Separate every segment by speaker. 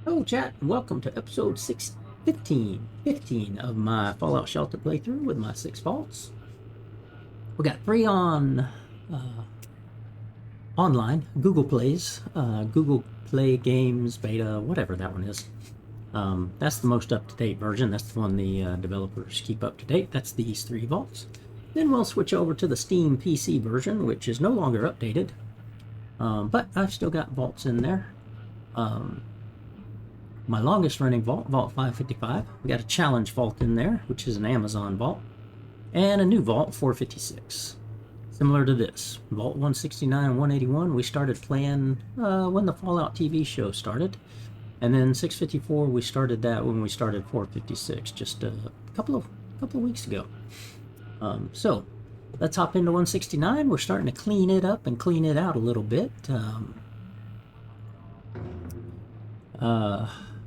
Speaker 1: Hello, chat, and welcome to episode 615 of my Fallout Shelter playthrough with my 6 vaults. We got 3 on online, Google Plays, Google Play Games Beta, whatever that one is. That's the most up-to-date version. That's the one the developers keep up to date. That's these 3 vaults. Then we'll switch over to the Steam PC version, which is no longer updated. But I've still got vaults in there. My longest running vault, Vault 555. We got a challenge vault in there, which is an Amazon vault, and a new vault, 456. Similar to this, Vault 169 and 181, we started playing when the Fallout TV show started. And then 654, we started that when we started 456, just a couple of weeks ago. So, let's hop into 169. We're starting to clean it up and clean it out a little bit.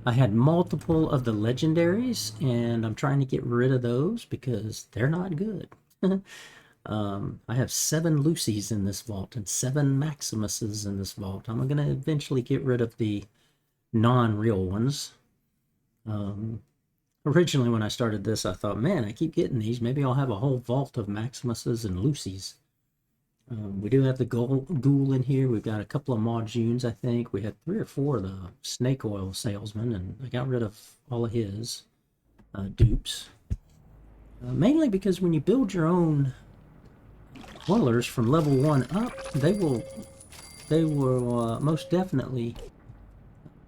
Speaker 1: I had multiple of the legendaries, and I'm trying to get rid of those because they're not good. I have 7 Lucys in this vault and 7 Maximuses in this vault. I'm going to eventually get rid of the non-real ones. Originally, when I started this, I thought, man, I keep getting these. Maybe I'll have a whole vault of Maximuses and Lucys. We do have the ghoul in here. We've got a couple of Maujunes, I think. We had 3 or 4 of the snake oil salesmen, and I got rid of all of his dupes. Mainly because when you build your own dwellers from level 1 up, they will most definitely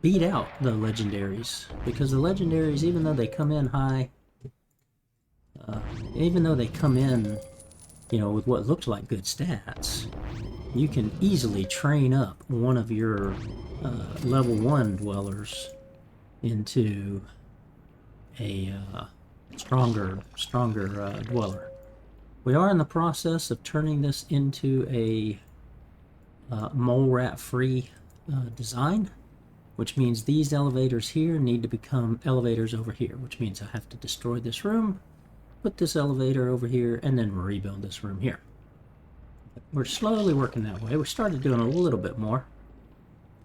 Speaker 1: beat out the legendaries. Because the legendaries, even though they come in high, with what looked like good stats, you can easily train up one of your level 1 dwellers into a stronger dweller. We are in the process of turning this into a mole rat free design, which means these elevators here need to become elevators over here, which means I have to destroy this room, put this elevator over here, and then rebuild this room here. We're slowly working that way. We started doing a little bit more.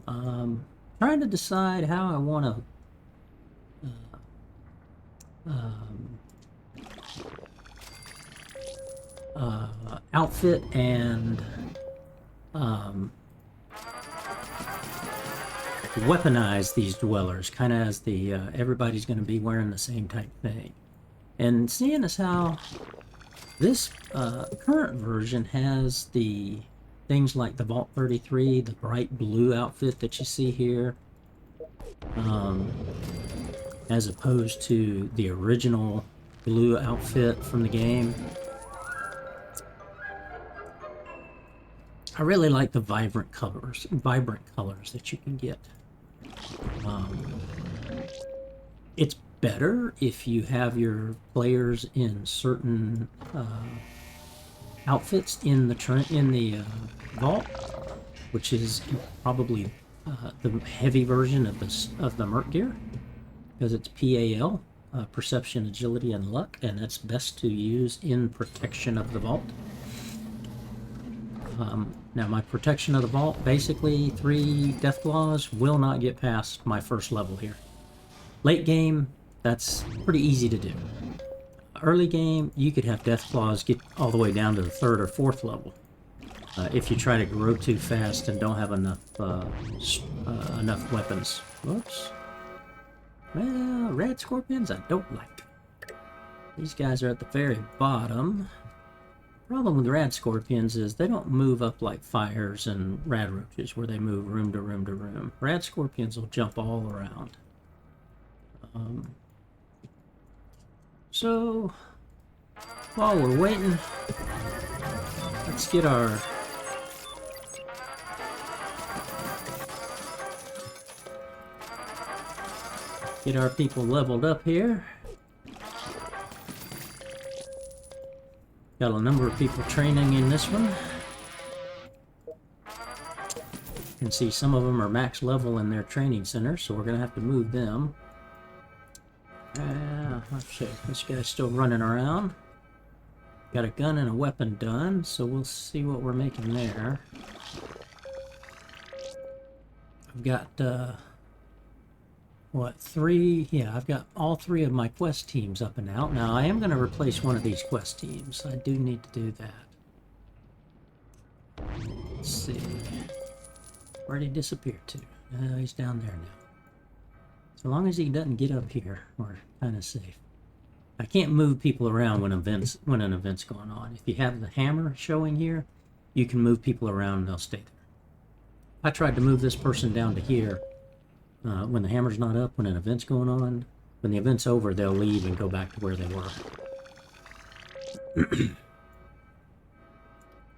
Speaker 1: Trying to decide how I want to outfit and weaponize these dwellers, kind of as the everybody's going to be wearing the same type thing. And seeing as how this current version has the things like the Vault 33, the bright blue outfit that you see here, as opposed to the original blue outfit from the game. I really like the vibrant colors that you can get. It's better if you have your players in certain outfits in the vault, which is probably the heavy version of the Merc gear, because it's PAL, perception, agility, and luck, and that's best to use in protection of the vault. Now my protection of the vault, basically 3 Deathclaws will not get past my first level here. Late game, that's pretty easy to do. Early game, you could have Deathclaws get all the way down to the 3rd or 4th level. If you try to grow too fast and don't have enough weapons. Whoops. Well, red scorpions I don't like. These guys are at the very bottom. Problem with rad scorpions is they don't move up like fires and rad roaches, where they move room to room to room. Rad scorpions will jump all around. So while we're waiting, let's get our people leveled up here. Got a number of people training in this one. You can see some of them are max level in their training center, so we're going to have to move them. Let's see. This guy's still running around. Got a gun and a weapon done, so we'll see what we're making there. I've got what, 3? Yeah, I've got all 3 of my quest teams up and out. Now, I am going to replace one of these quest teams. I do need to do that. Let's see. Where'd he disappear to? He's down there now. So long as he doesn't get up here, we're kind of safe. I can't move people around when an event's going on. If you have the hammer showing here, you can move people around and they'll stay there. I tried to move this person down to here. When the hammer's not up, when an event's going on, when the event's over, they'll leave and go back to where they were.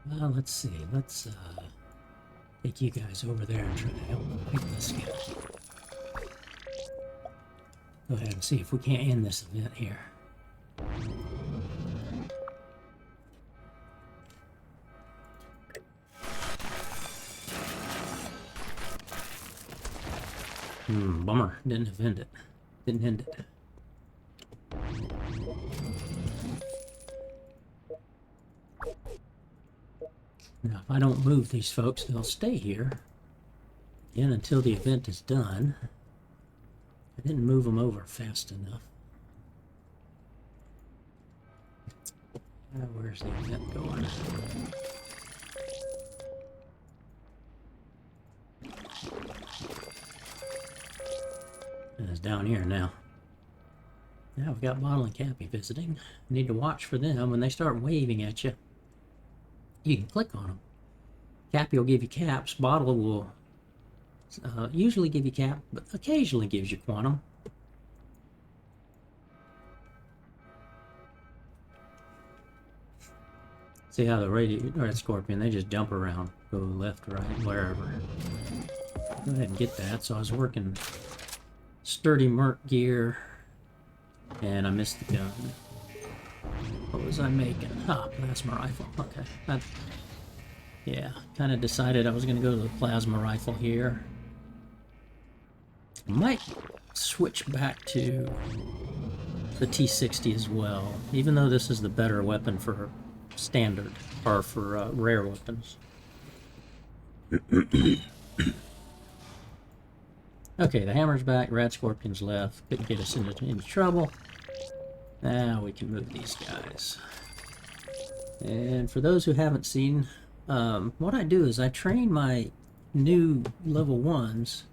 Speaker 1: Well, let's see. Let's take you guys over there and try to help fight this guy. Go ahead and see if we can't end this event here. Bummer. Didn't end it. Didn't end it. Now, if I don't move these folks, they'll stay here again until the event is done. I didn't move them over fast enough. Where's the event going? It's down here now. Now we got Bottle and Cappy visiting. Need to watch for them. When they start waving at you, you can click on them. Cappy will give you caps. Bottle will usually give you cap, but occasionally gives you quantum. See how the red scorpion, they just jump around, go left, right, wherever. Go ahead and get that. So I was working sturdy merc gear, and I missed the gun. What was I making? Plasma rifle. Okay. Yeah, kind of decided I was going to go to the plasma rifle here. I might switch back to the T60 as well, even though this is the better weapon for standard, or for rare weapons. Okay, the hammer's back, rat scorpion's left. Couldn't get us into any trouble. Now we can move these guys. And for those who haven't seen, what I do is I train my new level 1s.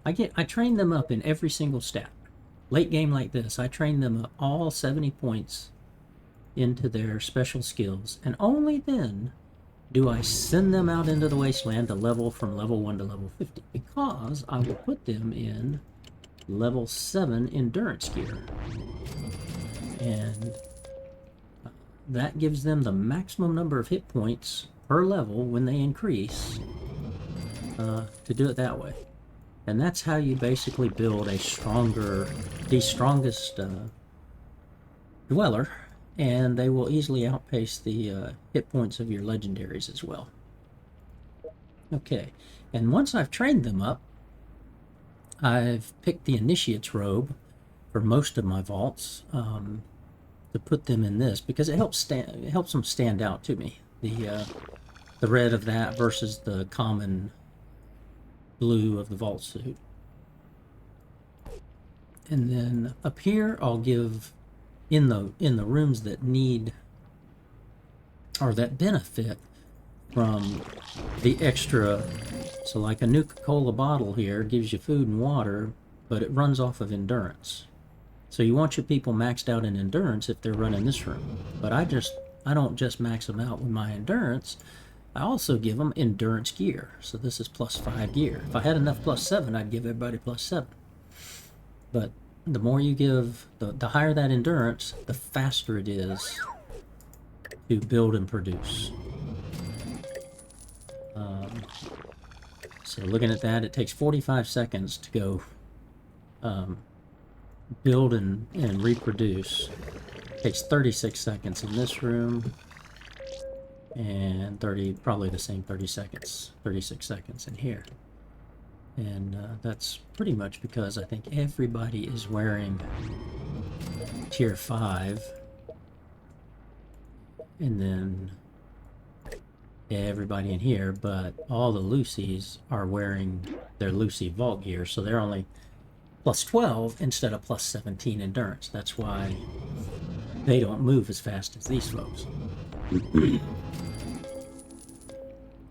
Speaker 1: I train them up in every single stat. Late game like this, I train them up all 70 points into their special skills, and only then do I send them out into the wasteland to level from level 1 to level 50, because I will put them in level 7 endurance gear. And that gives them the maximum number of hit points per level when they increase, to do it that way. And that's how you basically build the strongest dweller, and they will easily outpace the hit points of your legendaries as well. Okay, and once I've trained them up, I've picked the Initiate's robe for most of my vaults, to put them in this, because it helps them stand out to me. The red of that versus the common blue of the vault suit. And then up here I'll give in the rooms that need or that benefit from the extra. So like a Nuka-Cola bottle here gives you food and water, but it runs off of endurance. So you want your people maxed out in endurance if they're running this room. But I don't just max them out with my endurance. I also give them endurance gear. So this is +5 gear. If I had enough +7, I'd give everybody +7. But the more you give, the higher that endurance, the faster it is to build and produce. So looking at that, it takes 45 seconds to go build and reproduce. It takes 36 seconds in this room, and probably the same 36 seconds in here. And that's pretty much because I think everybody is wearing tier 5, and then everybody in here, but all the Lucy's are wearing their Lucy Vault gear, so they're only plus 12 instead of plus 17 endurance. That's why they don't move as fast as these folks. Okay,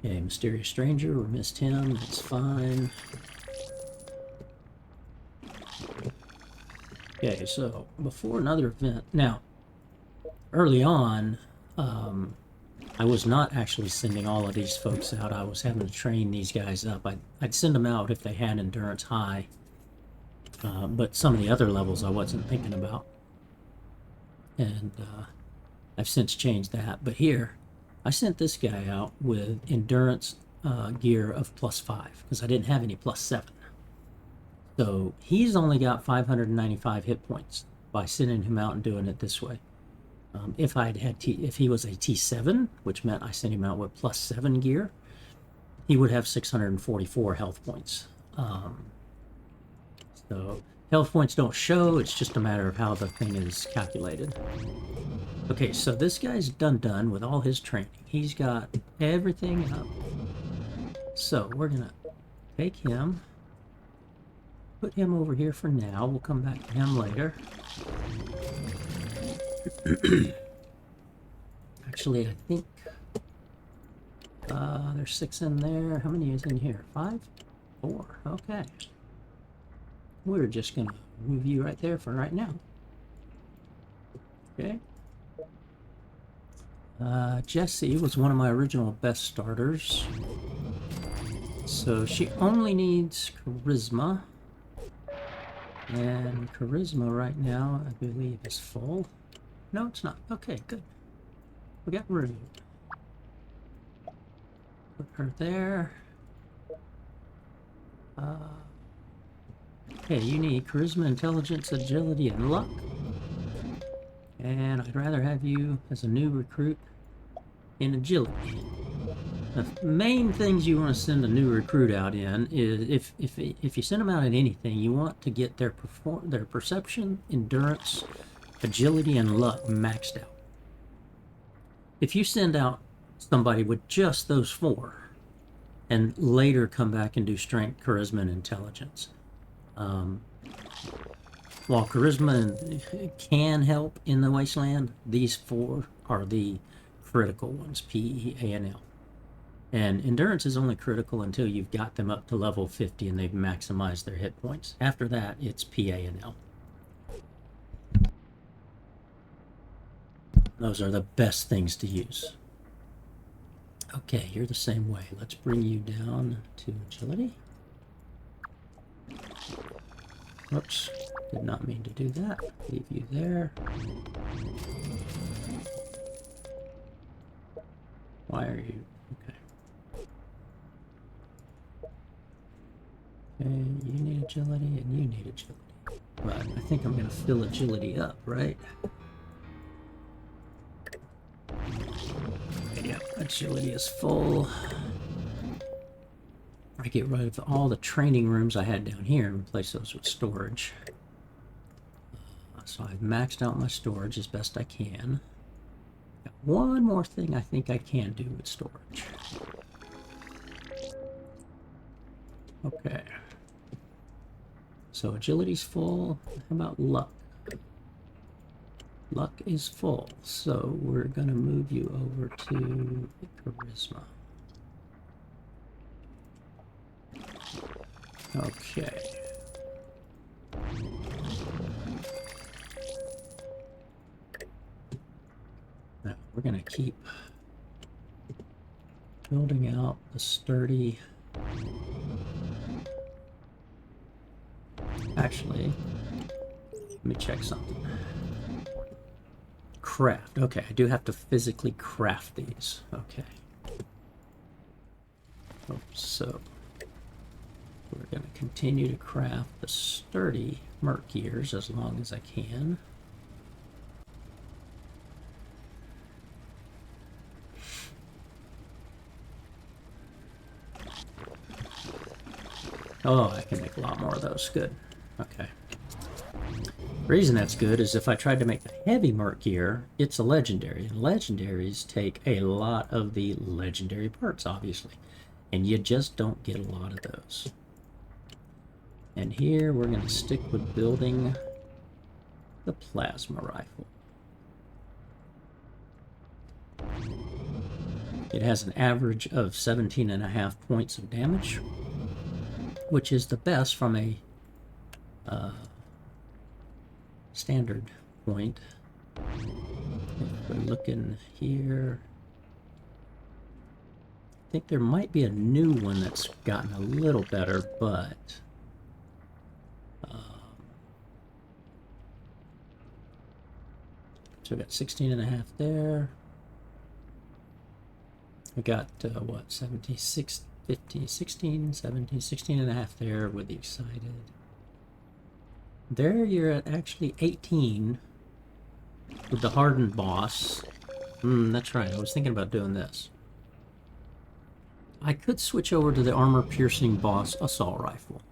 Speaker 1: Mysterious Stranger, we missed him, that's fine. Okay, so before another event, now, early on, I was not actually sending all of these folks out. I was having to train these guys up. I'd send them out if they had endurance high, but some of the other levels I wasn't thinking about. And I've since changed that. But here, I sent this guy out with endurance gear of +5 because I didn't have any +7. So he's only got 595 hit points by sending him out and doing it this way. If he was a T7, which meant I sent him out with +7 gear, he would have 644 health points. So health points don't show, it's just a matter of how the thing is calculated. Okay, so this guy's done with all his training. He's got everything up. So we're gonna take him, put him over here for now. We'll come back to him later. Actually, I think there's 6 in there. How many is in here? 5? 4. Okay. We're just gonna move you right there for right now. Okay. Jessie was one of my original best starters. So she only needs charisma. And charisma right now, I believe, is full. No, it's not. Okay, good. We got room. Put her there. Okay, you need charisma, intelligence, agility, and luck. And I'd rather have you as a new recruit in agility. The main things you want to send a new recruit out in is if you send them out in anything, you want to get their perception, endurance, agility, and luck maxed out. If you send out somebody with just those 4 and later come back and do strength, charisma, and intelligence, while charisma can help in the wasteland, these 4 are the critical ones: P, E, A, and L. And endurance is only critical until you've got them up to level 50 and they've maximized their hit points. After that, it's P, A, and L. Those are the best things to use. Okay, you're the same way. Let's bring you down to agility. Whoops, did not mean to do that. Leave you there. Why are you? Okay. Okay, you need agility and you need agility. But I think I'm going to fill agility up, right? Yeah, agility is full. I get rid of all the training rooms I had down here and replace those with storage. So I've maxed out my storage as best I can. Got one more thing I think I can do with storage. Okay. So agility's full. How about luck? Luck is full, so we're going to move you over to charisma. Okay. Now we're going to keep building out the sturdy. Actually, let me check something. Craft. Okay, I do have to physically craft these. Okay. So we're going to continue to craft the sturdy merc gears as long as I can. Oh, I can make a lot more of those. Good. Okay. The reason that's good is if I tried to make the heavy merc gear, it's a legendary. And legendaries take a lot of the legendary parts, obviously. And you just don't get a lot of those. And here we're going to stick with building the plasma rifle. It has an average of 17.5 points of damage, which is the best from a standard point. If we're looking here, I think there might be a new one that's gotten a little better, but so we got 16.5 there. We got what, 76, 15, 16, 17, 16.5 there with the excited. There you're at actually 18 with the hardened boss. That's right, I was thinking about doing this. I could switch over to the armor-piercing boss assault rifle,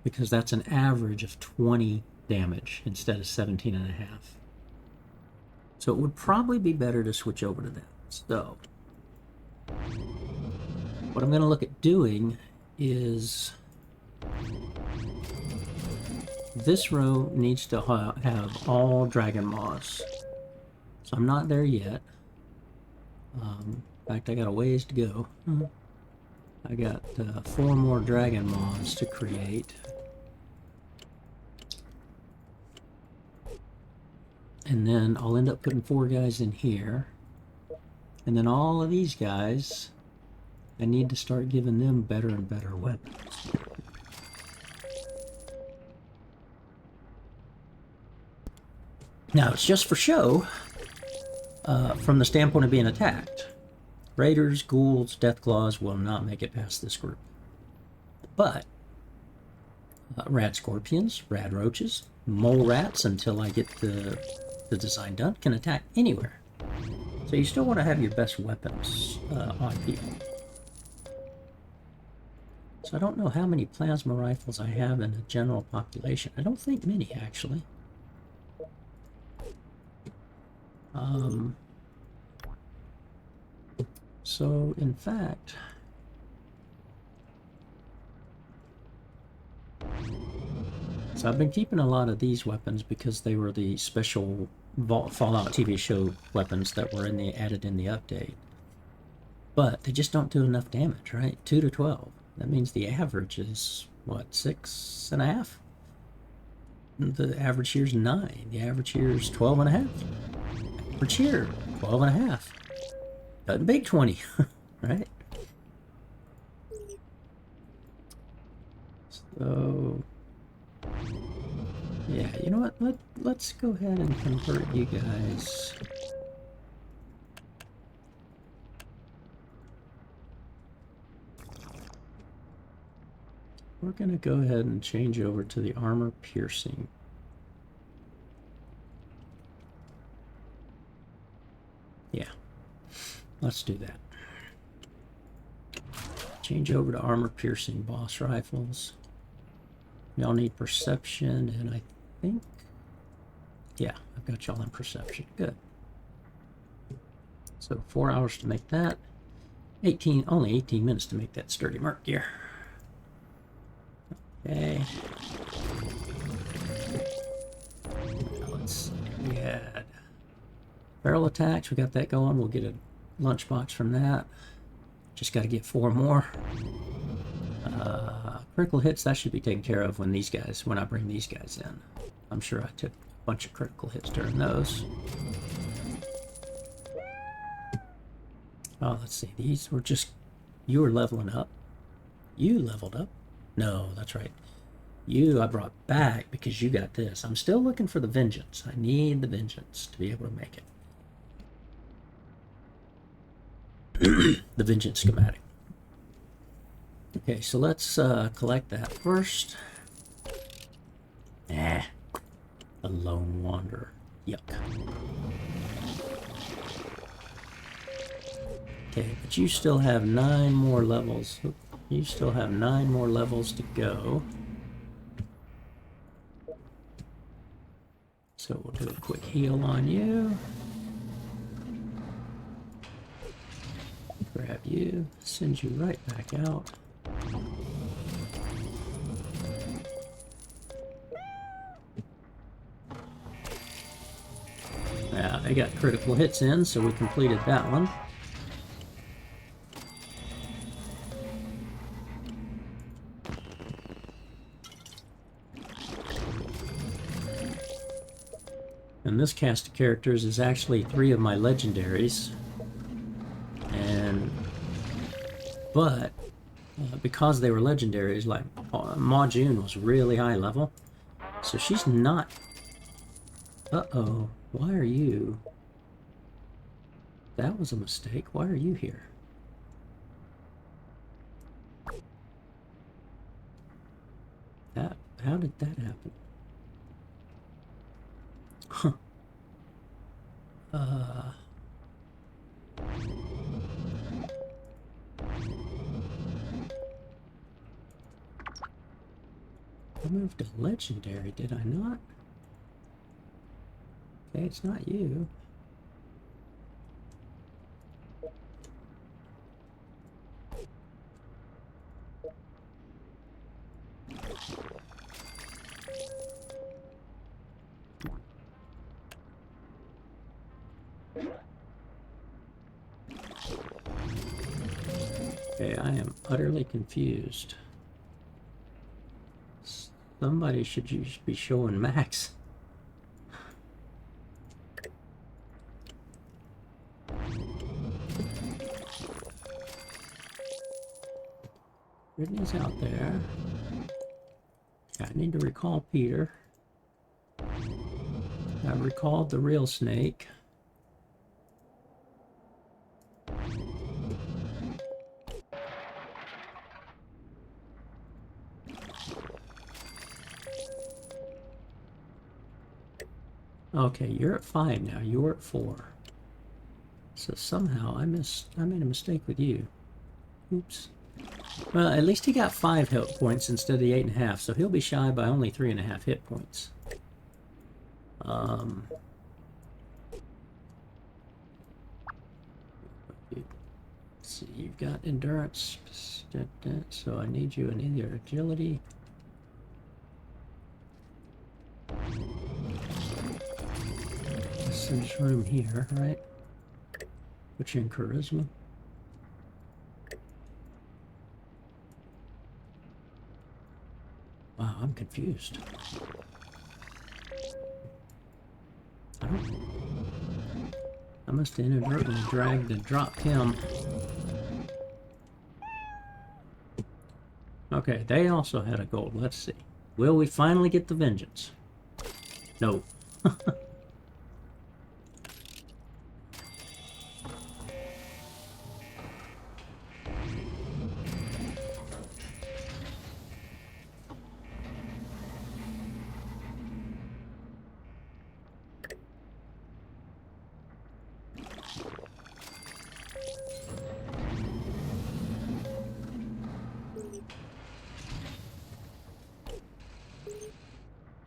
Speaker 1: because that's an average of 20 damage instead of 17.5. So it would probably be better to switch over to that. So what I'm going to look at doing is this row needs to have all Dragon Maws. So I'm not there yet. In fact, I got a ways to go. I got 4 more Dragon Maws to create. And then I'll end up putting 4 guys in here. And then all of these guys, I need to start giving them better and better weapons. Now, it's just for show, from the standpoint of being attacked. Raiders, ghouls, deathclaws will not make it past this group. But rad scorpions, rad roaches, mole rats, until I get the design done, can attack anywhere. So you still want to have your best weapons on people. So I don't know how many plasma rifles I have in the general population. I don't think many, actually. So, in fact, so I've been keeping a lot of these weapons because they were the special Fallout TV show weapons that were added in the update. But they just don't do enough damage, right? 2 to 12. That means the average is, what, 6.5? The average here is 9. The average here is 12.5. Average here, 12.5. Doesn't big 20, right? So, yeah, you know what? Let's go ahead and convert you guys. We're going to go ahead and change over to the armor piercing. Yeah, let's do that. Change over to armor piercing boss rifles. Y'all need perception, and I think, yeah, I've got y'all in perception. Good. So 4 hours to make that. Only 18 minutes to make that sturdy merc gear. Okay. Now let's see. We had barrel attacks. We got that going. We'll get a lunchbox from that. Just got to get 4 more. Critical hits, that should be taken care of when I bring these guys in. I'm sure I took a bunch of critical hits during those. Oh, let's see. These were just, you were leveling up. You leveled up. No, that's right. You I brought back because you got this. I'm still looking for the vengeance. I need the vengeance to be able to make it. The vengeance schematic. Okay, so let's collect that first. A lone wanderer. Yuck. Okay, but you still have 9 more levels. You still have 9 more levels to go. So we'll do a quick heal on you. Grab you, send you right back out. I got critical hits in, so we completed that one. And this cast of characters is actually 3 of my legendaries. But because they were legendaries, like Ma June was really high level, so she's not. Uh-oh, why are you? That was a mistake. Why are you here? How did that happen? Huh. I moved to legendary, did I not? Okay, it's not you. Okay, I am utterly confused. Somebody should be showing Max. Brittany's out there. I need to recall Peter. I recalled the real Snake. Okay, you're at 5 now. You were at 4. So somehow I made a mistake with you. Oops. Well, at least he got 5 hit points instead of the 8.5, so he'll be shy by only 3.5 hit points. Let's see, you've got endurance, so I need you in either agility. There's room here, right? Put you in charisma. Wow, I'm confused. I must have inadvertently dragged and dropped him. Okay, they also had a gold. Let's see. Will we finally get the vengeance? No.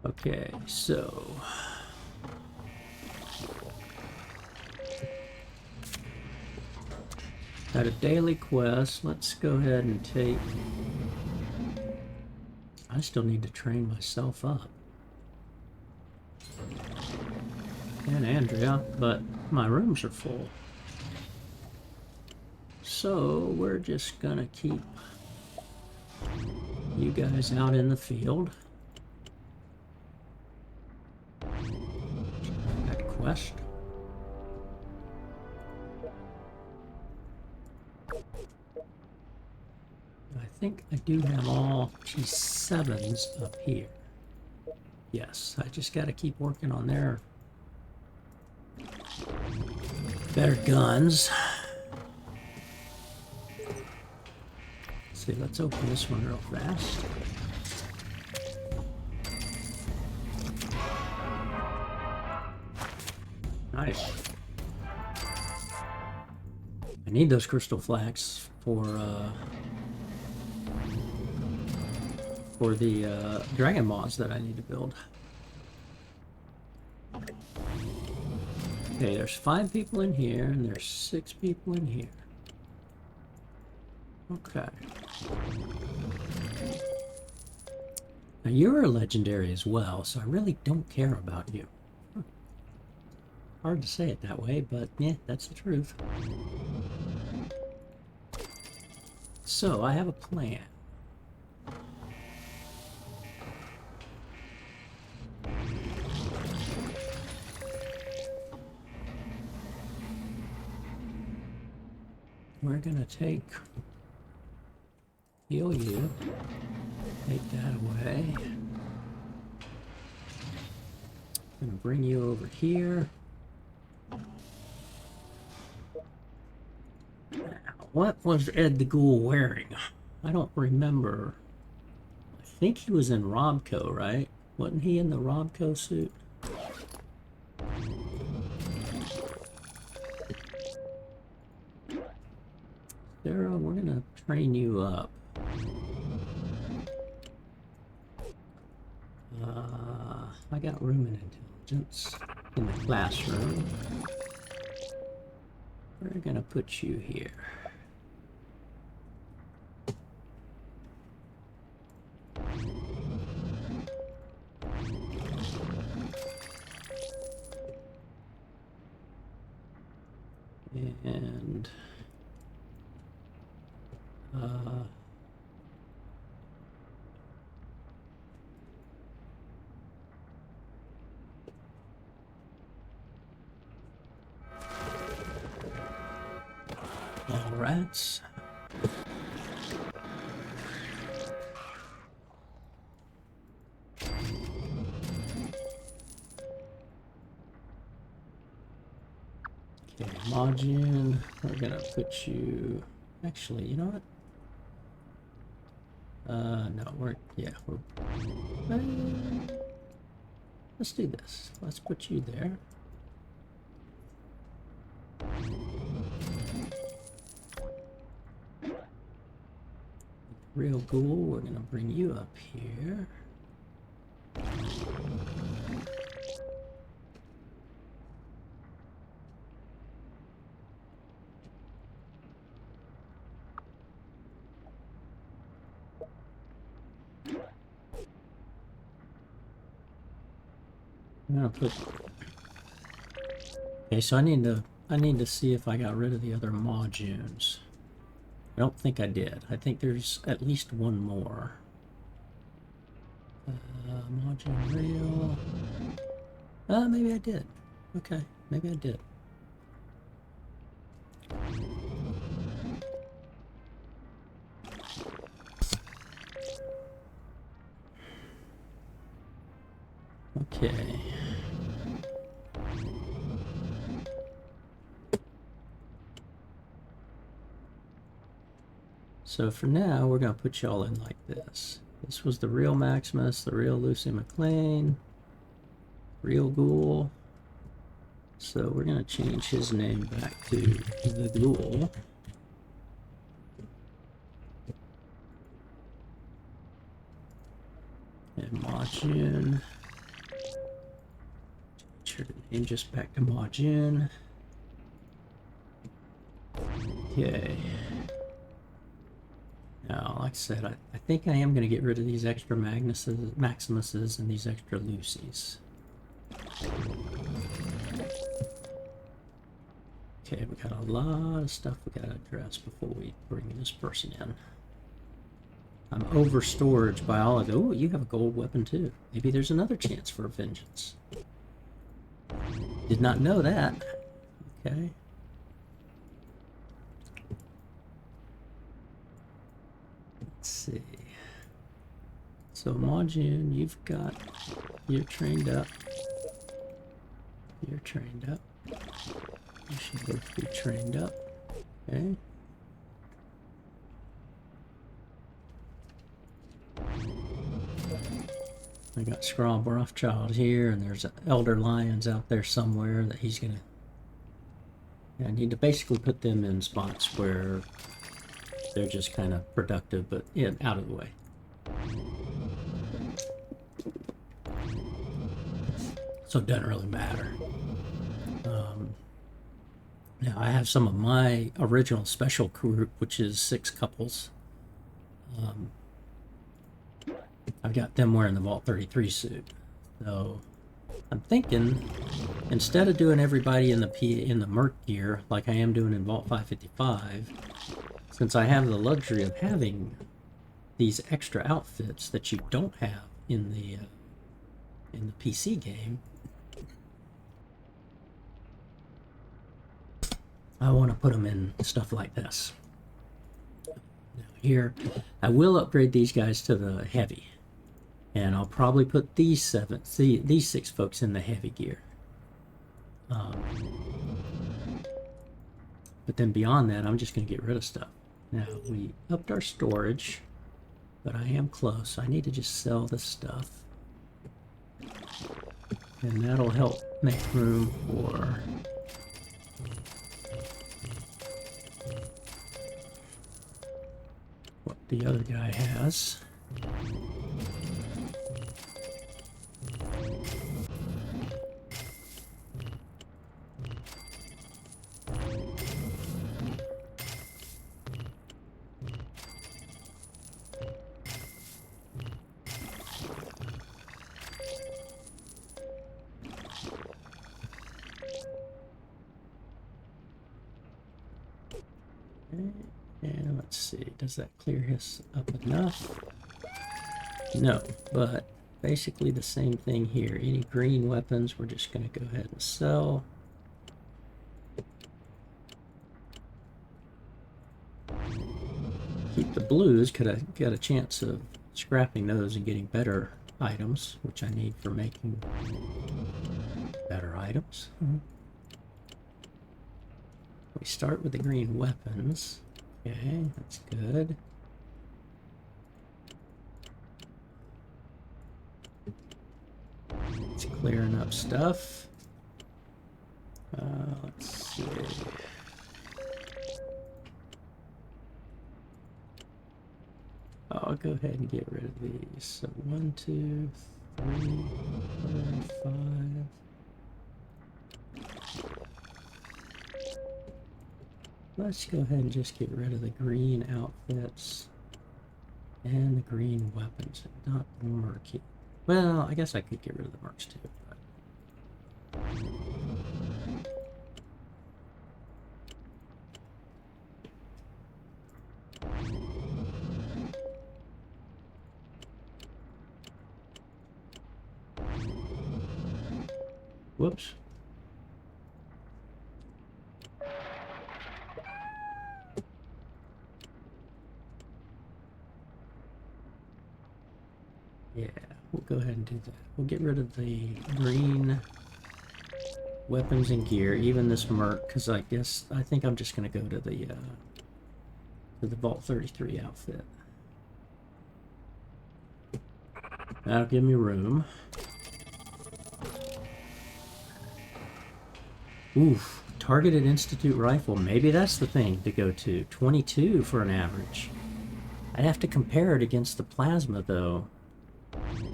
Speaker 1: Okay, so got a daily quest. Let's go ahead and take. I still need to train myself up. And Andrea, but my rooms are full. So we're just gonna keep you guys out in the field. That quest. I think I do have all G7s up here. Yes, I just gotta keep working on their better guns. Let's see, let's open this one real fast. Nice. I need those crystal flax for the dragon mods that I need to build. Okay, there's 5 people in here, and there's 6 people in here. Okay. Now you're a legendary as well, so I really don't care about you. Hard to say it that way, but yeah, that's the truth. So, I have a plan. We're gonna heal you, take that away. Gonna bring you over here. What was Ed the Ghoul wearing? I don't remember. I think he was in Robco, right? Wasn't he in the Robco suit? Sarah, we're gonna train you up. I got room and intelligence in the classroom. We're gonna put you here. And all rats. Okay, Majin, we're gonna put you. Actually, you know what? No, we're let's do this. Let's put you there. Real Ghoul, we're gonna bring you up here. I'm gonna put. Okay, so I need to see if I got rid of the other Majuns. I don't think I did. I think there's at least one more. Majin Real. Maybe I did. Okay, maybe I did. Okay. So for now, we're going to put y'all in like this. This was the real Maximus, the real Lucy McLean, real Ghoul. So we're going to change his name back to the Ghoul. And Majin. Change her name just back to Majin. Okay. Now, like I said, I think I am going to get rid of these extra Maximuses and these extra Lucys. Okay, we got a lot of stuff we got to address before we bring this person in. I'm over storage by all of it. Oh, you have a gold weapon too. Maybe there's another chance for a vengeance. Did not know that. Okay. Let's see. So Majin, you're trained up. You're trained up. You should both be trained up. Okay. I got Skrob Rothschild here, and there's Elder Lions out there somewhere that he's gonna. I need to basically put them in spots where they're just kind of productive, but yeah, out of the way. So it doesn't really matter. Now I have some of my original special group, which is 6 couples. I've got them wearing the Vault 33 suit. So I'm thinking instead of doing everybody in the Merc gear like I am doing in Vault 555, since I have the luxury of having these extra outfits that you don't have in the PC game, I want to put them in stuff like this. Now here, I will upgrade these guys to the heavy, and I'll probably put these 6 folks in the heavy gear. But then beyond that, I'm just going to get rid of stuff. Now, we upped our storage, but I am close. I need to just sell this stuff. And that'll help make room for what the other guy has. And let's see, does that clear his up enough? No, but basically the same thing here. Any green weapons, we're just going to go ahead and sell. Keep the blues, could I get a chance of scrapping those and getting better items, which I need for making better items. We start with the green weapons. Okay, that's good. It's clearing up stuff. Let's see. I'll go ahead and get rid of these. So 1, 2, 3, 4, 5. Let's go ahead and just get rid of the green outfits and the green weapons, not the murky. Well, I guess I could get rid of the mercs too. But... Whoops. Yeah, we'll go ahead and do that. We'll get rid of the green weapons and gear, even this merc, because I think I'm just going to go to the Vault 33 outfit. That'll give me room. Oof, targeted Institute rifle. Maybe that's the thing to go to. 22 for an average. I'd have to compare it against the plasma, though.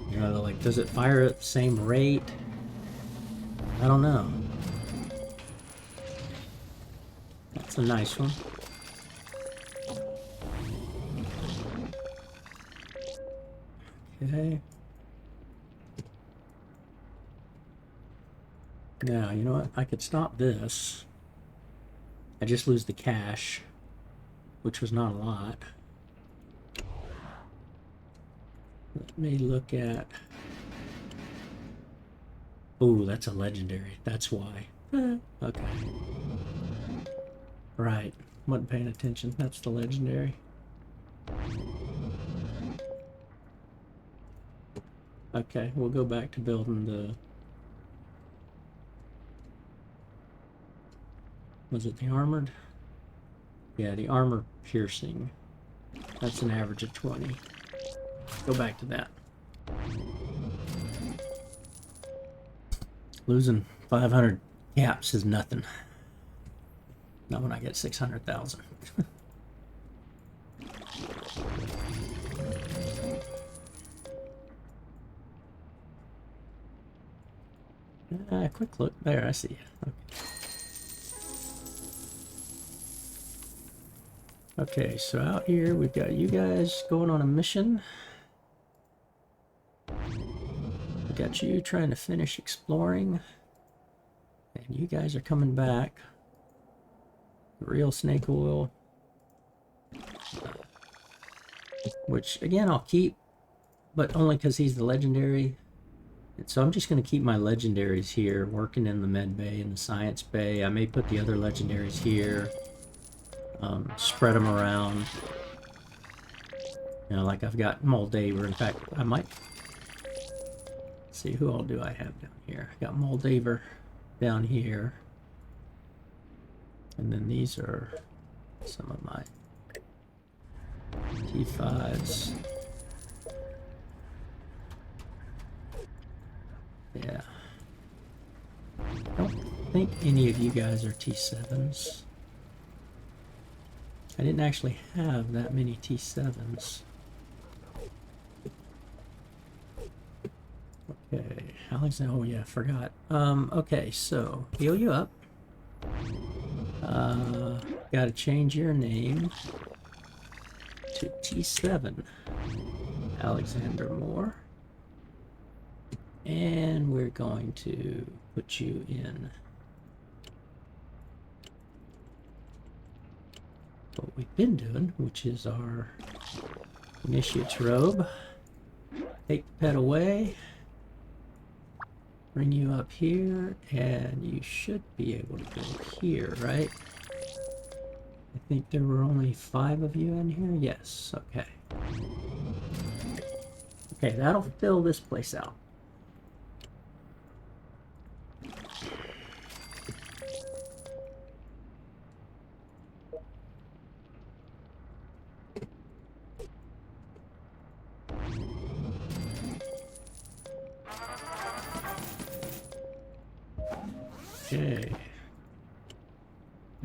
Speaker 1: You know, like, does it fire at the same rate? I don't know. That's a nice one. Okay. Now, you know what? I could stop this. I just lose the cash, which was not a lot. Let me look at... Ooh, that's a legendary. That's why. Okay. Right. Wasn't paying attention. That's the legendary. Okay, we'll go back to building the... Was it the armored? Yeah, the armor piercing. That's an average of 20. Go back to that. Losing 500 caps is nothing. Not when I get 600,000. Quick look. There, I see you. Okay, so out here we've got you guys going on a mission. We got you trying to finish exploring. And you guys are coming back. Real snake oil. Which, again, I'll keep, but only because he's the legendary. And so I'm just going to keep my legendaries here, working in the med bay and the science bay. I may put the other legendaries here. Spread them around. You know, like I've got Moldaver. In fact, I might... Let's see, who all do I have down here? I got Moldaver down here. And then these are some of my T5s. Yeah. I don't think any of you guys are T7s. I didn't actually have that many T7s. Okay, Alexander, oh yeah, I forgot. Okay, so, heal you up. Gotta change your name to T7. Alexander Moore. And we're going to put you in what we've been doing, which is our initiate's robe. Take the pet away. Bring you up here, and you should be able to go here, right? I think there were only 5 of you in here. Yes, okay. Okay, that'll fill this place out. Okay.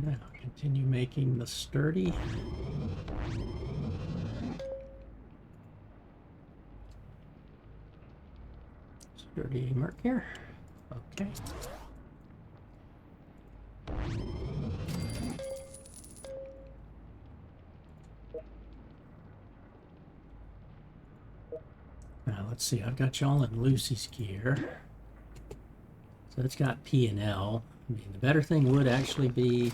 Speaker 1: Now continue making the sturdy. Sturdy mark here. Okay. Now let's see, I've got y'all in Lucy's gear. So it's got P and L. I mean, the better thing would actually be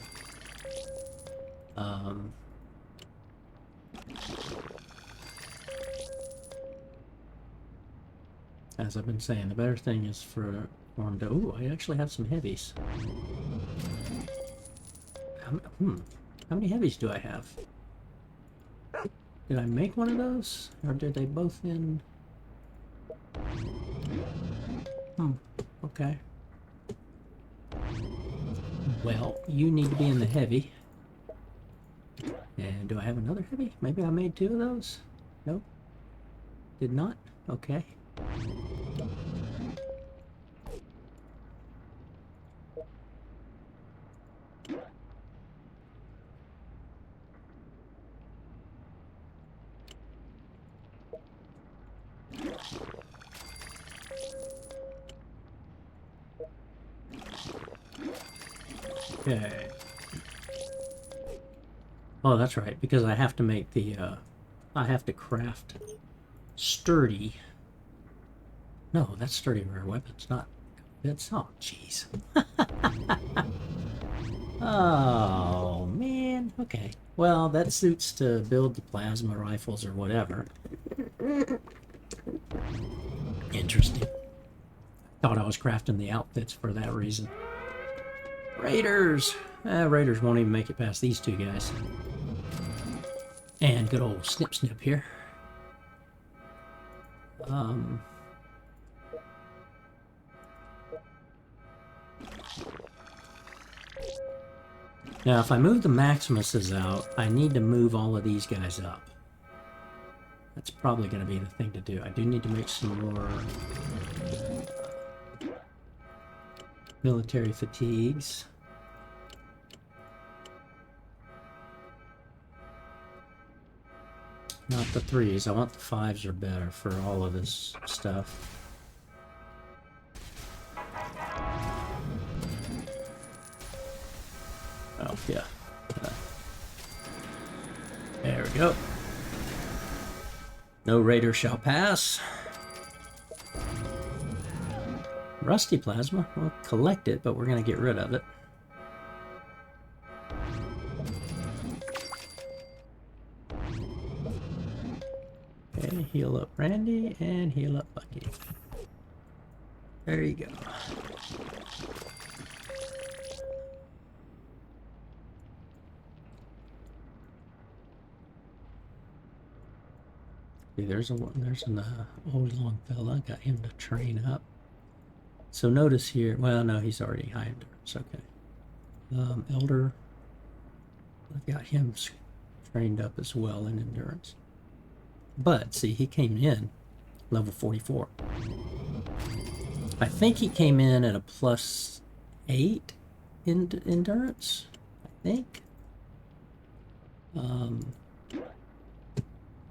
Speaker 1: as I've been saying, the better thing is for him to... Ooh, I actually have some heavies. How many heavies do I have? Did I make one of those? Or did they both in... Okay. Well, you need to be in the heavy. And do I have another heavy? Maybe I made 2 of those? Nope. Did not? Okay. Okay. Oh, that's right, because I have to make the, I have to craft sturdy. No, that's sturdy rare weapons, not... It's... Oh, jeez. Oh, man. Okay. Well, that suits to build the plasma rifles or whatever. Interesting. Thought I was crafting the outfits for that reason. Raiders! Raiders won't even make it past these 2 guys. And good old Snip Snip here. Now, if I move the Maximuses out, I need to move all of these guys up. That's probably going to be the thing to do. I do need to make some more military fatigues. Not the 3s. I want the 5s are better for all of this stuff. Oh, yeah. There we go. No raider shall pass. Rusty plasma. We'll collect it, but we're going to get rid of it. Okay, heal up Randy and heal up Bucky. There you go. See, there's an old long fella. Got him to train up. So notice here. Well, no, he's already high endurance. Okay. Elder. I've got him trained up as well in endurance. But see, he came in level 44. I think he came in at a +8 in endurance. I think.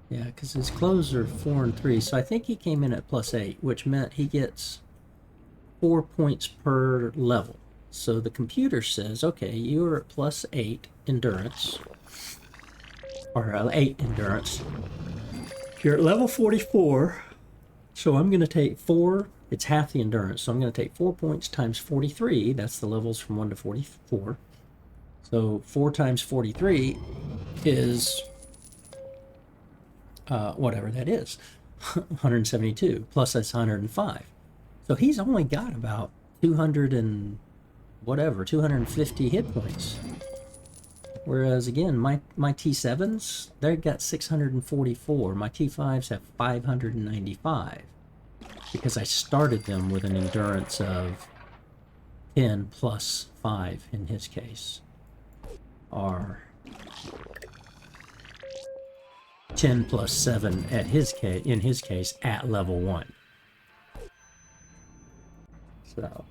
Speaker 1: Yeah, because his clothes are 4 and 3, so I think he came in at +8, which meant he gets 4 points per level. So the computer says, okay, you are at +8 endurance, or 8 endurance. You're at level 44, so I'm going to take 4, it's half the endurance, so I'm going to take 4 points times 43, that's the levels from 1 to 44. So 4 times 43 is, whatever that is, 172, plus that's 105. So he's only got about 200 and whatever, 250 hit points. Whereas again, my T7s, they've got 644. My T5s have 595. Because I started them with an endurance of 10 plus 5 in his case. Or 10 plus 7 at in his case at level 1. So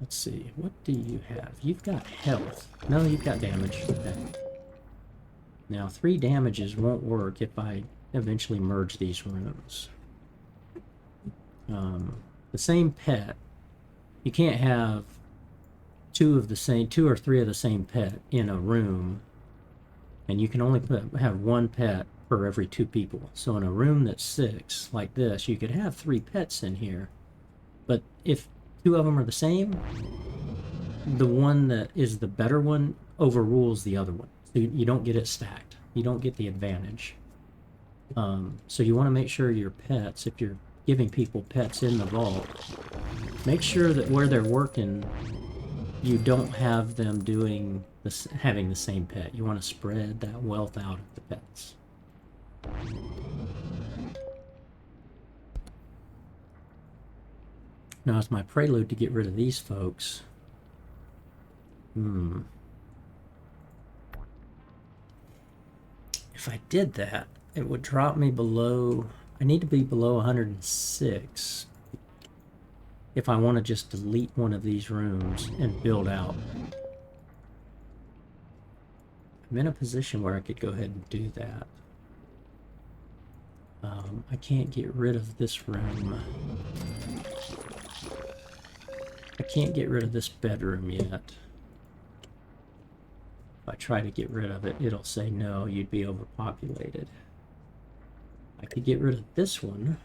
Speaker 1: let's see, what do you have? You've got health. No, you've got damage. Okay. Now 3 damages won't work if I eventually merge these rooms. The same pet, you can't have 2 or 3 of the same pet in a room, and you can only have 1 pet per every 2 people. So in a room that's 6 like this, you could have 3 pets in here, but if 2 of them are the same, the one that is the better one overrules the other one. So you don't get it stacked. You don't get the advantage. So you want to make sure your pets, if you're giving people pets in the vault, make sure that where they're working, you don't have them doing this, having the same pet. You want to spread that wealth out of the pets. Now, as my prelude to get rid of these folks, if I did that, it would drop me below, I need to be below 106 if I want to just delete one of these rooms and build out. I'm in a position where I could go ahead and do that. I can't get rid of this room. I can't get rid of this bedroom yet. If I try to get rid of it, it'll say no, you'd be overpopulated. I could get rid of this one,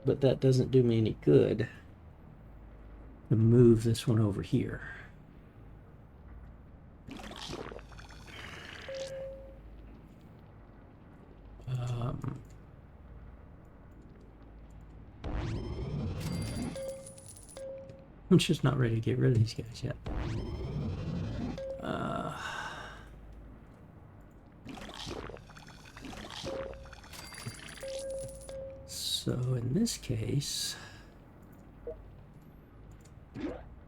Speaker 1: but that doesn't do me any good to move this one over here. I'm just not ready to get rid of these guys yet. So in this case,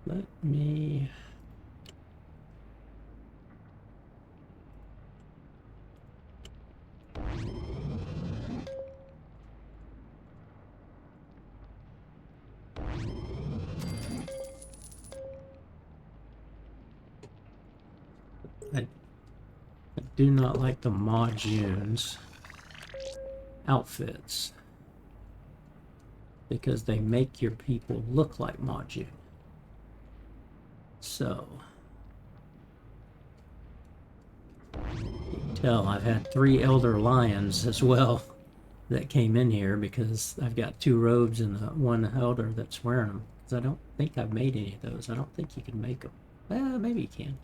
Speaker 1: let me I do not like the Majune's outfits because they make your people look like Majun. So you can tell I've had 3 Elder Lions as well that came in here because I've got 2 robes and the one elder that's wearing them. Because I don't think I've made any of those. I don't think you can make them. Well, maybe you can.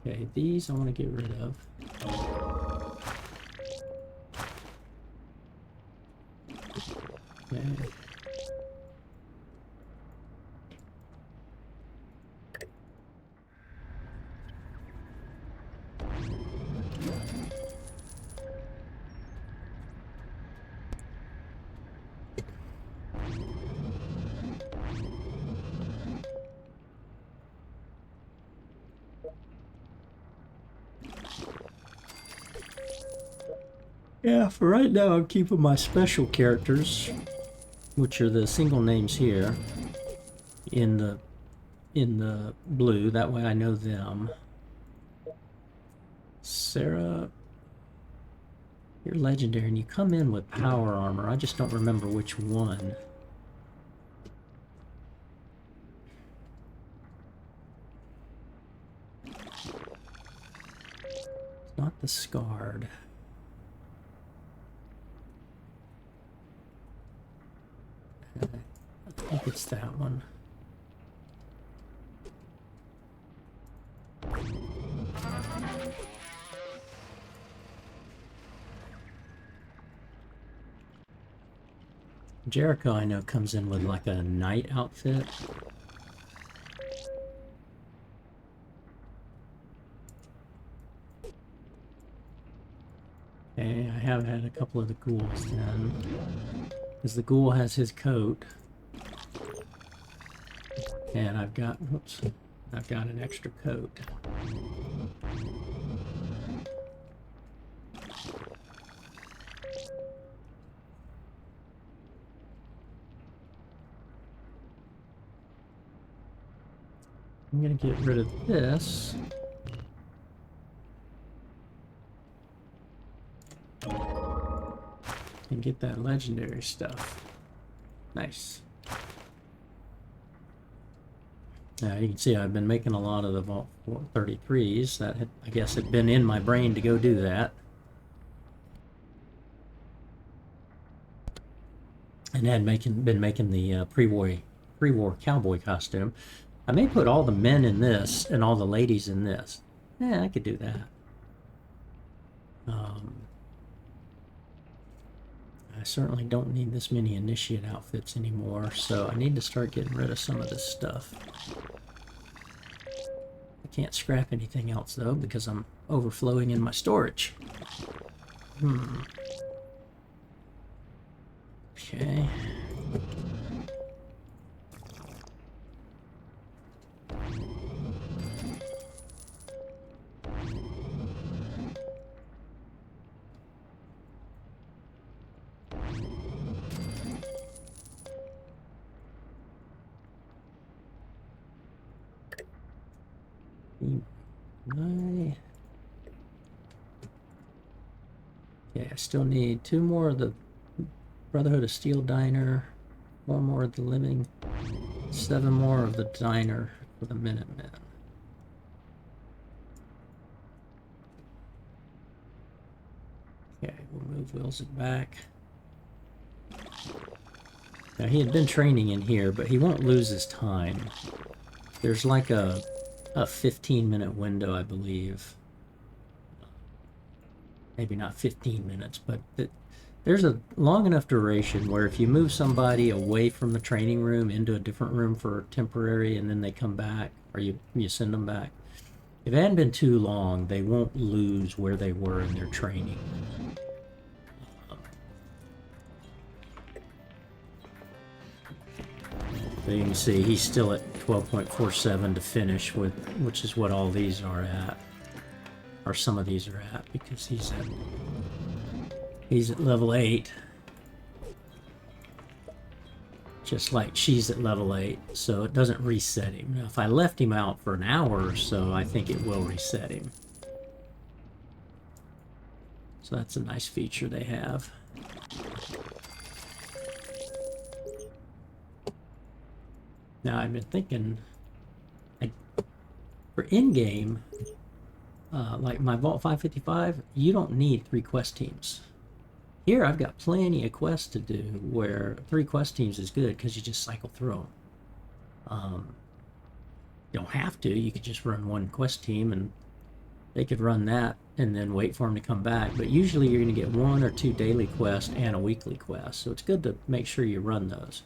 Speaker 1: Okay, these I want to get rid of. Okay. Yeah, for right now I'm keeping my special characters, which are the single names here, in the blue. That way I know them. Sarah, you're legendary and you come in with power armor. I just don't remember which one. It's not the scarred. I think it's that one. Jericho, I know, comes in with like a knight outfit. Okay, I have had a couple of the ghouls then. Because the ghoul has his coat. And I've got, whoops, I've got an extra coat. I'm gonna get rid of this. And get that legendary stuff. Nice. Now you can see I've been making a lot of the Vault 33s. That had, I guess, had been in my brain to go do that. And had been making the pre-war cowboy costume. I may put all the men in this and all the ladies in this. Yeah, I could do that. I certainly don't need this many initiate outfits anymore, so I need to start getting rid of some of this stuff. I can't scrap anything else though because I'm overflowing in my storage. Okay. Yeah, I still need 2 more of the Brotherhood of Steel Diner, 4 more of the Living, 7 more of the Diner for the Minutemen. Okay, we'll move Wilson back. Now, he had been training in here, but he won't lose his time. There's like a 15-minute window, I believe. Maybe not 15 minutes, but there's a long enough duration where if you move somebody away from the training room into a different room for temporary and then they come back, or you send them back, if it hadn't been too long, they won't lose where they were in their training. So you can see he's still at 12.47 to finish with, which is what all these are at, or some of these are at, because he's at level 8, just like she's at level 8, so it doesn't reset him. Now, if I left him out for an hour or so, I think it will reset him. So that's a nice feature they have. Now, I've been thinking, for in-game, like my Vault 555, you don't need 3 quest teams. Here I've got plenty of quests to do where 3 quest teams is good because you just cycle through them. You don't have to. You could just run 1 quest team and they could run that and then wait for them to come back. But usually you're going to get 1 or 2 daily quests and a weekly quest. So it's good to make sure you run those.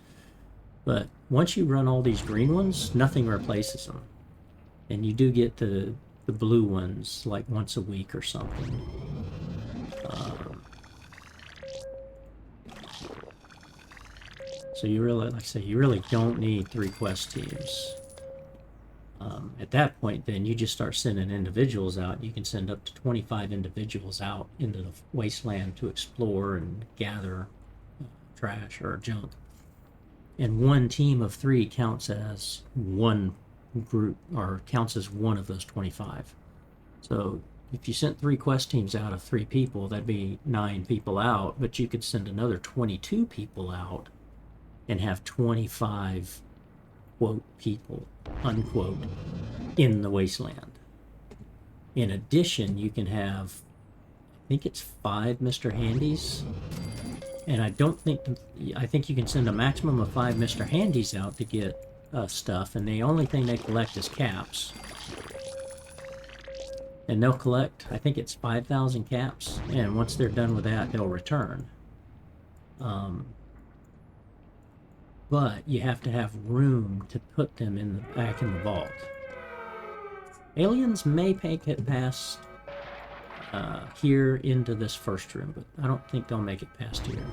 Speaker 1: But once you run all these green ones, nothing replaces them. And you do get the blue ones like once a week or something. So you really, like I say, you really don't need 3 quest teams. At that point, then you just start sending individuals out. You can send up to 25 individuals out into the wasteland to explore and gather trash or junk. And 1 team of 3 counts as 1 group, or counts as 1 of those 25. So if you sent 3 quest teams out of 3 people, that'd be 9 people out, but you could send another 22 people out and have 25 quote people, unquote, in the wasteland. In addition, you can have, I think it's 5 Mr. Handies, and I think you can send a maximum of 5 Mr. Handies out to get stuff, and the only thing they collect is caps. And they'll collect, I think it's 5,000 caps, and once they're done with that, they'll return. But you have to have room to put them back in the vault. Aliens may make it past here into this first room, but I don't think they'll make it past here.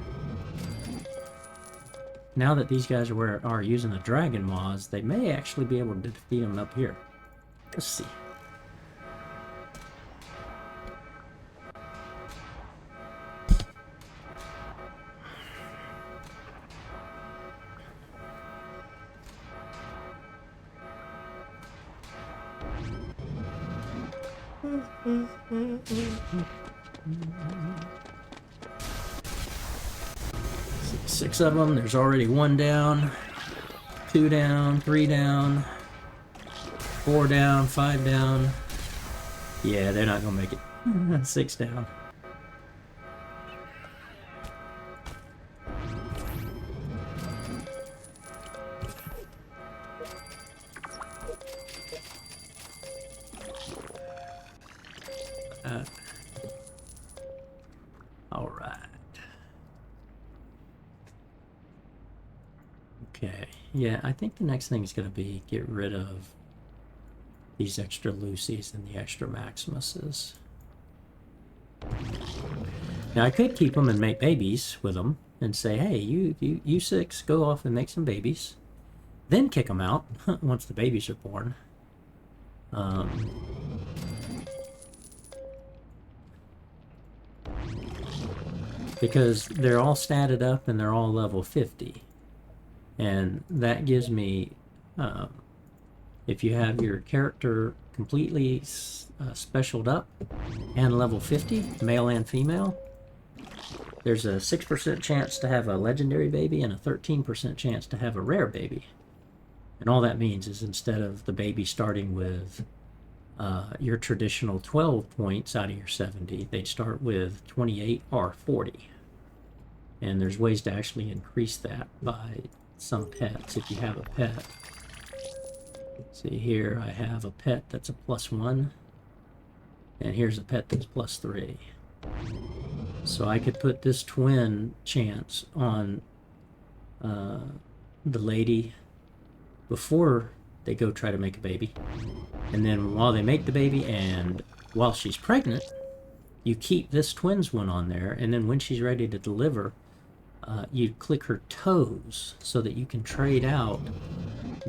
Speaker 1: Now that these guys are using the dragon mods, they may actually be able to defeat them up here. Let's see. Six of them. There's already 1 down, 2 down, 3 down, 4 down, 5 down. Yeah, they're not gonna make it. 6 down. All right. Okay. Yeah, I think the next thing is going to be get rid of these extra Lucy's and the extra Maximuses. Now I could keep them and make babies with them and say, hey, you 6, go off and make some babies. Then kick them out once the babies are born. Because they're all statted up and they're all level 50. And that gives me, if you have your character completely specialed up and level 50, male and female, there's a 6% chance to have a legendary baby and a 13% chance to have a rare baby. And all that means is instead of the baby starting with your traditional 12 points out of your 70, they'd start with 28 or 40. And there's ways to actually increase that by some pets if you have a pet. See here, I have a pet that's a +1, and here's a pet that's +3. So I could put this twin chance on the lady before they go try to make a baby. And then while they make the baby and while she's pregnant, you keep this twins one on there, and then when she's ready to deliver, you click her toes so that you can trade out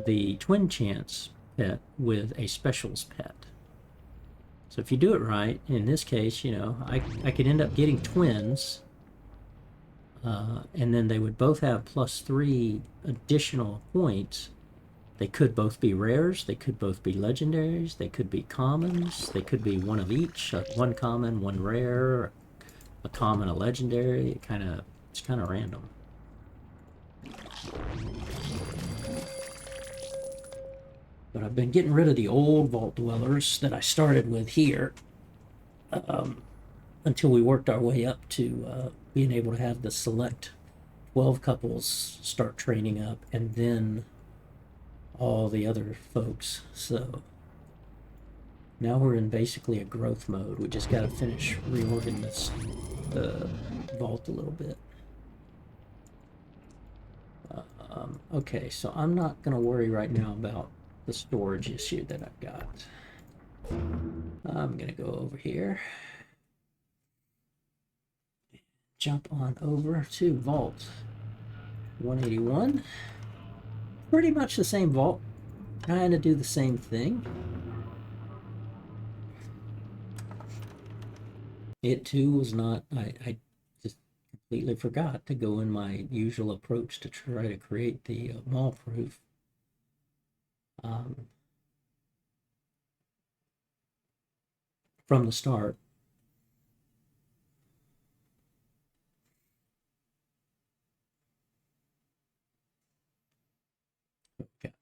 Speaker 1: the twin chance pet with a specials pet. So if you do it right, in this case, you know, I could end up getting twins, and then they would both have +3 additional points. They could both be rares, they could both be legendaries, they could be commons, they could be one of each, one common, one rare, a common, a legendary. It's kind of random. But I've been getting rid of the old Vault Dwellers that I started with here, until we worked our way up to being able to have the select 12 couples start training up, and then all the other folks. So now we're in basically a growth mode. We just got to finish reorganizing the vault a little bit. Okay, so I'm not going to worry right now about the storage issue that I've got. I'm going to go over here. Jump on over to Vault 181. Pretty much the same vault. Trying to do the same thing. It too was not, I just completely forgot to go in my usual approach to try to create the wall proof. From the start. Okay.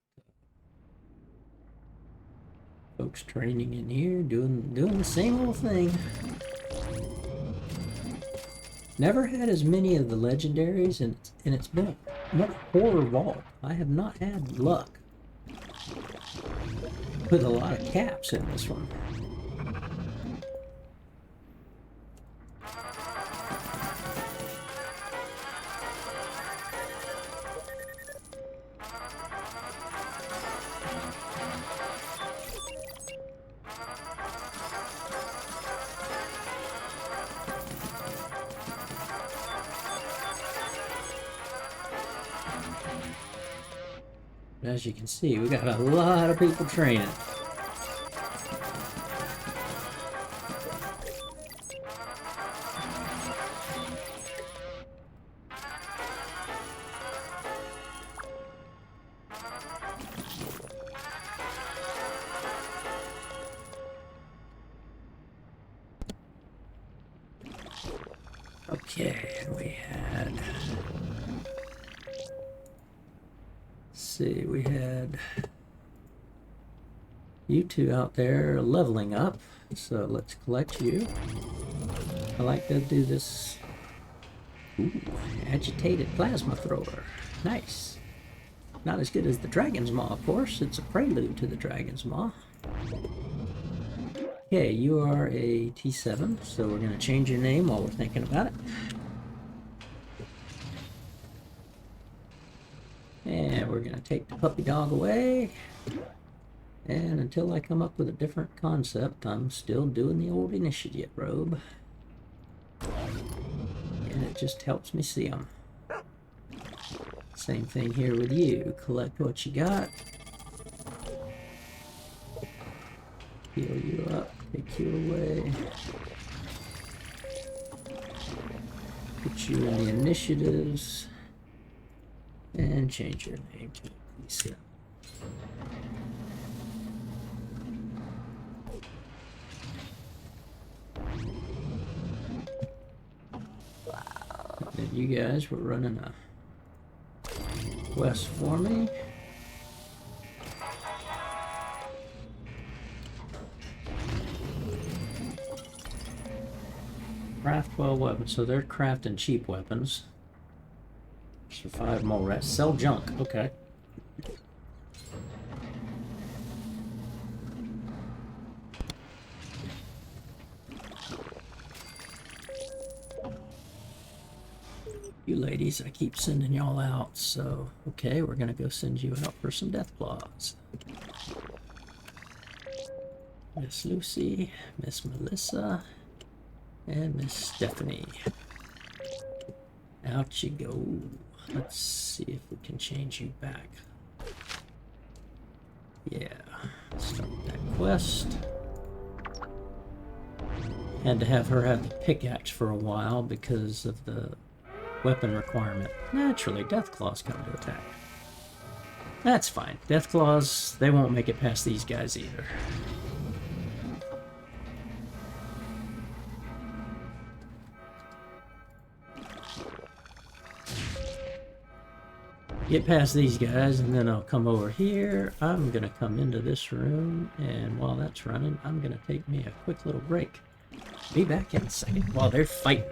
Speaker 1: Folks training in here, doing the same old thing. Never had as many of the legendaries, and it's been a horror vault. I have not had luck with a lot of caps in this one. As you can see, we got a lot of people training. Okay, we had... see, we had you two out there leveling up, so let's collect you. I like to do this. Ooh, agitated plasma thrower. Nice. Not as good as the Dragon's Maw, of course. It's a prelude to the Dragon's Maw. Okay, you are a T7, so we're going to change your name while we're thinking about it. And we're going to take the puppy dog away. And until I come up with a different concept, I'm still doing the old initiate robe. And it just helps me see them. Same thing here with you. Collect what you got. Heal you up. Take you away. Put you in the initiatives. And change your name to Lisa. And you guys were running a quest for me. Craft 12 weapons, so they're crafting cheap weapons. So 5 more rats. Sell junk, okay. You ladies, I keep sending y'all out, so okay, we're gonna go send you out for some death claws. Miss Lucy, Miss Melissa, and Miss Stephanie. Out you go. Let's see if we can change you back. Yeah, start that quest. Had to have her have the pickaxe for a while because of the weapon requirement. Naturally, Deathclaws come to attack. That's fine. Deathclaws, they won't make it past these guys either. Get past these guys, and then I'll come over here. I'm gonna come into this room, and while that's running, I'm gonna take me a quick little break. Be back in a second while they're fighting.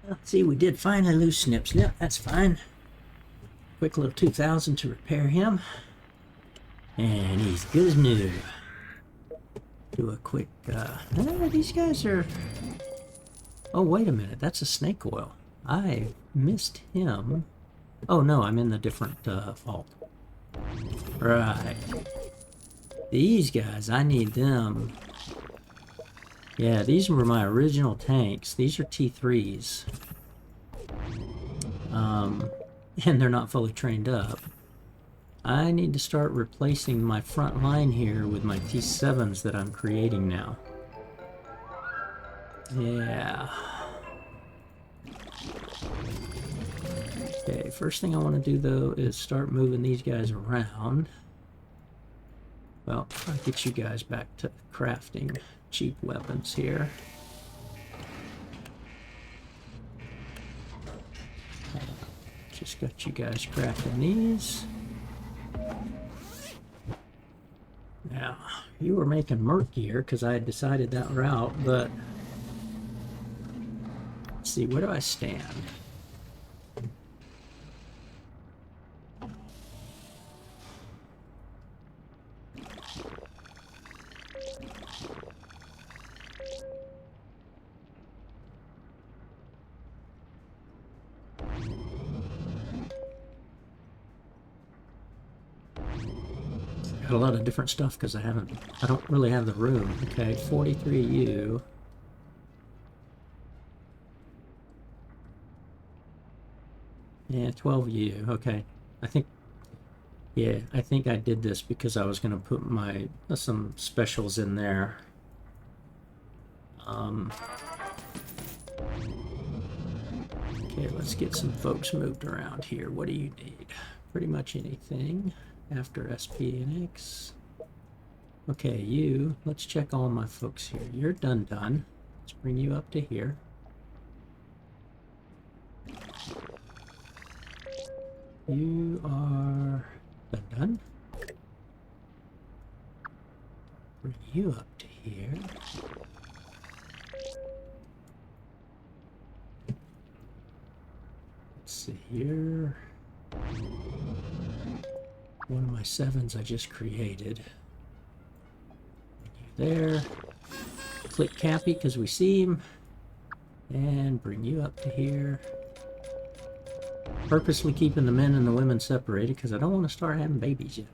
Speaker 1: Let's see, we did finally lose Snip Snip. That's fine. Quick little 2,000 to repair him. And he's good as new. Do a quick, these guys are... Oh, wait a minute. That's a snake oil. I missed him. Oh, no, I'm in the different vault. Right. These guys, I need them. Yeah, these were my original tanks. These are T3s. And they're not fully trained up. I need to start replacing my front line here with my T7s that I'm creating now. Yeah. Okay, first thing I want to do though is start moving these guys around. Well, I'll get you guys back to crafting cheap weapons here. Just got you guys crafting these. Now, you were making murkier because I had decided that route, but let's see, where do I stand? Got a lot of different stuff because I don't really have the room. Okay, 43U. Yeah, 12U. Okay, I think I did this because I was going to put my some specials in there. Okay, let's get some folks moved around here. What do you need? Pretty much anything. After SP and X. Okay, let's check all my folks here. You're done. Let's bring you up to here. You are done. Bring you up to here. Let's see here. One of my 7s I just created. You there. Click Cappy because we see him. And bring you up to here. Purposely keeping the men and the women separated because I don't want to start having babies yet.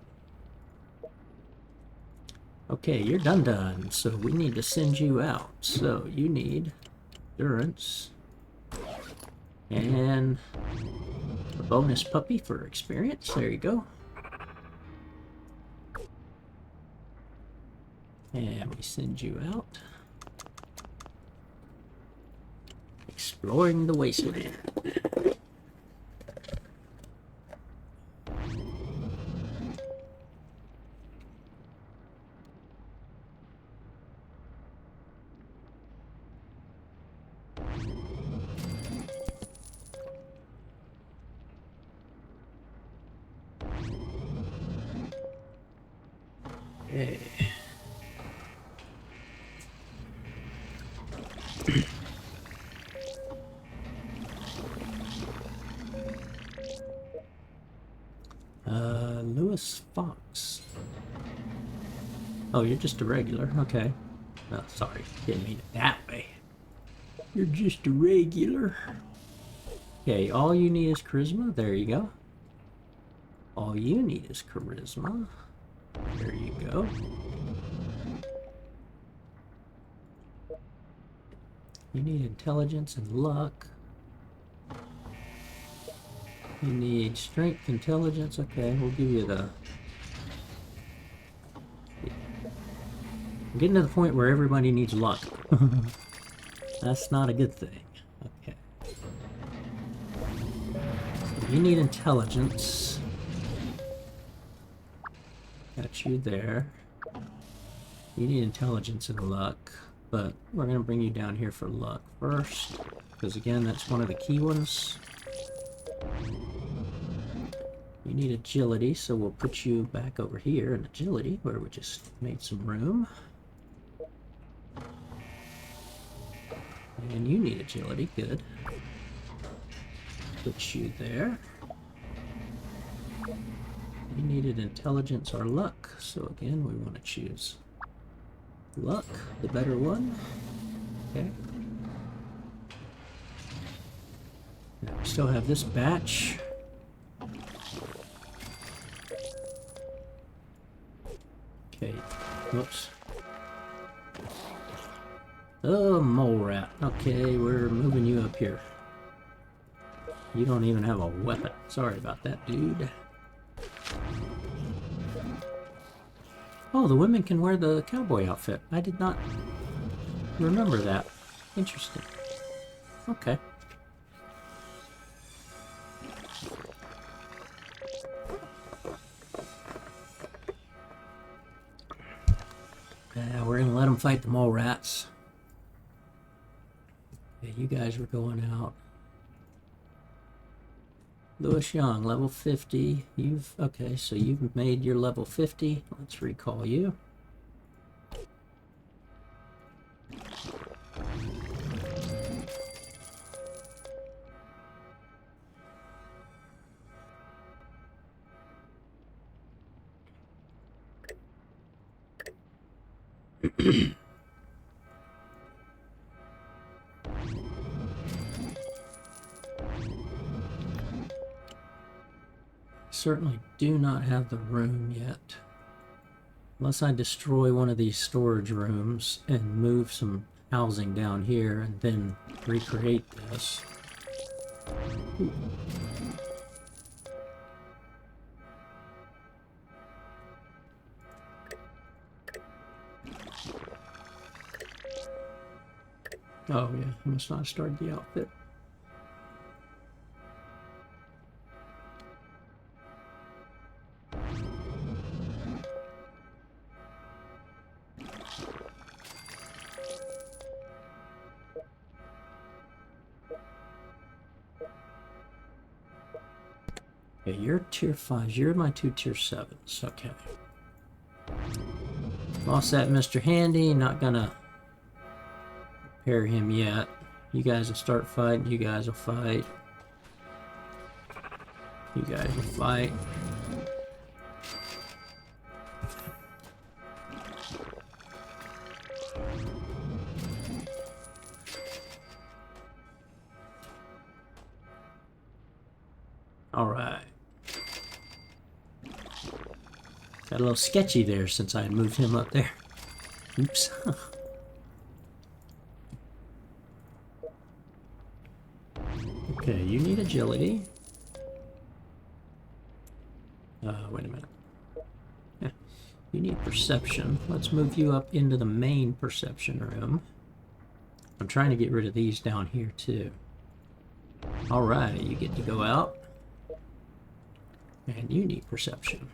Speaker 1: Okay, you're done. So we need to send you out. So you need endurance. And a bonus puppy for experience. There you go. And we send you out. Exploring the wasteland. Okay. Lewis Fox. Oh, you're just a regular. Okay. Oh, sorry. Didn't mean it that way. You're just a regular. Okay, all you need is charisma. There you go. All you need is charisma. There you go. You need intelligence and luck. You need strength, intelligence. Okay, we'll give you the... I'm getting to the point where everybody needs luck. That's not a good thing. Okay. So you need intelligence. Got you there. You need intelligence and luck, but we're going to bring you down here for luck first, because again, that's one of the key ones. You need agility, so we'll put you back over here in agility, where we just made some room. And you need agility, good. Put you there. You needed intelligence or luck, so again, we want to choose luck, the better one. Okay. Now we still have this batch. Okay, whoops. Oh, mole rat. Okay, we're moving you up here. You don't even have a weapon. Sorry about that, dude. Oh, the women can wear the cowboy outfit. I did not remember that. Interesting. Okay. We're gonna let them fight the mole rats. Okay, you guys were going out. Lewis Young, level 50. Okay, so you've made your level 50. Let's recall you. Certainly do not have the room yet. Unless I destroy one of these storage rooms and move some housing down here and then recreate this. Ooh. Oh yeah, I must not have started the outfit. Okay, you're tier 5s. You're my 2 tier 7s. Okay. Lost that Mr. Handy. Not gonna repair him yet. You guys will start fighting. You guys will fight. You guys will fight. All right. Got a little sketchy there since I had moved him up there. Oops. Okay, you need agility. Wait a minute. Yeah. You need perception. Let's move you up into the main perception room. I'm trying to get rid of these down here too. Alright, you get to go out. And you need perception.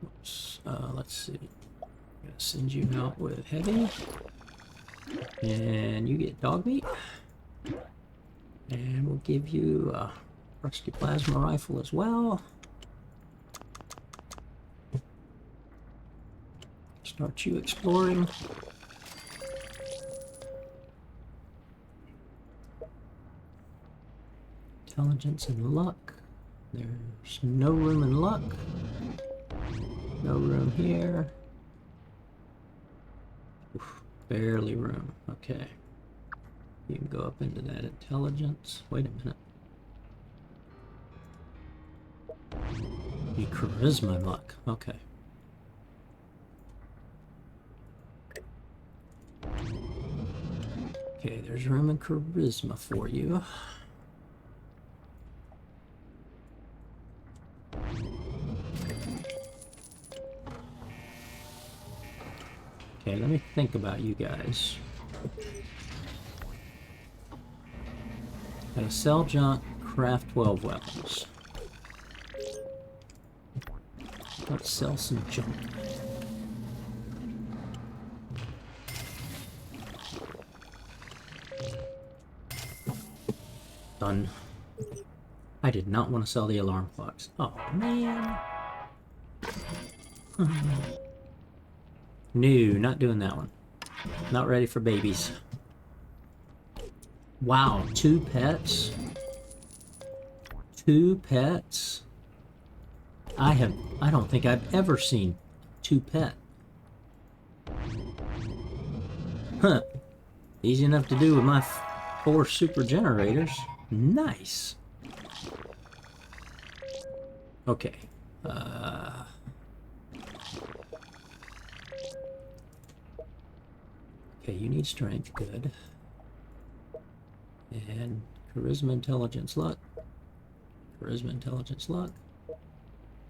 Speaker 1: Oops. Let's see. I'm gonna send you out with heavy. And you get dog meat. And we'll give you a rusty plasma rifle as well. Start you exploring. Intelligence and luck. There's no room in luck. No room here. Oof, barely room. Okay. You can go up into that intelligence. Wait a minute. You charisma and luck. Okay. Okay, there's room in charisma for you. Okay, let me think about you guys. Gotta sell junk, craft 12 weapons. Let's sell some junk. Done. I did not want to sell the alarm clocks. Oh, man. No, not doing that one. Not ready for babies. Wow, 2 pets? 2 pets? I don't think I've ever seen 2 pet. Huh. Easy enough to do with my 4 super generators. Nice. Okay. Okay, you need strength. Good. And charisma, intelligence, luck. Charisma, intelligence, luck.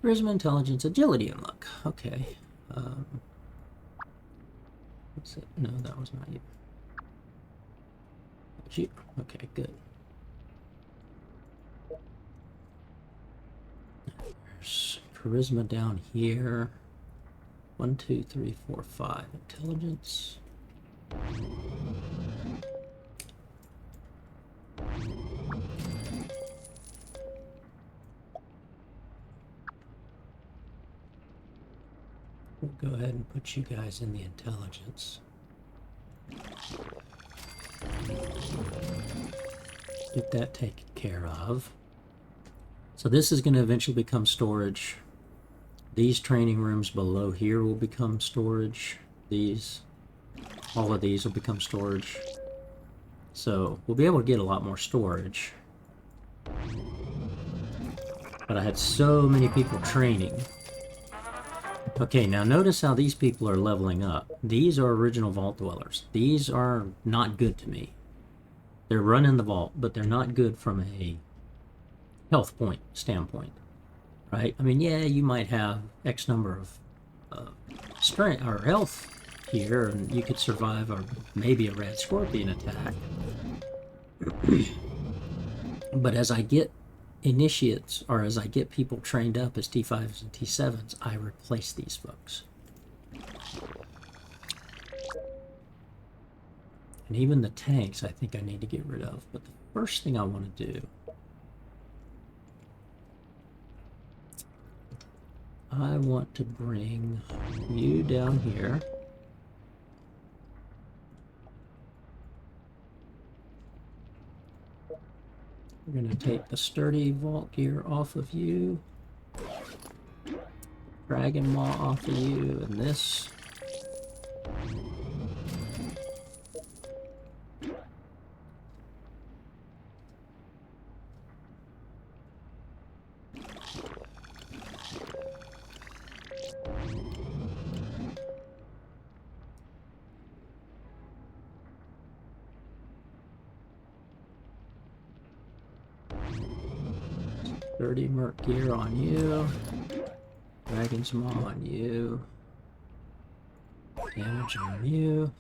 Speaker 1: Charisma, intelligence, agility, and luck. Okay. What's it? No, that was not you. That was you. Okay, good. There's charisma down here. 1, 2, 3, 4, 5. Intelligence. We'll go ahead and put you guys in the intelligence. Get that taken care of. So this is going to eventually become storage. These training rooms below here will become storage. All of these will become storage. So we'll be able to get a lot more storage. But I had so many people training. Okay, now notice how these people are leveling up. These are original vault dwellers. These are not good to me. They're running the vault, but they're not good from a health point standpoint, right? I mean, yeah, you might have X number of strength or health here, and you could survive maybe a red scorpion attack. But as I get initiates, or as I get people trained up as T5s and T7s, I replace these folks. And even the tanks I think I need to get rid of. But the first thing I want to do, I want to bring you down here. We're going to take the sturdy vault gear off of you. Dragon Maw off of you, and this. 30 Merc gear on you. Dragon's Maw on you. Damage on you.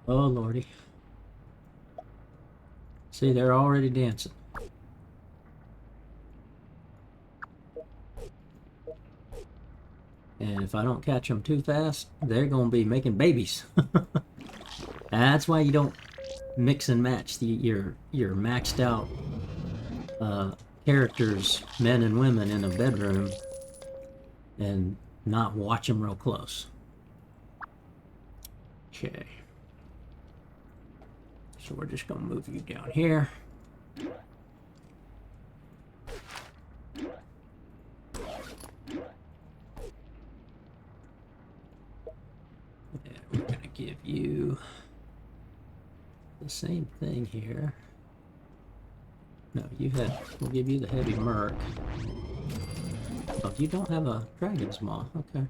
Speaker 1: Oh lordy. See, they're already dancing. And if I don't catch them too fast, they're going to be making babies. That's why you don't mix and match your maxed out characters, men and women, in a bedroom and not watch them real close. Okay. So we're just going to move you down here. And we're going to give you the same thing here. No, we'll give you the heavy merc. Oh, you don't have a dragon's maw. Okay.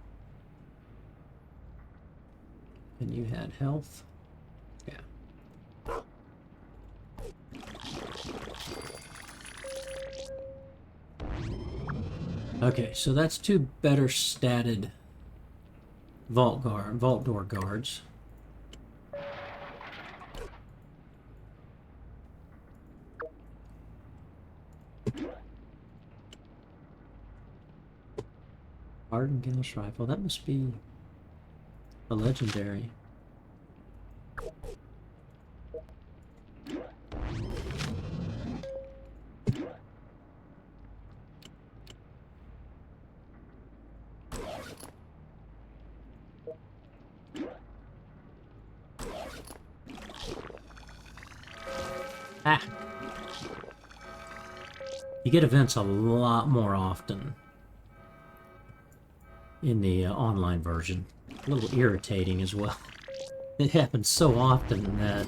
Speaker 1: And you had health. Yeah. Okay, so that's two better statted vault door guards. Hardened Gauss rifle. That must be a legendary. Ah! You get events a lot more often in the online version. A little irritating as well. It happens so often that,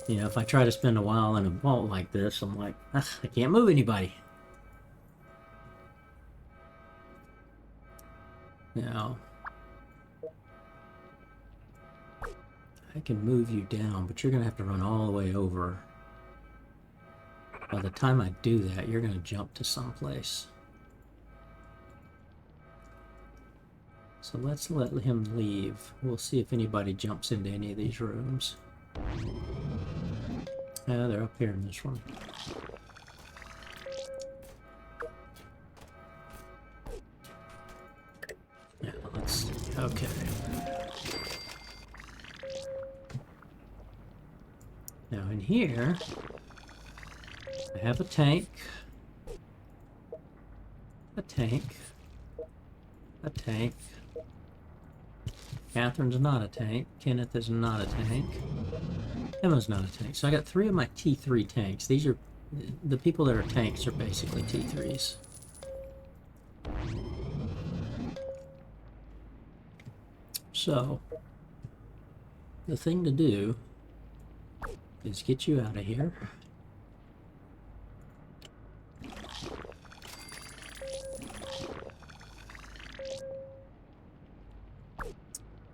Speaker 1: you know, if I try to spend a while in a vault like this, I'm like, I can't move anybody. Now, I can move you down, but you're going to have to run all the way over. By the time I do that, you're going to jump to someplace. So let's let him leave. We'll see if anybody jumps into any of these rooms. Yeah, they're up here in this one. Yeah, let's see. Okay. Now in here, I have a tank, a tank, a tank. Catherine's not a tank. Kenneth is not a tank. Emma's not a tank. So I got 3 of my T3 tanks. These are the people that are tanks are basically T3s. So the thing to do is get you out of here.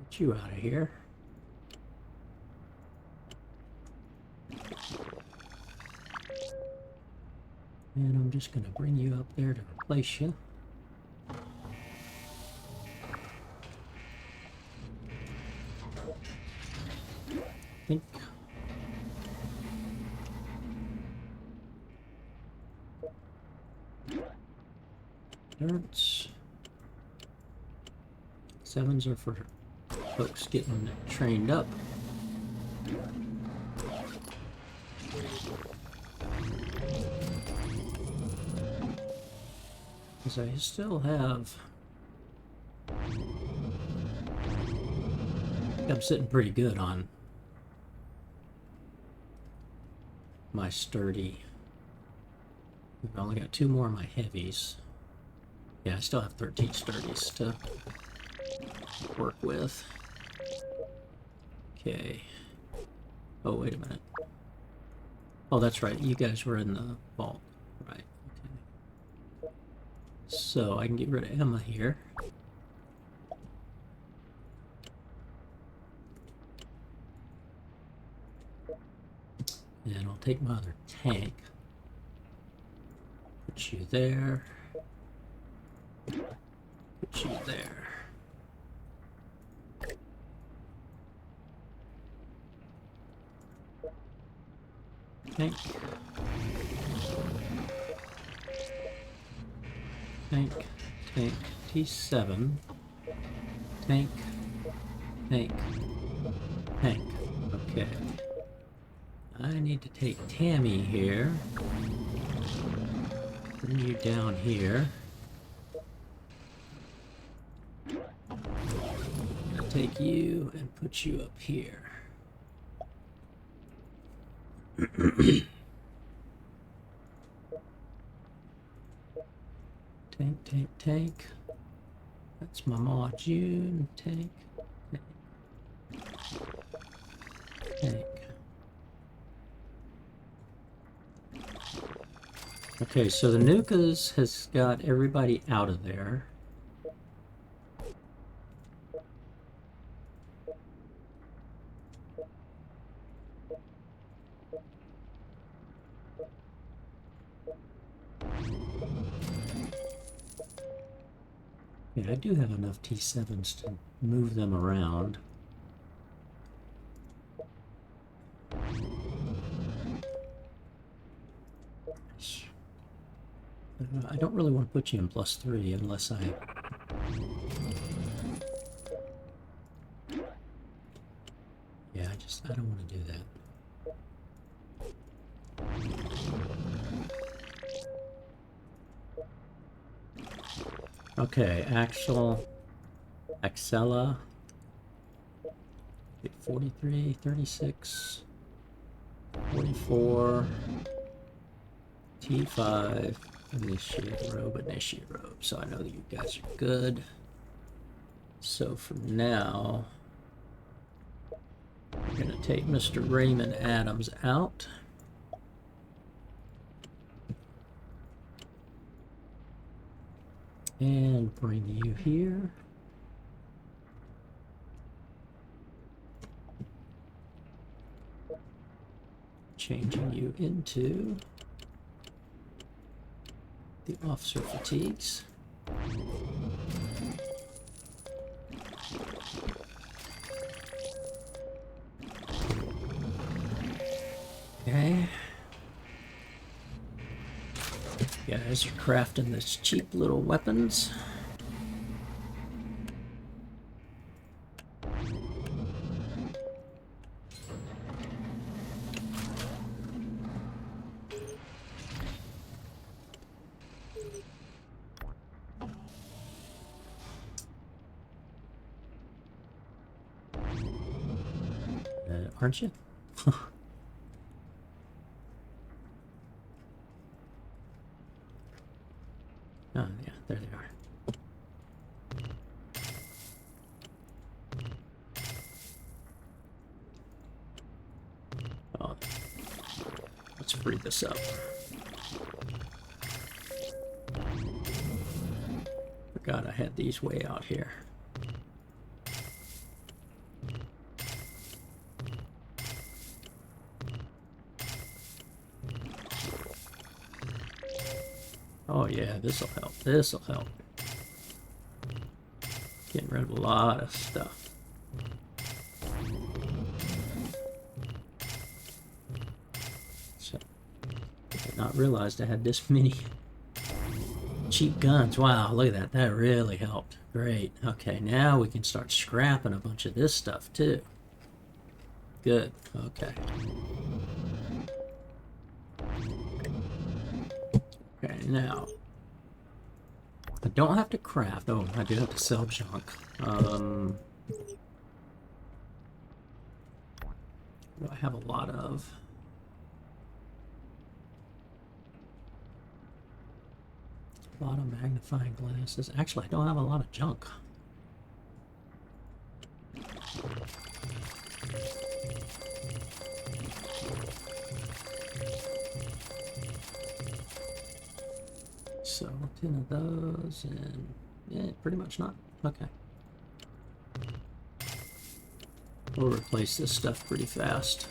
Speaker 1: Get you out of here. And I'm just going to bring you up there to replace you. Think. Endurance. 7s are for folks getting trained up. Because I still have... I'm sitting pretty good on my sturdy. I've only got 2 more of my heavies. Yeah, I still have 13 sturdies to work with. Okay. Oh, wait a minute. Oh, that's right. You guys were in the vault. Right. Okay. So I can get rid of Emma here. And I'll take my other tank. Put you there. Put you there. Tank. Tank. Tank. T7. Tank. Tank. Tank. Okay. I need to take Tammy here. Bring you down here. I'll take you and put you up here. Tank, tank, tank. That's my Ma June. Tank, tank, tank. Okay, so the Nukas has got everybody out of there. Yeah, I do have enough T7s to move them around. I don't really want to put you in +3 unless I... Yeah, I don't want to do that. Okay, Axela, 43, 36, 44, T5, initiate robe, so I know that you guys are good. So for now, we're gonna take Mr. Raymond Adams out. And bring you here. Changing you into the officer fatigues. Okay. You guys are crafting this cheap little weapons. Aren't you? Oh, yeah, there they are. Oh, let's free this up. Forgot I had these way out here. Oh yeah, this'll help. This'll help. Getting rid of a lot of stuff. So, I did not realize I had this many cheap guns. Wow, look at that. That really helped. Great. Okay, now we can start scrapping a bunch of this stuff too. Good. Okay. Okay, now I don't have to craft. Oh, I do have to sell junk. What do I have a lot of? A lot of magnifying glasses. Actually, I don't have a lot of junk. So 10 of those, and yeah, pretty much not. Okay. We'll replace this stuff pretty fast.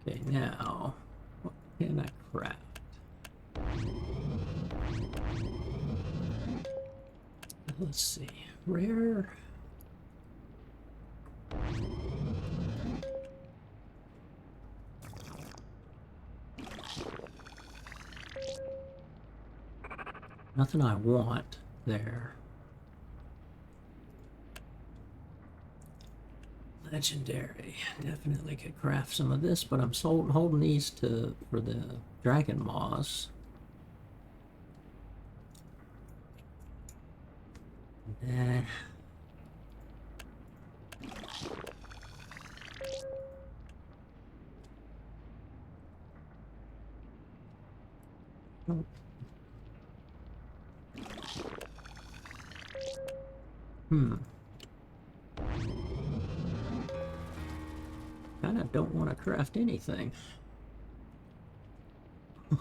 Speaker 1: Okay, now, what can I craft? Let's see. Rare. Nothing I want there. Legendary. Definitely could craft some of this, but I'm holding these for the dragon maws. Nah. Nope. Kinda don't want to craft anything. How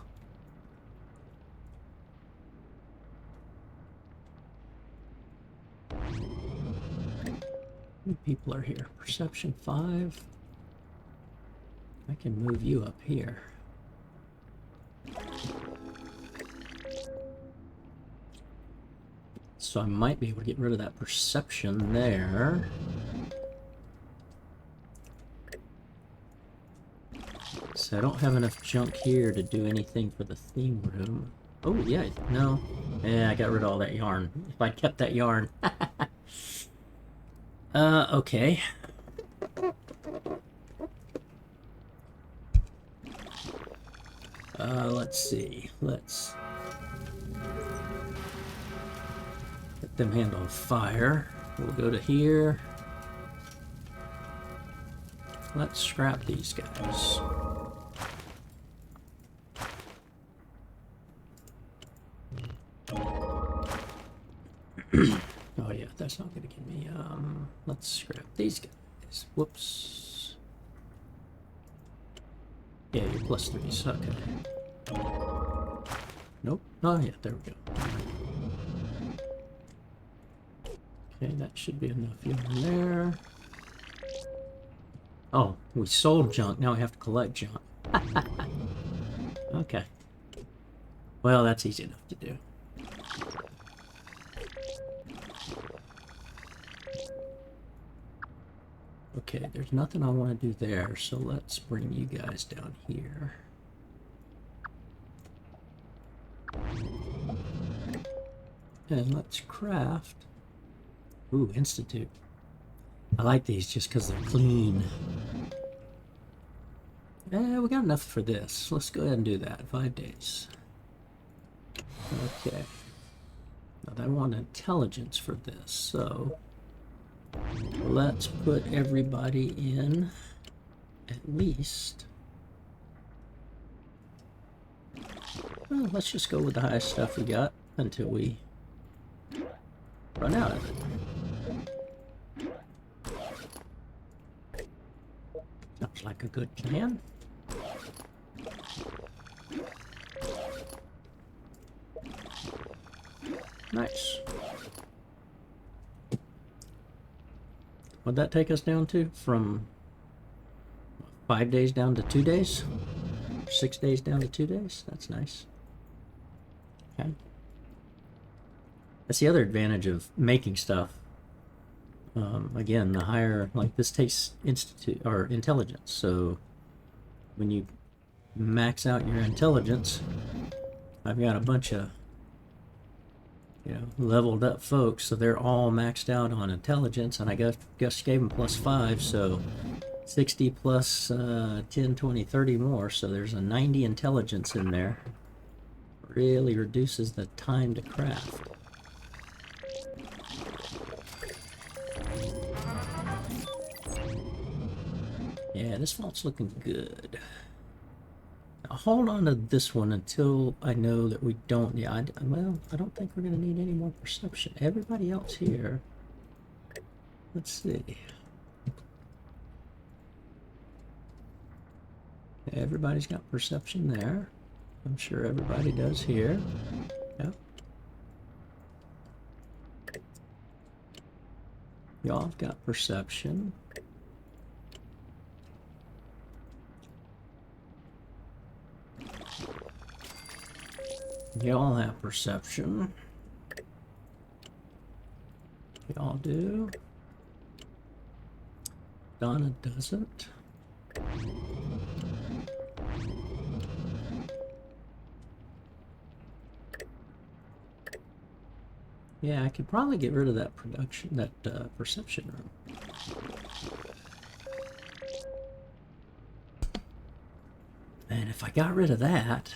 Speaker 1: many people are here? Perception 5. I can move you up here. So I might be able to get rid of that perception there. So I don't have enough junk here to do anything for the theme room. Oh, yeah, no. Yeah, I got rid of all that yarn. If I kept that yarn. Okay. Let's see. Let's let them handle fire. We'll go to here. Let's scrap these guys. Oh yeah, that's not gonna give me, let's scrap these guys. Whoops. Yeah, you're plus 3, so okay. Nope. Oh yeah, there we go. Okay, that should be enough yarn there. Oh, we sold junk, now we have to collect junk. Okay. Well, that's easy enough to do. Okay, there's nothing I want to do there, so let's bring you guys down here. And let's craft. Ooh, Institute. I like these just because they're clean. We got enough for this. Let's go ahead and do that. 5 days. Okay. But I want intelligence for this, so let's put everybody in at least. Well, let's just go with the highest stuff we got until we run out of it. Sounds like a good plan. Nice. What'd that take us down to? From 5 days down to 2 days? 6 days down to 2 days? That's nice. Okay. That's the other advantage of making stuff. Again, the higher, like this takes institute or intelligence. So when you max out your intelligence, I've got a bunch of, you know, leveled up folks, so they're all maxed out on intelligence, and I just gave them plus 5, so 60 plus 10, 20, 30 more, so there's a 90 intelligence in there. Really reduces the time to craft. Yeah, this vault's looking good. I'll hold on to this one until I know that we don't. Yeah, well, I don't think we're going to need any more perception. Everybody else here. Let's see. Everybody's got perception there. I'm sure everybody does here. Yep. Y'all have got perception. Y'all have perception. Y'all do. Donna doesn't. Yeah, I could probably get rid of that perception room. And if I got rid of that,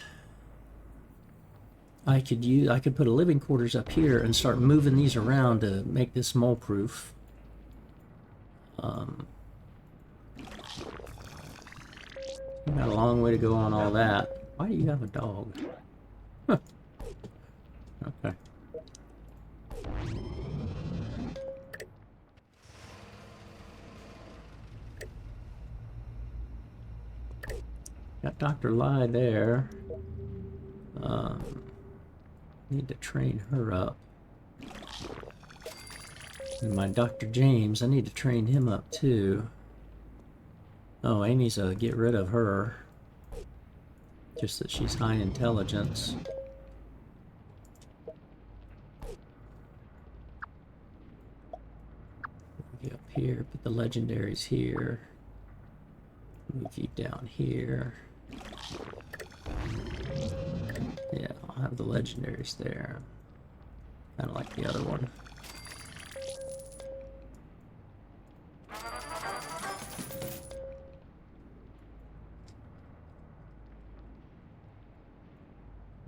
Speaker 1: I could put a living quarters up here and start moving these around to make this mole proof. We got a long way to go on all that. Why do you have a dog? Huh. Okay. Got Dr. Lie there. Need to train her up. And my Dr. James, I need to train him up too. Oh, Amy's get rid of her. Just that she's high intelligence. Get up here, put the legendaries here. Move you down here. Yeah, I'll have the legendaries there. Kind of like the other one.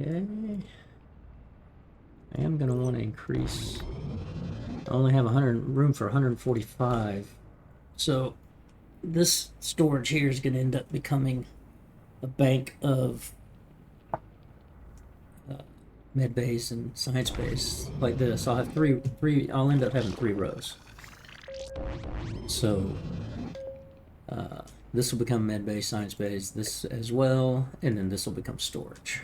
Speaker 1: Okay. I am going to want to increase. I only have room for 145. So this storage here is going to end up becoming a bank of med bays and science bays like this. I'll have three. I'll end up having 3 rows. So this will become med bay, science bays, this as well, and then this will become storage.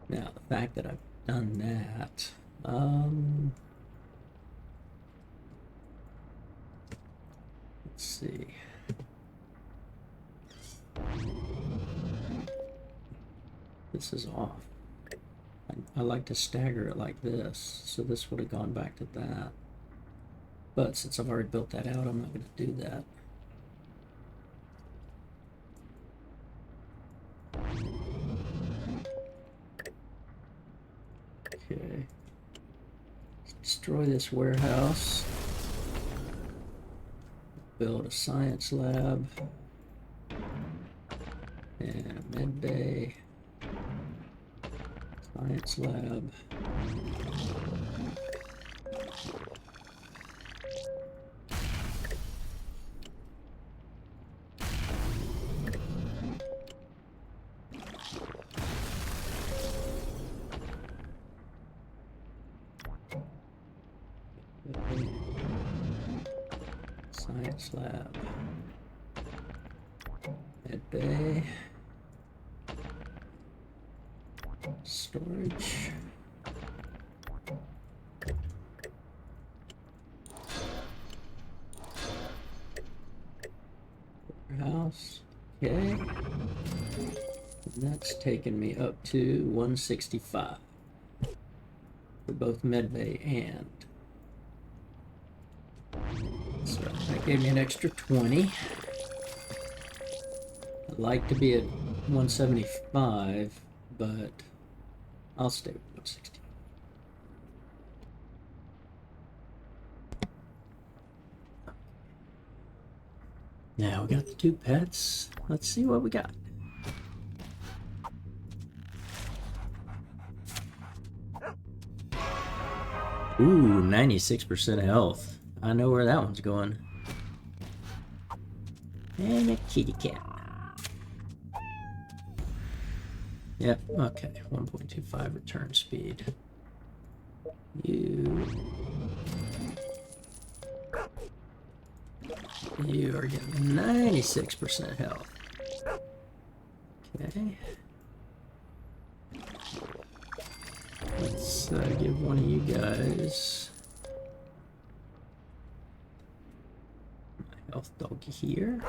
Speaker 1: Now the fact that I've done that, let's see. This is off. I like to stagger it like this, so this would have gone back to that. But since I've already built that out, I'm not going to do that. Okay. Destroy this warehouse. Build a science lab. And a med bay. Science lab. Science lab. Med bay. Storage. Warehouse. Okay. And that's taken me up to 165 for both medbay and. So that gave me an extra 20. I'd like to be at 175, but I'll stay with 160. Now we got the 2 pets. Let's see what we got. Ooh, 96% health. I know where that one's going. And a kitty cat. Yep, okay. 1.25 return speed. You are getting 96% health. Okay. Let's give one of you guys stealth doggy here.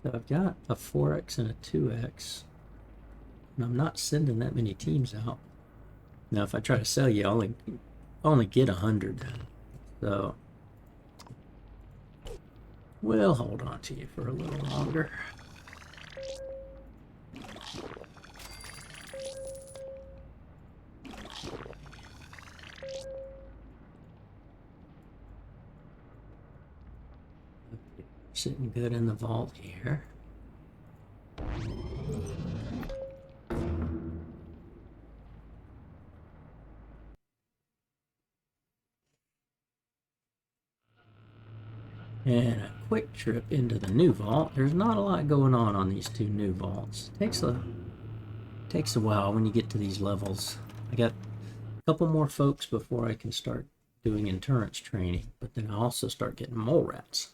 Speaker 1: So I've got a 4x and a 2x, and I'm not sending that many teams out. Now, if I try to sell you, I only get 100. So we'll hold on to you for a little longer. Sitting good in the vault here. And a quick trip into the new vault. There's not a lot going on these two new vaults. Takes a while when you get to these levels. I got a couple more folks before I can start doing endurance training, but then I also start getting mole rats.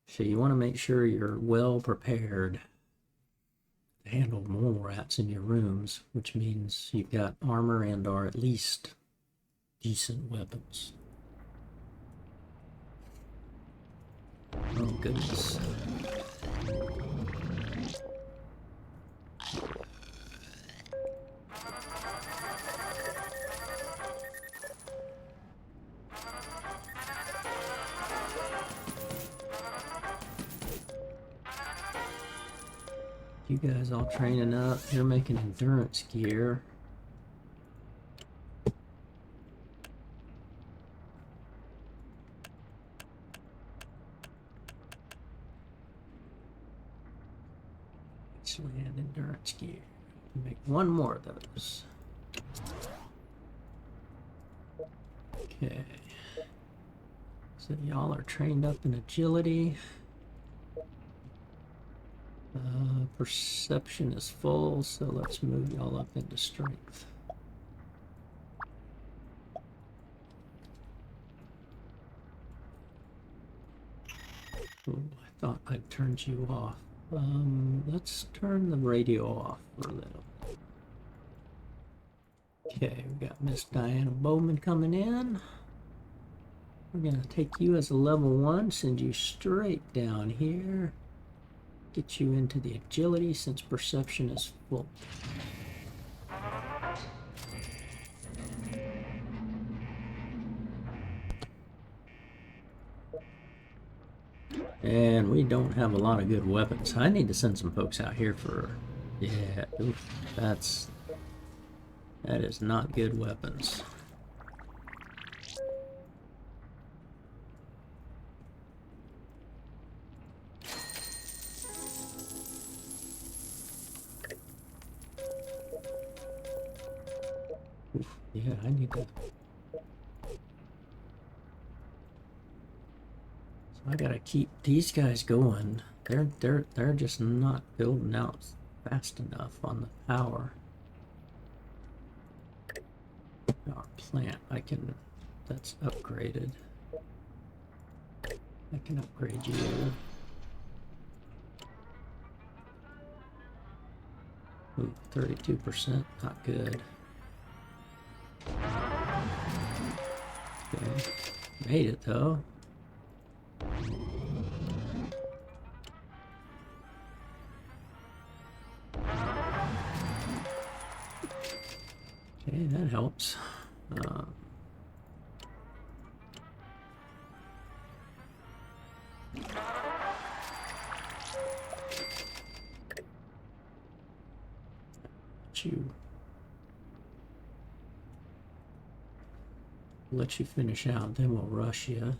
Speaker 1: So you want to make sure you're well prepared to handle mole rats in your rooms, which means you've got armor and or at least decent weapons. Oh goodness. You guys all training up. You're making endurance gear. Land endurance gear. Make one more of those. Okay. So y'all are trained up in agility. Perception is full, so let's move y'all up into strength. Ooh, I thought I'd turned you off. Let's turn the radio off for a little. Okay, we got Miss Diana Bowman coming in. We're gonna take you as a level 1, send you straight down here. Get you into the agility since perception is full. And we don't have a lot of good weapons. I need to send some folks out here for... Yeah, oof, that is not good weapons. Oof, yeah, I need to... I gotta keep these guys going. They're just not building out fast enough on the power. Our plant, that's upgraded. I can upgrade you. Ooh, 32%, not good. Okay, made it though. Okay, that helps. Let you finish out, then we'll rush you.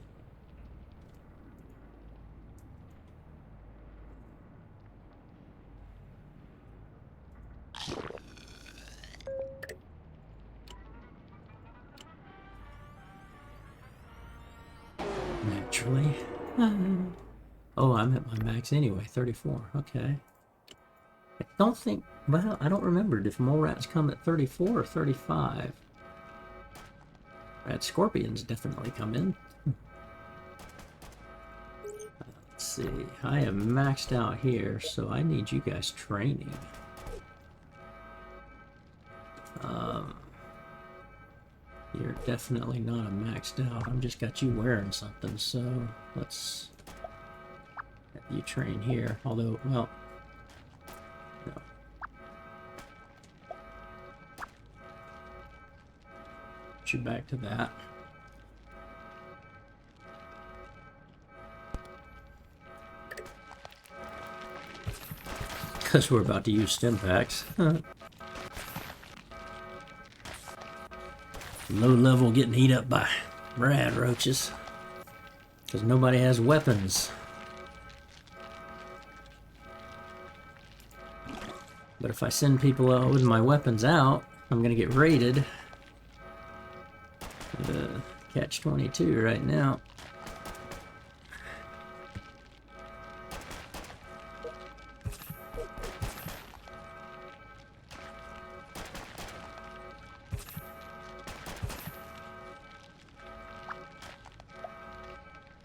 Speaker 1: Naturally. Oh, I'm at my max anyway, 34. Okay. I don't think... Well, I don't remember. Did mole rats come at 34 or 35? Rat scorpions definitely come in. Let's see. I am maxed out here, so I need you guys training. You're definitely not a maxed out. I've just got you wearing something, so let's have you train here. Although, well, no. Put you back to that. Because we're about to use stim packs. Low level getting eat up by rad roaches. Because nobody has weapons. But if I send people out with my weapons out, I'm going to get raided. Catch 22 right now.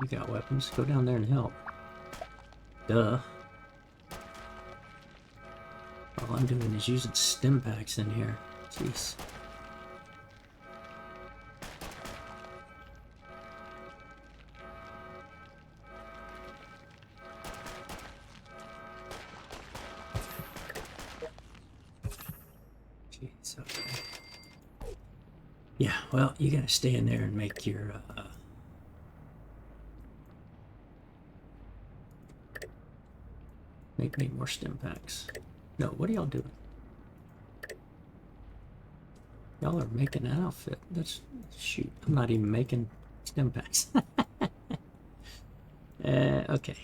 Speaker 1: You got weapons. Go down there and help. Duh. All I'm doing is using stim packs in here. Jeez. Jeez, okay. Yeah, well, you gotta stay in there and make your, make me more stim packs. No, what are y'all doing? Y'all are making an outfit. That's, shoot, I'm not even making stim packs. Okay.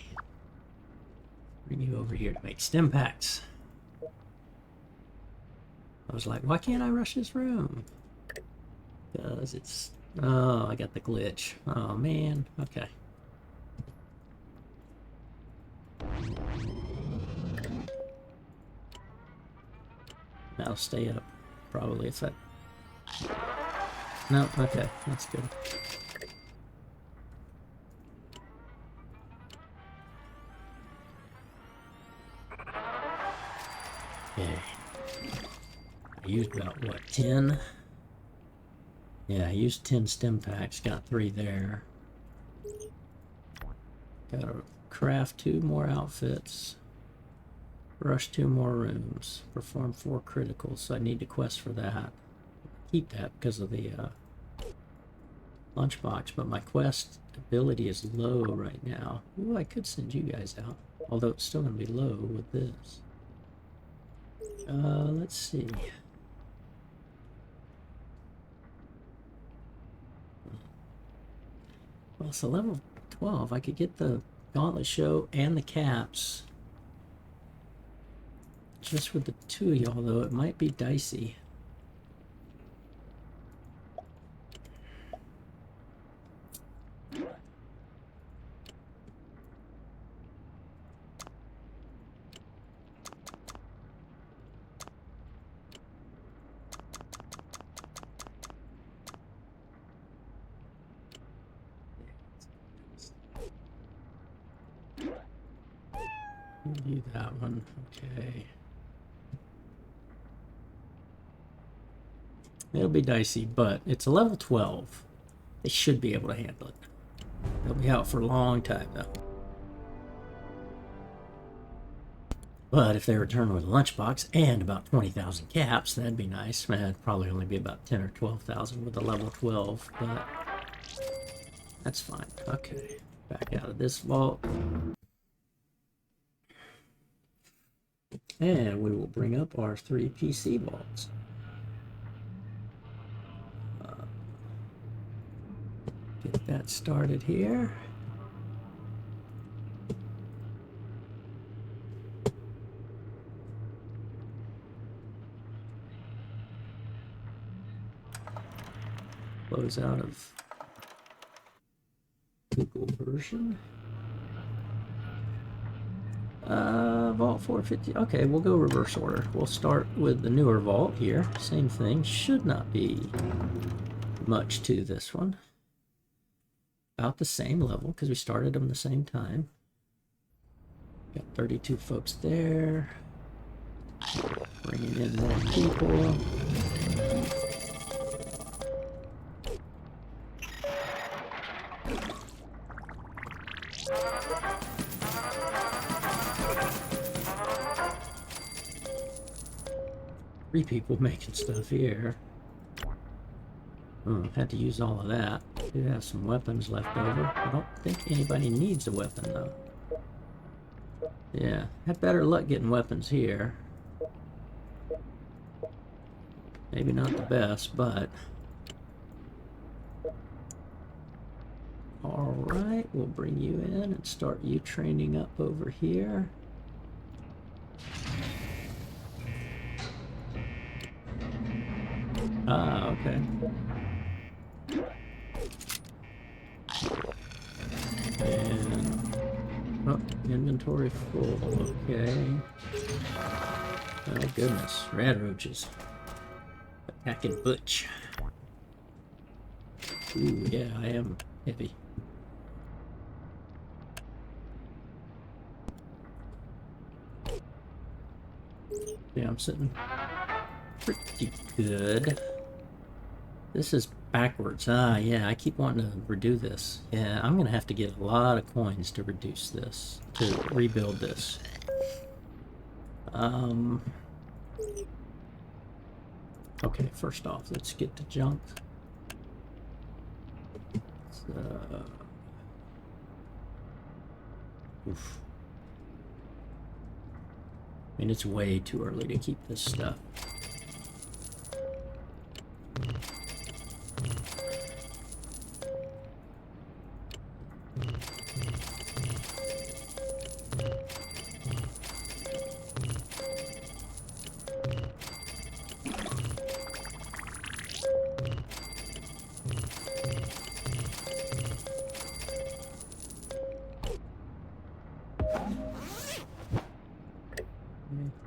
Speaker 1: Bring you over here to make stim packs. I was like, why can't I rush this room? Because it's... Oh, I got the glitch. Oh, man. Okay. That'll stay up, probably, if that... No, okay, that's good. Okay. I used about, what, 10? Yeah, I used 10 stim packs, got 3 there. Gotta craft 2 more outfits. Rush 2 more rooms. Perform 4 criticals, so I need to quest for that. Keep that because of the lunchbox, but my quest ability is low right now. Ooh, I could send you guys out, although it's still going to be low with this. Let's see. Well, so level 12, I could get the Gauntlet Show and the caps. Just with the 2 of y'all, though, it might be dicey. Do that one, okay. It'll be dicey, but it's a level 12. They should be able to handle it. They'll be out for a long time, though. But if they return with a lunchbox and about 20,000 caps, that'd be nice. Man, it'd probably only be about 10 or 12,000 with a level 12, but that's fine. Okay, back out of this vault. And we will bring up our 3 PC vaults. Get that started here. Close out of Google version. Vault 450. Okay, we'll go reverse order. We'll start with the newer vault here. Same thing. Should not be much to this one. About the same level because we started them the same time. Got 32 folks there. Bringing in more people. Three people making stuff here. Oh, had to use all of that. Do have some weapons left over. I don't think anybody needs a weapon though. Yeah, had better luck getting weapons here. Maybe not the best, but... Alright, we'll bring you in and start you training up over here. Ah, okay. And... oh, inventory full, okay. Oh goodness, rad roaches. Attacking Butch. Ooh, yeah, I am heavy. Yeah, I'm sitting pretty good. This is backwards. Ah, yeah, I keep wanting to redo this. Yeah, I'm gonna have to get a lot of coins to reduce this, to rebuild this. Okay, first off, let's get to junk. Oof. I mean, it's way too early to keep this stuff.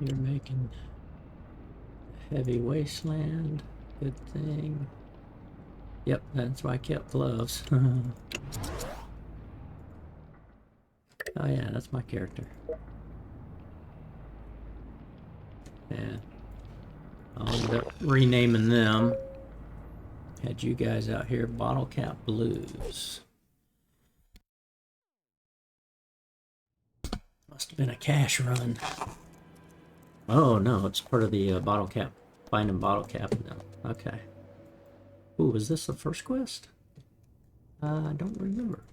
Speaker 1: You're making heavy wasteland. Good thing. Yep, that's why I kept gloves. Oh yeah, that's my character. Yeah. I'll end up renaming them. Had you guys out here, Bottle Cap Blues. Must have been a cash run. Oh no, it's part of the bottle cap, finding bottle cap now. Okay. Ooh, was this the first quest? I don't remember.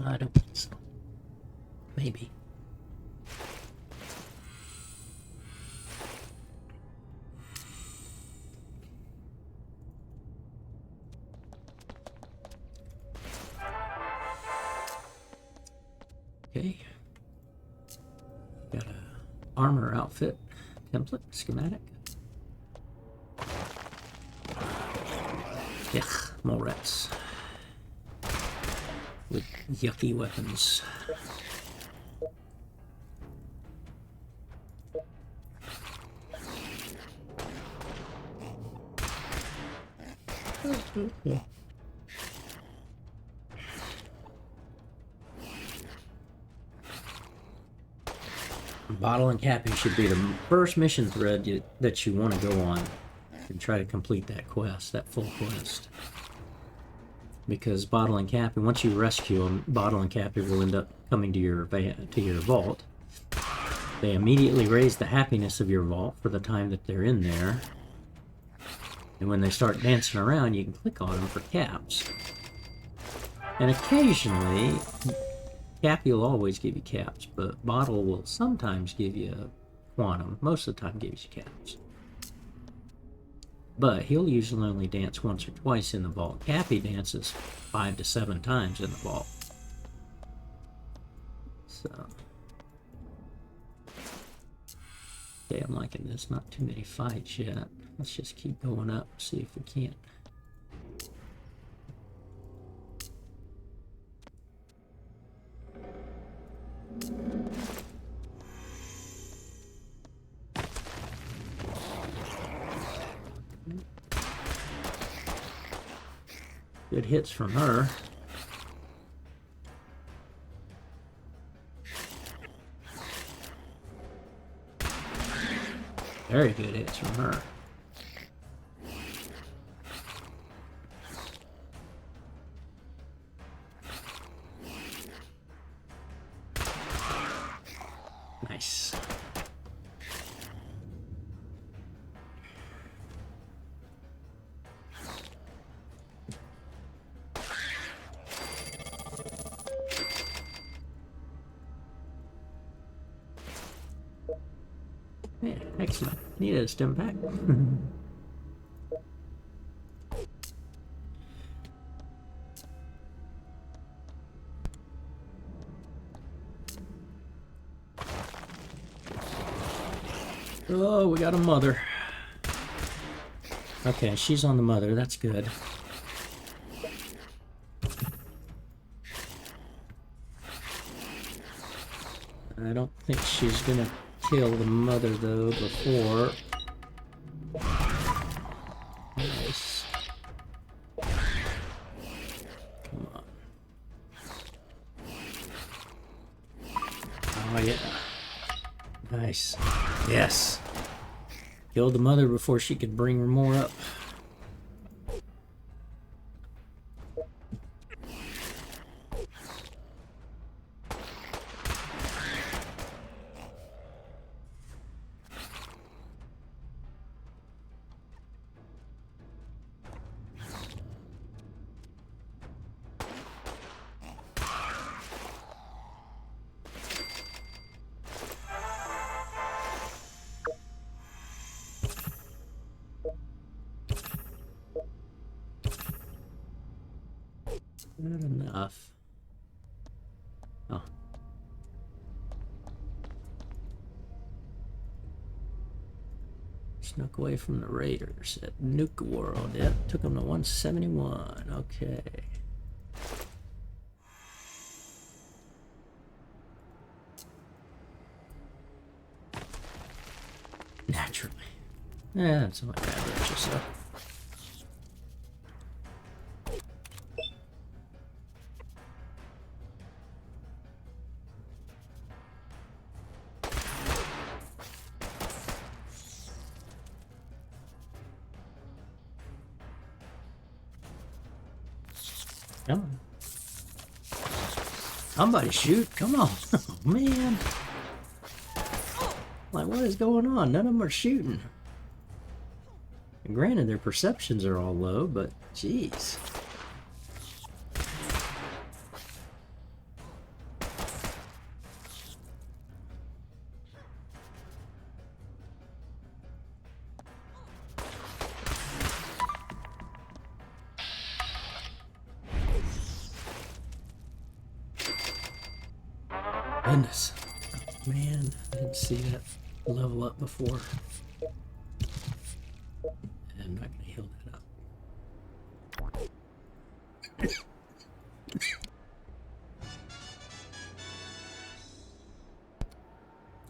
Speaker 1: I don't think so. Maybe. Okay. Got a armor outfit template schematic. Yuck, more rats. With yucky weapons. Yeah. Bottle and Cappy should be the first mission thread that you want to go on and try to complete that quest, that full quest. Because Bottle and Cappy, once you rescue them, Bottle and Cappy will end up coming to your vault. They immediately raise the happiness of your vault for the time that they're in there. And when they start dancing around, you can click on them for caps. And occasionally, Cappy will always give you caps, but Bottle will sometimes give you quantum. Most of the time gives you caps. But he'll usually only dance once or twice in the vault. Cappy dances 5 to 7 times in the vault. So... okay, I'm liking this. Not too many fights yet. Let's just keep going up, see if we can't. Good hits from her. Very good hits from her. Nice. Yeah, excellent. Need a stim pack. Oh, we got a mother. Okay, she's on the mother. That's good. I don't think she's gonna kill the mother though before. Nice. Come on. Oh yeah. Nice. Yes. Killed the mother before she could bring more up. Not enough. Oh. Snuck away from the Raiders at Nuka World. Yep, took them to 171. Okay. Naturally. Yeah, that's my average or so. Come on. Somebody shoot. Come on. Oh, man. Like, what is going on? None of them are shooting. And granted, their perceptions are all low, but jeez. Goodness. Oh, man, I didn't see that level up before. I'm not going to heal that up.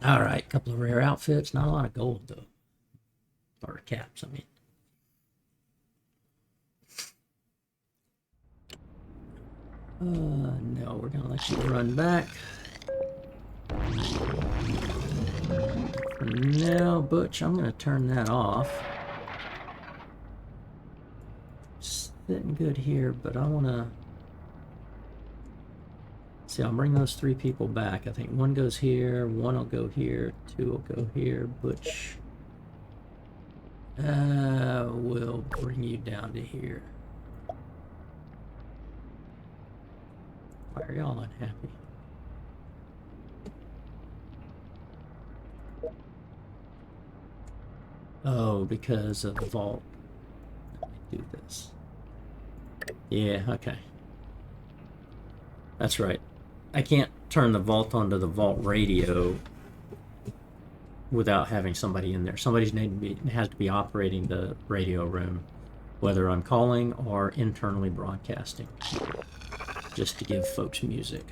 Speaker 1: Alright, couple of rare outfits. Not a lot of gold, though. Or caps, I mean. No, we're going to let you run back. For now, Butch, I'm going to turn that off. Sitting good here, but I want to... See, I'll bring those three people back. I think one goes here, one will go here, two will go here. Butch... we'll bring you down to here. Why are y'all unhappy? Oh, because of the vault. Let me do this. Yeah, okay. That's right. I can't turn the vault onto the vault radio without having somebody in there. Somebody has to be operating the radio room, whether I'm calling or internally broadcasting, just to give folks music.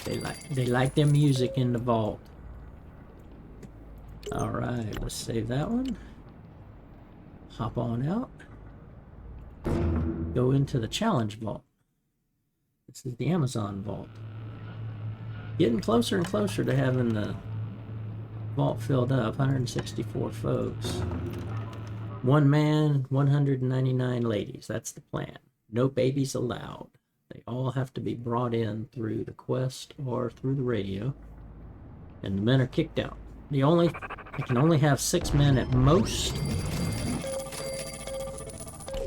Speaker 1: They like their music in the vault. All right, let's save that one. Hop on out. Go into the challenge vault. This is the Amazon vault. Getting closer and closer to having the Vault filled up, 164 folks. 1 man, 199 ladies. That's the plan. No babies allowed. They all have to be brought in through the quest or through the radio. And the men are kicked out. I can only have 6 men at most.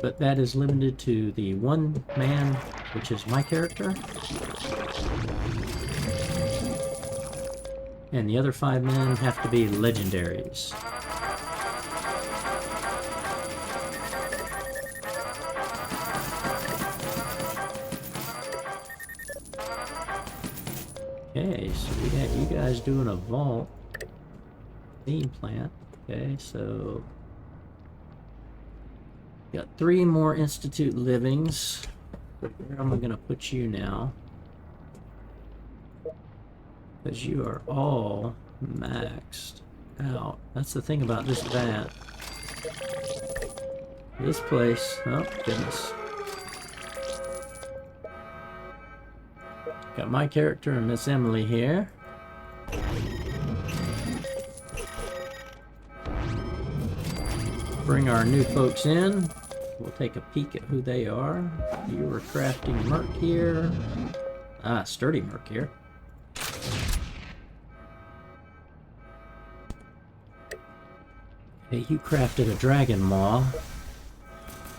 Speaker 1: But that is limited to the 1 man, which is my character. And the other 5 men have to be legendaries. Okay, so we got you guys doing a vault theme plant. Okay, so got 3 more Institute livings. Where am I gonna put you now? Because you are all maxed out. That's the thing about this vat. This place, oh goodness. Got my character and Miss Emily here. Bring our new folks in. We'll take a peek at who they are. You were crafting Merc here. Ah, sturdy Merc here. Okay, you crafted a Dragon Maw.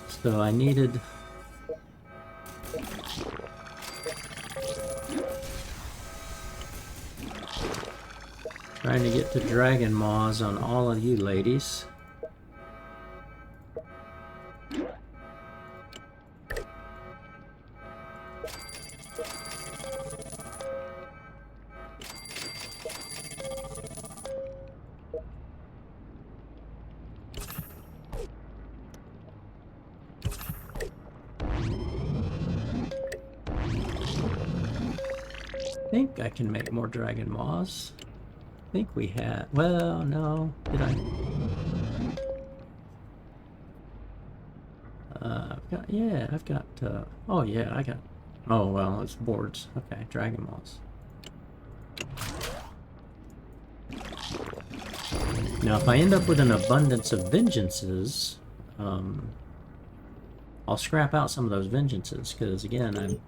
Speaker 1: So I needed... Trying to get to Dragon Maws on all of you ladies. I think I can make more Dragon Maws. I think we had... Well, no. Did I? I've got... oh, yeah, I got... Oh, well, it's boards. Okay, Dragon Maws. Now, if I end up with an abundance of vengeances, I'll scrap out some of those vengeances, because, again, I'm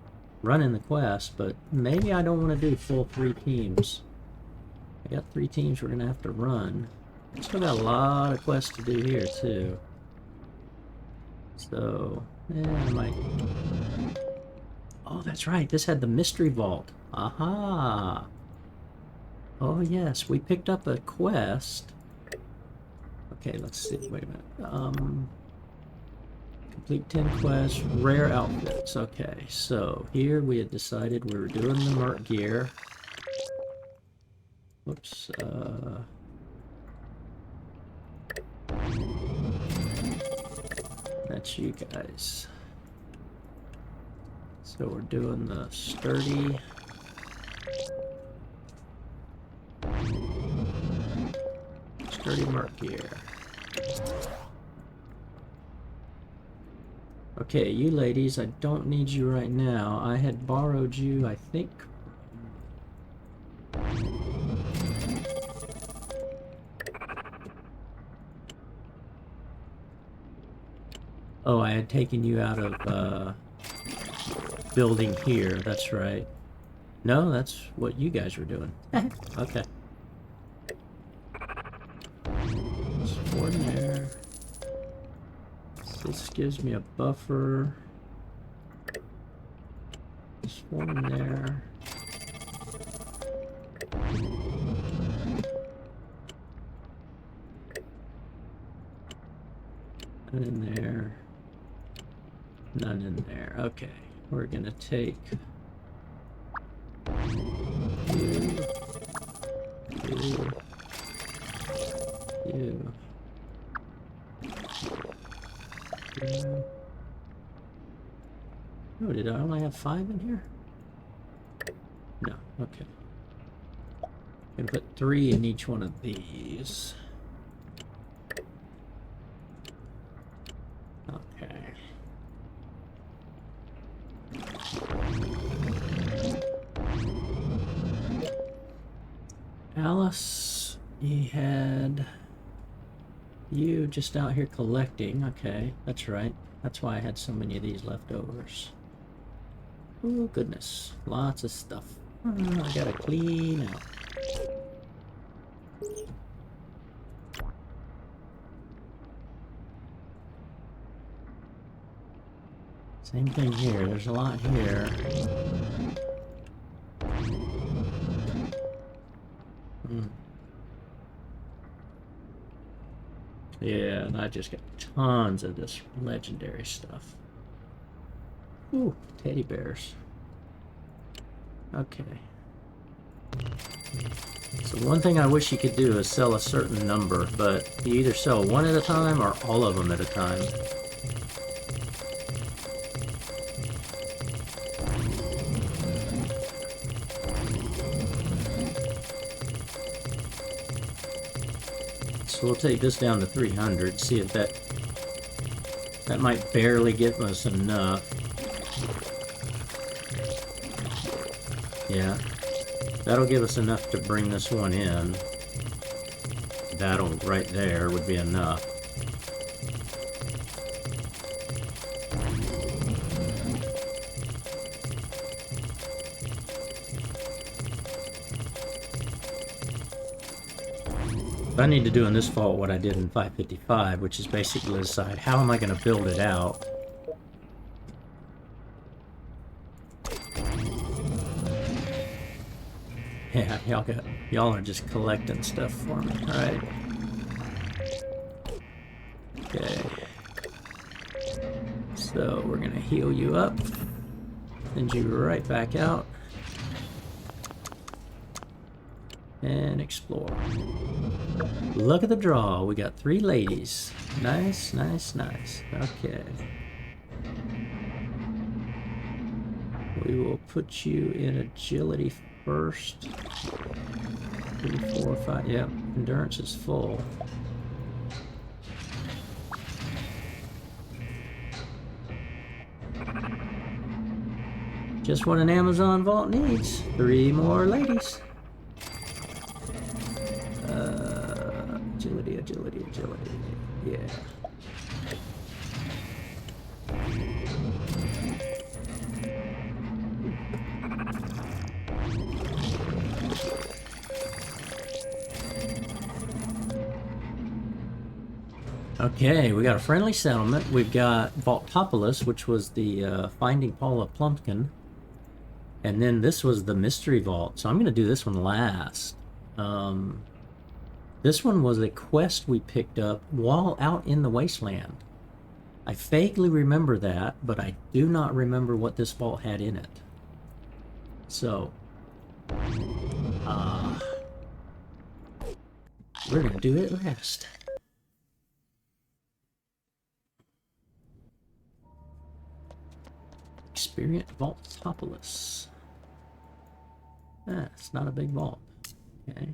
Speaker 1: running the quest, but maybe I don't want to do full 3 teams. I got 3 teams we're going to have to run. Still got a lot of quests to do here, too. So, yeah, I might... Oh, that's right. This had the Mystery Vault. Aha! Oh, yes. We picked up a quest. Okay, let's see. Wait a minute. Complete 10 quests. Rare outfits. Okay, so here we had decided we were doing the Merc gear. Whoops. That's you guys. So we're doing the sturdy. Sturdy Merc gear. Okay, you ladies, I don't need you right now. I had borrowed you, I think. Oh, I had taken you out of building here, that's right. No, that's what you guys were doing. Okay. There's 4 in there. This gives me a buffer. There's 4 in there. None in there. None in there. Okay. We're gonna take you. Oh, did I only have 5 in here? No, okay. I'm gonna put 3 in each one of these. Okay. Alice, He had you just out here collecting. Okay, that's right. That's why I had so many of these leftovers. Oh goodness, lots of stuff. I gotta clean out. Same thing here. There's a lot here. Yeah, and I just got tons of this legendary stuff. Ooh, teddy bears. Okay. So one thing I wish you could do is sell a certain number, but you either sell one at a time or all of them at a time. So we'll take this down to 300, see if that might barely give us enough. Yeah, that'll give us enough to bring this one in. That'll right there would be enough. I need to do in this vault what I did in 555, which is basically decide how am I going to build it out. Yeah, y'all are just collecting stuff for me, right? Okay. So we're gonna heal you up, send you right back out, and explore. Look at the draw. We got 3 ladies. Nice, nice, nice. Okay. We will put you in agility first. 3, 4, 5. Yep, endurance is full. Just what an Amazon vault needs. 3 more ladies. Agility, agility, agility. Yeah. Okay, we got a friendly settlement. We've got Vaultopolis, which was the Finding Paula Plumpkin. And then this was the Mystery Vault. So I'm going to do this one last. This one was a quest we picked up while out in the wasteland. I vaguely remember that, but I do not remember what this vault had in it. So, we're going to do it last. Experience Vaultopolis. It's not a big vault. Okay.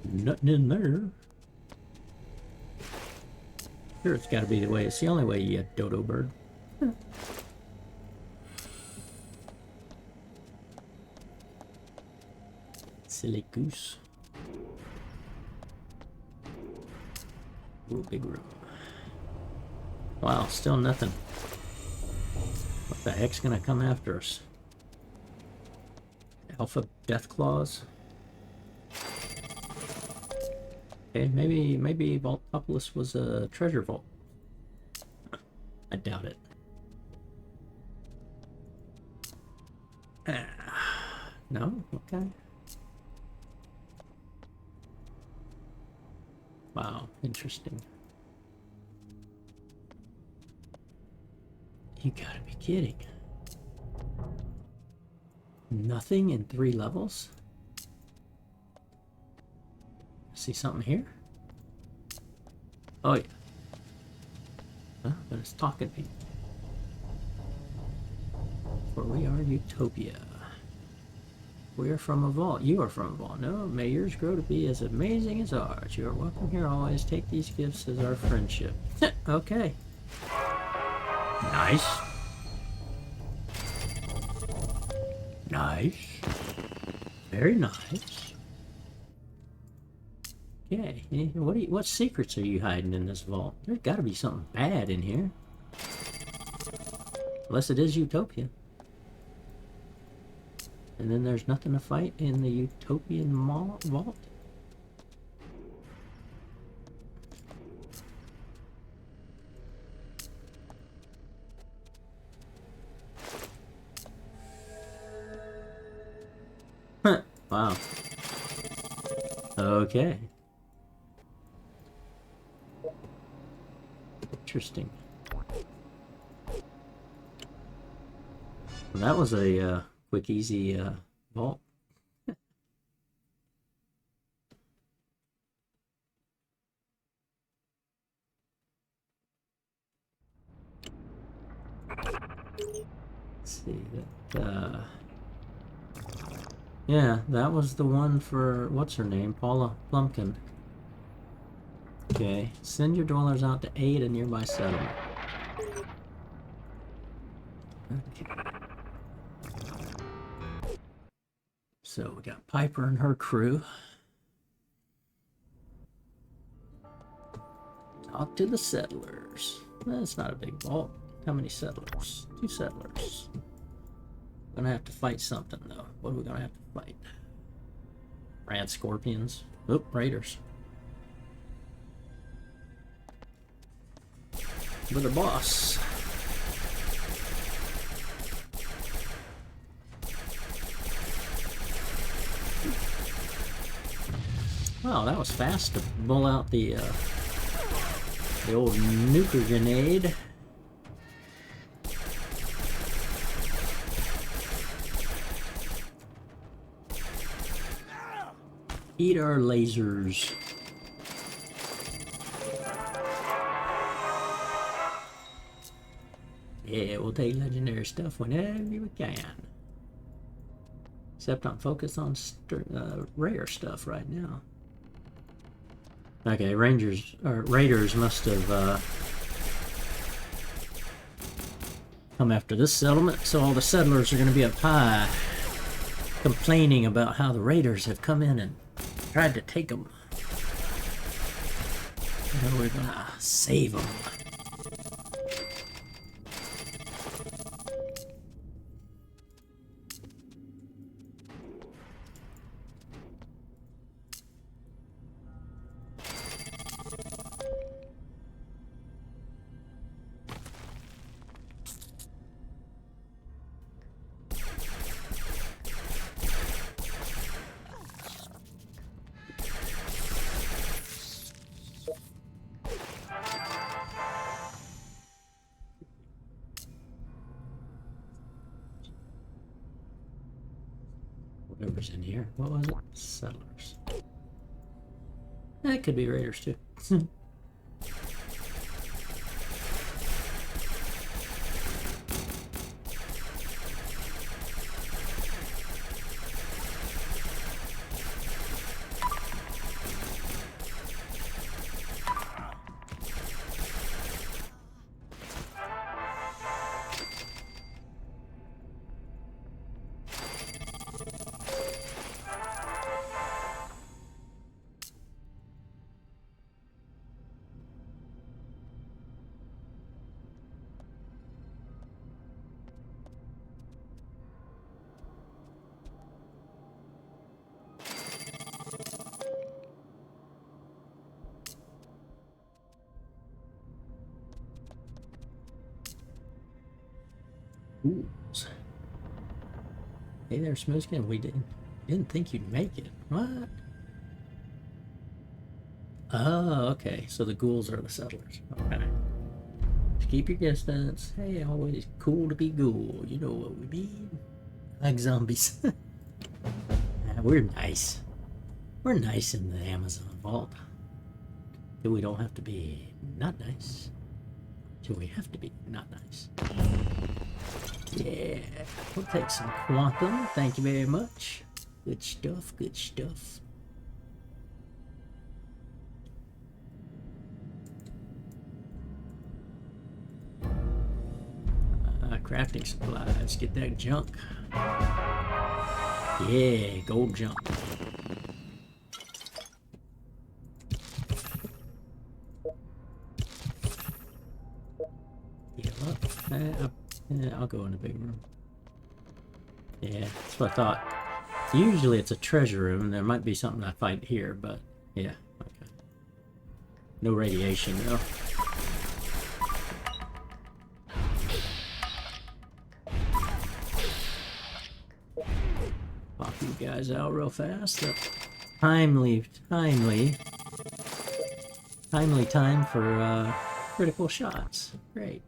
Speaker 1: Nothing in there. Sure, it's got to be the way. It's the only way, you dodo bird. Silly goose. Ooh, big room. Wow, still nothing. What the heck's gonna come after us? Alpha Death Claws? Okay, maybe Vaultopolis was a treasure vault. I doubt it. No? Okay. Wow, interesting. You gotta be kidding. Nothing in 3 levels? See something here? Oh yeah. Huh? But it's talking to me. For we are Utopia. We are from a vault. You are from a vault. No, may yours grow to be as amazing as ours. You are welcome here always. Take these gifts as our friendship. Okay. Nice. Nice. Very nice. Okay, what secrets are you hiding in this vault? There's got to be something bad in here. Unless it is Utopia. And then there's nothing to fight in the Utopian vault? Wow. Okay. Interesting. Well, that was a quick, easy vault. Let's see that. Yeah, that was the one for what's her name, Paula Plumpkin. Okay, send your dwellers out to aid a nearby settlement. Okay. So we got Piper and her crew. Talk to the settlers. That's not a big vault. How many settlers? 2 settlers. Gonna have to fight something though. What are we gonna have to fight? Rad scorpions. Oop, raiders. With a boss. Wow, that was fast to pull out the old nuker grenade. Eat our lasers. Yeah, we'll take legendary stuff whenever we can. Except I'm focused on rare stuff right now. Okay, raiders must have come after this settlement, so all the settlers are going to be up high complaining about how the raiders have come in and tried to take them. And we're going to save them. Whatever's in here. What was it? Settlers. That could be raiders too. Ooh. Hey there, Smoothskin. We didn't think you'd make it. What? Oh, okay. So the ghouls are the settlers. Okay. Just keep your distance. Hey, always cool to be ghoul. You know what we mean? Like zombies. We're nice. We're nice in the Amazon vault. Till we don't have to be not nice. Till we have to be not nice. Yeah, we'll take some quantum. Thank you very much. Good stuff, good stuff. Crafting supplies. Get that junk. Yeah, gold jump. Yeah, I'll go in the big room. Yeah, that's what I thought. Usually it's a treasure room. There might be something I fight here, but yeah, okay. No radiation though. Pop you guys out real fast. Timely time for critical shots. Great.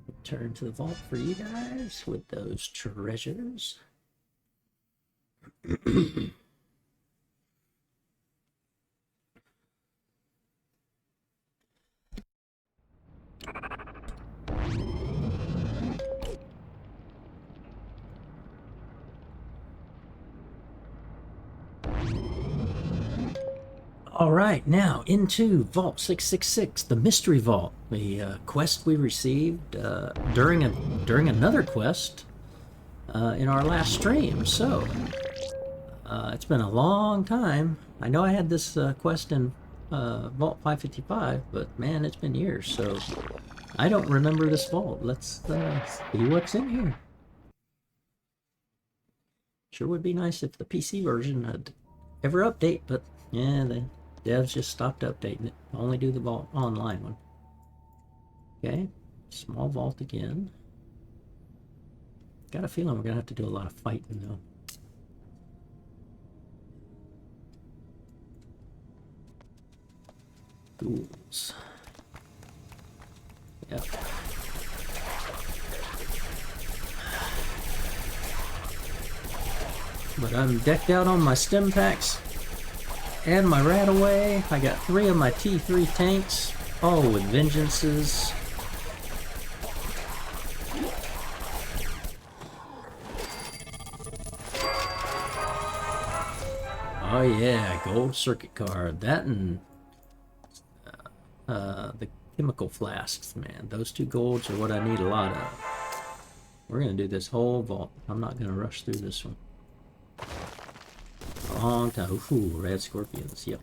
Speaker 1: Return to the vault for you guys with those treasures. All right, now into Vault 666, the Mystery Vault, the quest we received during another quest in our last stream. So it's been a long time. I know I had this quest in Vault 555, but man, it's been years. So I don't remember this vault. Let's see what's in here. Sure would be nice if the PC version had ever update, but yeah, the devs just stopped updating it. Only do the vault online one. Okay, small vault again. Got a feeling we're gonna have to do a lot of fighting though. Ghouls. Yep. But I'm decked out on my stim packs and my Radaway. I got 3 of my T3 tanks, all with vengeances. Oh yeah, gold circuit card. That and the chemical flasks, man. Those 2 golds are what I need a lot of. We're gonna do this whole vault. I'm not gonna rush through this one. A long time. Ooh, red scorpions. Yep.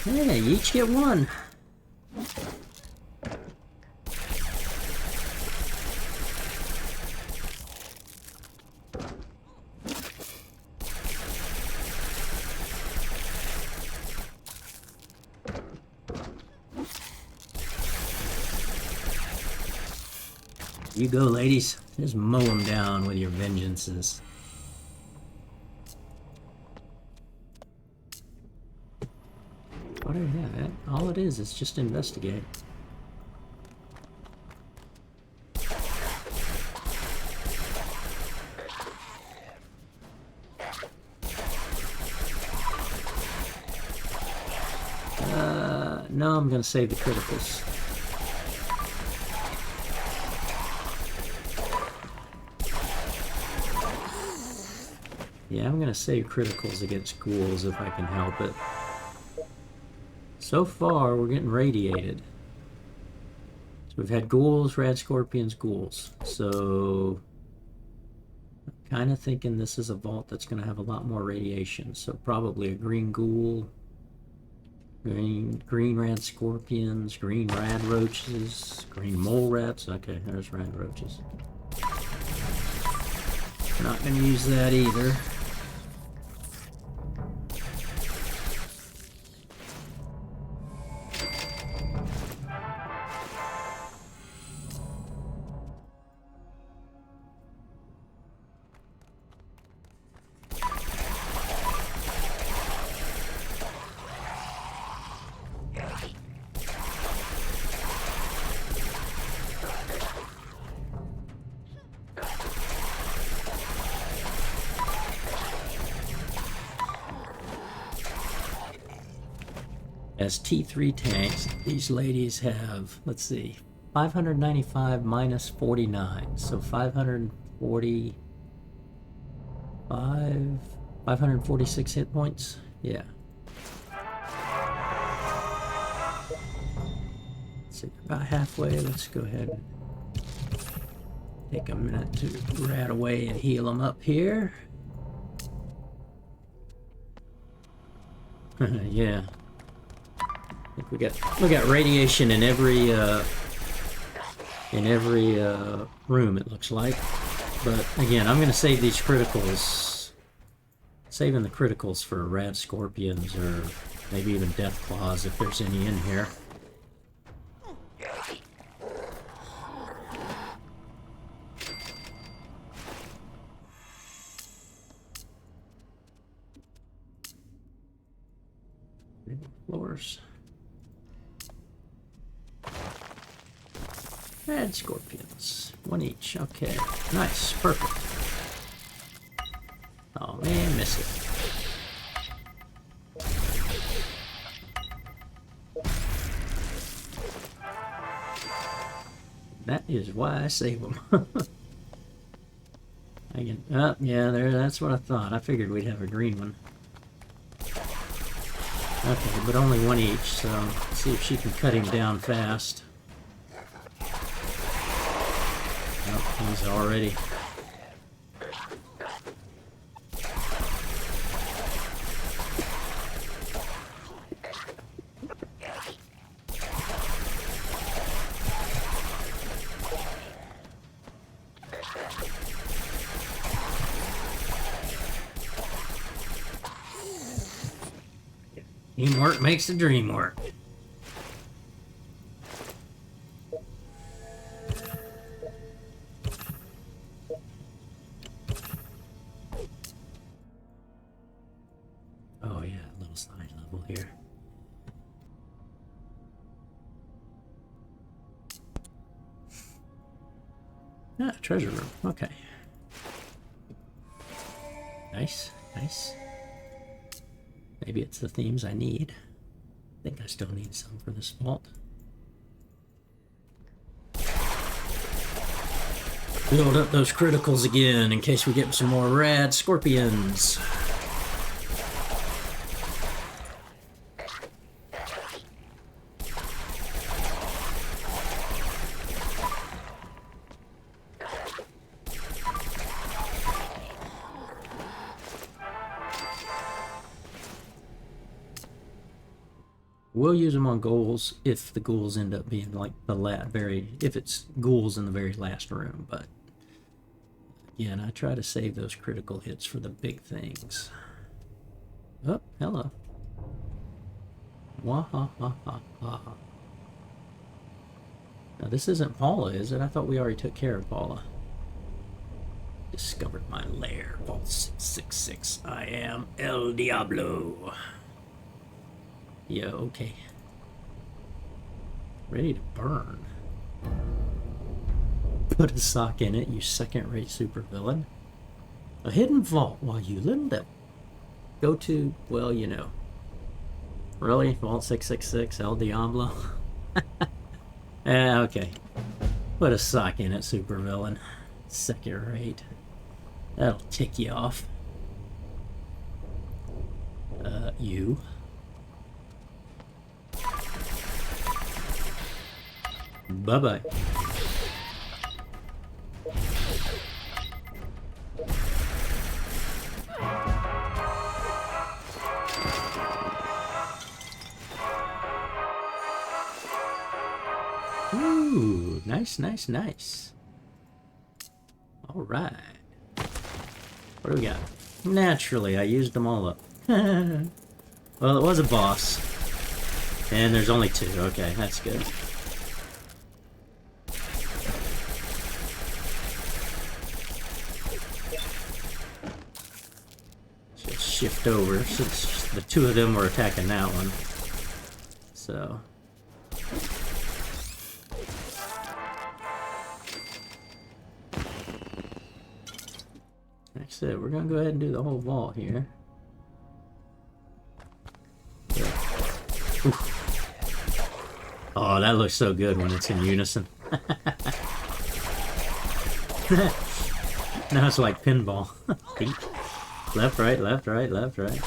Speaker 1: Hey, you each get 1. You go, ladies. Just mow them down with your vengeances. What is that? All it is just investigate. No, I'm gonna save the criticals. Yeah, I'm gonna save criticals against ghouls if I can help it. So far, we're getting radiated. So we've had ghouls, rad scorpions, ghouls. So I'm kind of thinking this is a vault that's going to have a lot more radiation. So probably a green ghoul, green rad scorpions, green rad roaches, green mole rats. Okay, there's rad roaches. Not going to use that either. As T3 tanks, these ladies have, let's see, 595 minus 49, so 546 hit points. Yeah. Let's see, about halfway. Let's go ahead. Take a minute to rat away and heal them up here. Yeah. I think we got radiation in every room, it looks like. But again, I'm gonna save these criticals. Saving the criticals for rad scorpions or maybe even death claws if there's any in here. Floors. Rad scorpions. One each. Okay. Nice. Perfect. Oh man, miss it. That is why I save them. I can. Oh, yeah, there. That's what I thought. I figured we'd have a green one. Okay, but only one each, so let's see if she can cut him down fast. Oh, he's already. Teamwork makes the dream work. Oh yeah, a little side level here. Ah, treasure room. Okay. Nice, nice. Maybe it's the themes I need. I think I still need some for this vault. Build up those criticals again in case we get some more rad scorpions. We'll use them on ghouls if the ghouls end up being like the if it's ghouls in the very last room, but again, I try to save those critical hits for the big things. Oh, hello. Wahahaha. Now this isn't Paula, is it? I thought we already took care of Paula. Discovered my lair, Vault 666. I am El Diablo. Yeah, okay. Ready to burn. Put a sock in it, you second-rate supervillain. A hidden vault while you little devil. Go to, well, you know. Really? Vault 666, El Diablo? Okay. Put a sock in it, supervillain. Second-rate. That'll tick you off. You. Bye-bye. Ooh, nice, nice, nice. All right. What do we got? Naturally, I used them all up. Well, it was a boss. And there's only two. Okay, that's good. Shift over since the two of them were attacking that one. So like I said, we're gonna go ahead and do the whole vault here. Oh, that looks so good when it's in unison. Now it's like pinball. Left, right, left, right, left, right.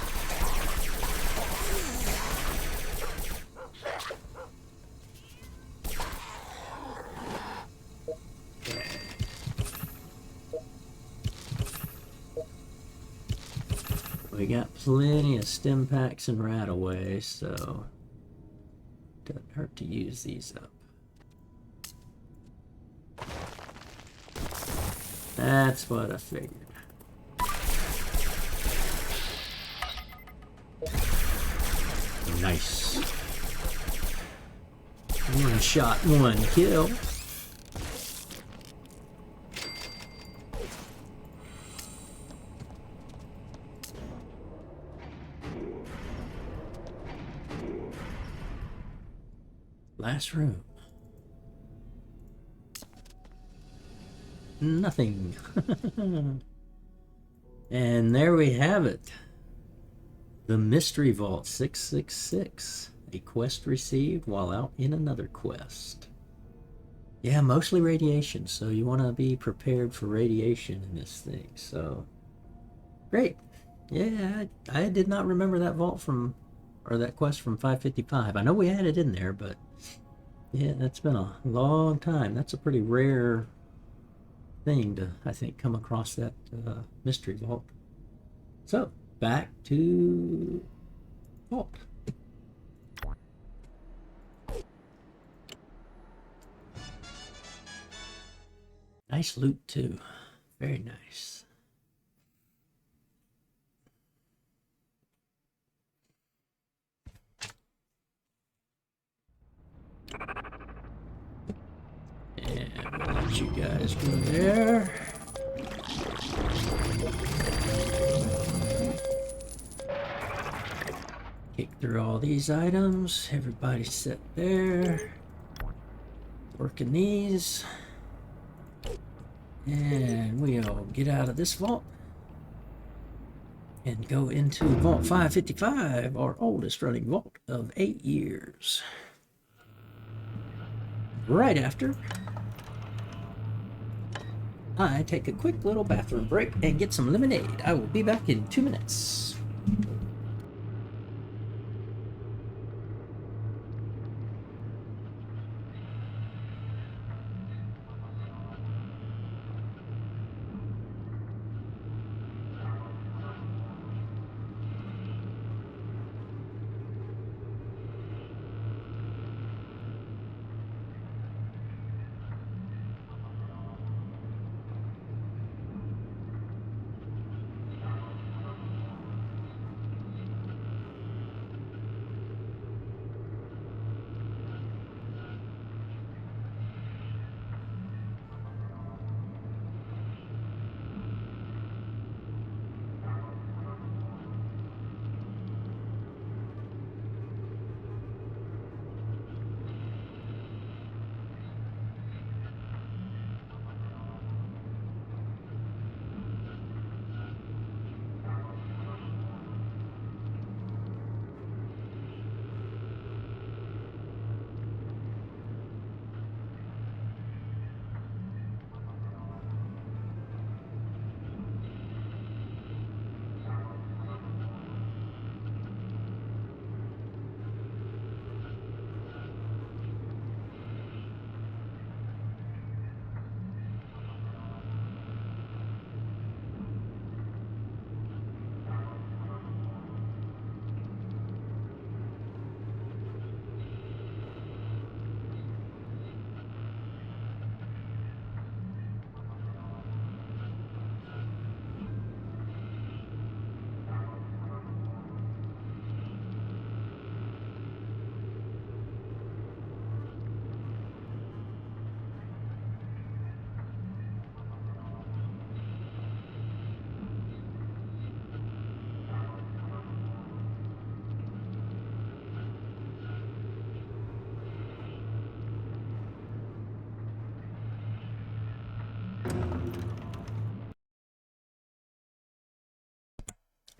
Speaker 1: we got plenty of stim packs and RadAway, so doesn't hurt to use these up. That's what I figured. Nice. One shot, one kill. Last room. Nothing. And there we have it. The Mystery Vault 666. A quest received while out in another quest. Yeah, mostly radiation, so you want to be prepared for radiation in this thing. So, great. Yeah, I did not remember that vault from, or that quest from 555. I know we had it in there, but yeah, that's been a long time. That's a pretty rare thing to, I think, come across that mystery vault. So, back to vault. Nice loot too. Very nice. And we'll let you guys go there. Kick through all these items. Everybody sit there. Working these. And we'll get out of this vault and go into Vault 555, our oldest running vault of 8 years. Right after I take a quick little bathroom break and get some lemonade. I will be back in 2 minutes.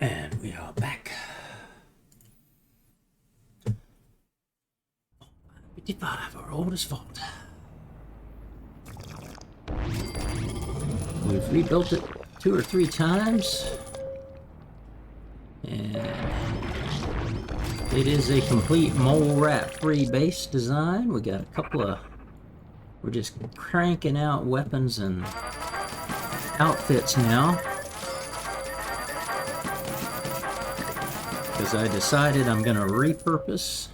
Speaker 1: And we are back. 55, our oldest vault. We've rebuilt it 2 or 3 times. And it is a complete mole rat free base design. We got a couple of, we're just cranking out weapons and outfits now. because I decided I'm going to repurpose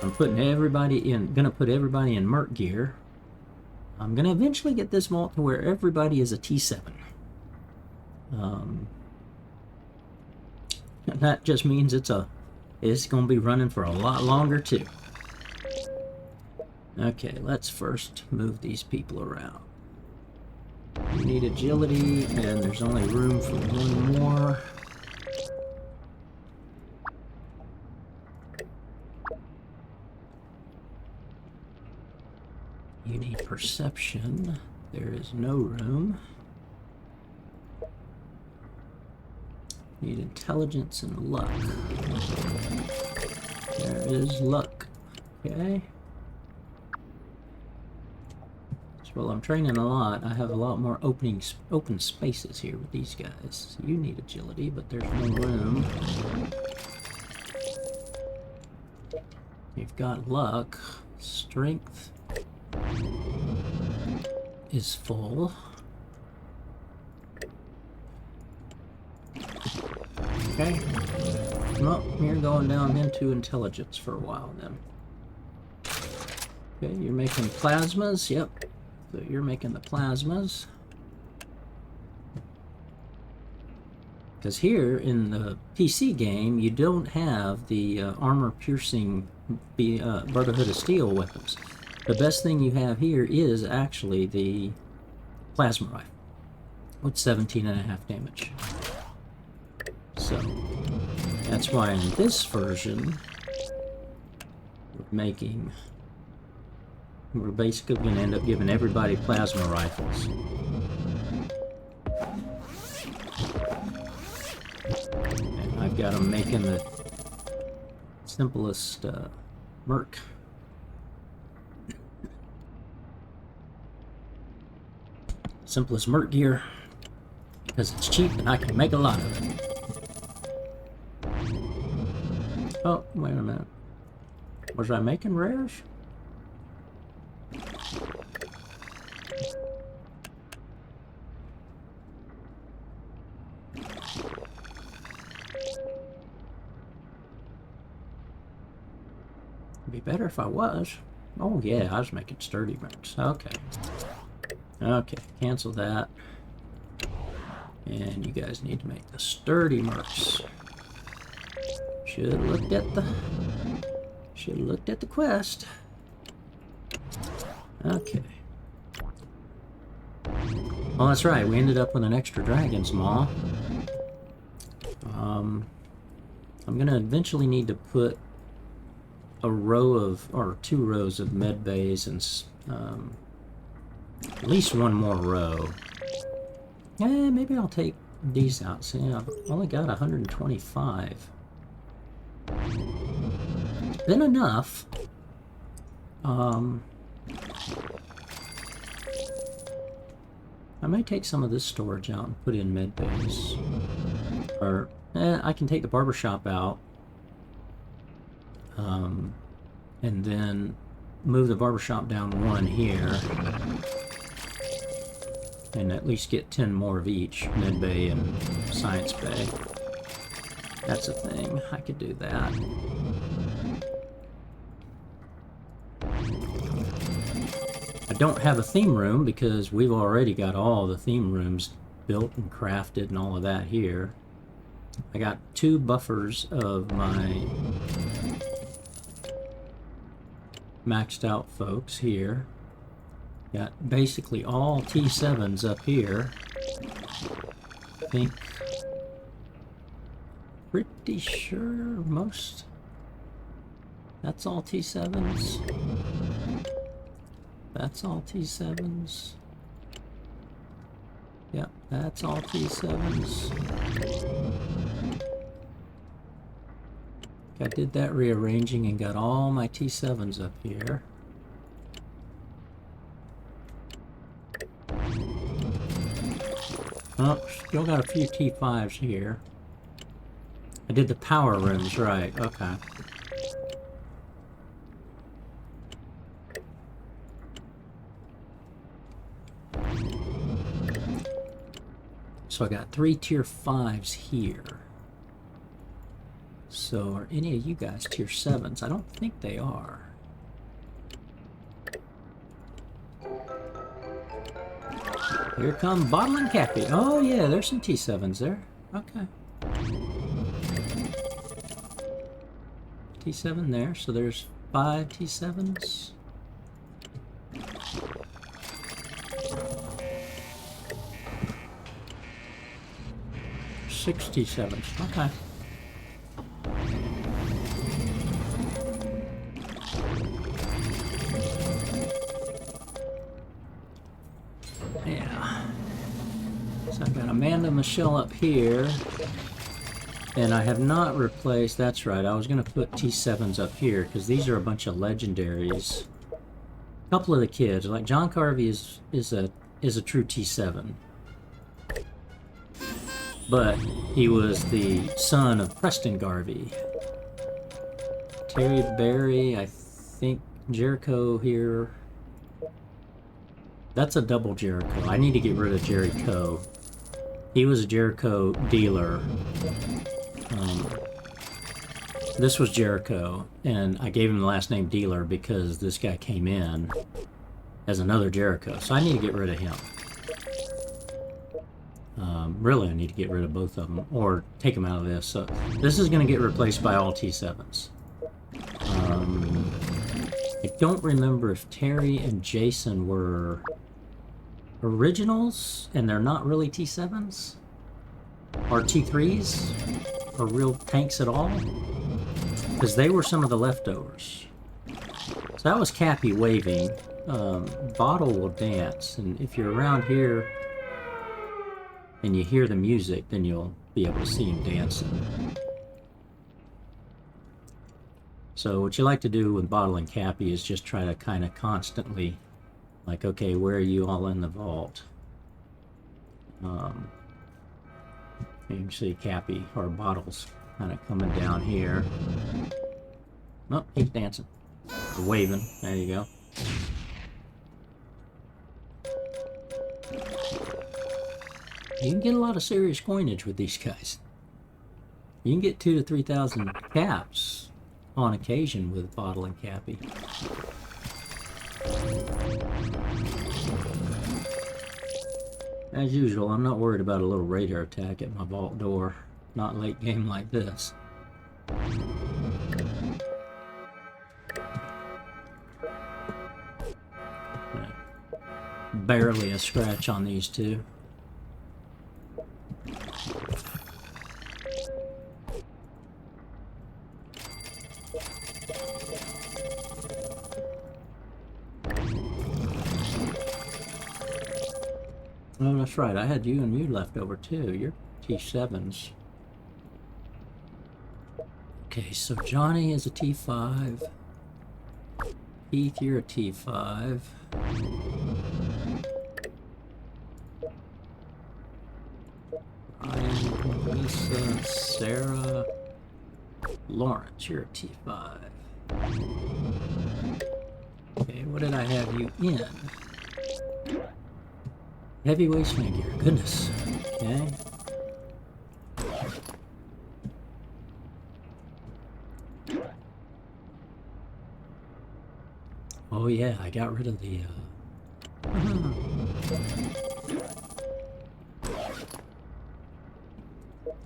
Speaker 1: I'm putting everybody in, gonna put everybody in Merc gear. I'm gonna eventually get this vault to where everybody is a T7. That just means it's gonna be running for a lot longer too. Okay, let's first move these people around. You need agility, and there's only room for one more. You need perception. There is no room. Need intelligence and luck. There is luck. Okay. So while I'm training a lot, I have a lot more open spaces here with these guys. So you need agility, but there's no room. You've got luck. Strength is full. Okay. Well, you're going down into intelligence for a while then. Okay, you're making plasmas. Yep. So you're making the plasmas. Because here in the PC game, you don't have the armor-piercing Brotherhood of Steel weapons. The best thing you have here is actually the plasma rifle with 17.5 damage. So that's why in this version we're basically going to end up giving everybody plasma rifles. And I've got them making the simplest Merc. Simplest Merc gear because it's cheap and I can make a lot of it. Oh, wait a minute. Was I making rares? It'd be better if I was. Oh yeah, I was making sturdy mercs. Okay. Okay, cancel that. And you guys need to make the sturdy mercs. Should have looked at the quest. Okay. Oh, that's right. We ended up with an extra dragon's maw. I'm gonna eventually need to put a row of, or 2 rows of med bays and at least 1 more row. Maybe I'll take these out. See, I've only got 125. Been enough. I may take some of this storage out and put in med bays. Or, I can take the barbershop out. And then move the barbershop down 1 here. And at least get 10 more of each. Med bay and science bay. That's a thing. I could do that. I don't have a theme room because we've already got all the theme rooms built and crafted and all of that here. I got 2 buffers of my maxed out folks here. Got basically all T7s up here. I think, pretty sure most. That's all T7s. That's all T7s. Yep, that's all T7s. I did that rearranging and got all my T7s up here. Oh, still got a few T5s here. I did the power rooms, right, okay. So I got 3 tier 5s here. So are any of you guys tier 7s? I don't think they are. Here come Bottle and Cappy. Oh yeah, there's some T7s there. Okay. T7 there, so there's 5 T7s. Six T7s. Okay. Yeah. So I've got Amanda Michelle up here. And I have not replaced, that's right, I was going to put T7s up here, because these are a bunch of legendaries. A couple of the kids, like John Carvey is a true T7. But he was the son of Preston Garvey. Terry Berry, I think Jericho here. That's a double Jericho. I need to get rid of Jericho. He was a Jericho dealer. This was Jericho, and I gave him the last name Dealer because this guy came in as another Jericho, so I need to get rid of him. Really, I need to get rid of both of them, or take them out of this. So this is going to get replaced by all T7s. I don't remember if Terry and Jason were originals, and they're not really T7s, or T3s, or real tanks at all, because they were some of the leftovers. So that was Cappy waving. Bottle will dance, and if you're around here and you hear the music, then you'll be able to see him dancing. So what you like to do with Bottle and Cappy is just try to kind of constantly, like, okay, where are you all in the vault? You can see Cappy, or Bottles, kind of coming down here. Oh, he's dancing. Or waving. There you go. You can get a lot of serious coinage with these guys. You can get 2,000 to 3,000 caps on occasion with Bottle and Cappy. As usual, I'm not worried about a little radar attack at my vault door. Not late game like this. Barely a scratch on these two. Oh, that's right. I had you and you left over too. You're T7s. Okay, so Johnny is a T5. Heath, you're a T5. Ryan, Lisa, Sarah, Lawrence, you're a T5. Okay, what did I have you in? Heavyweight swing gear, goodness. Okay. Oh yeah, I got rid of the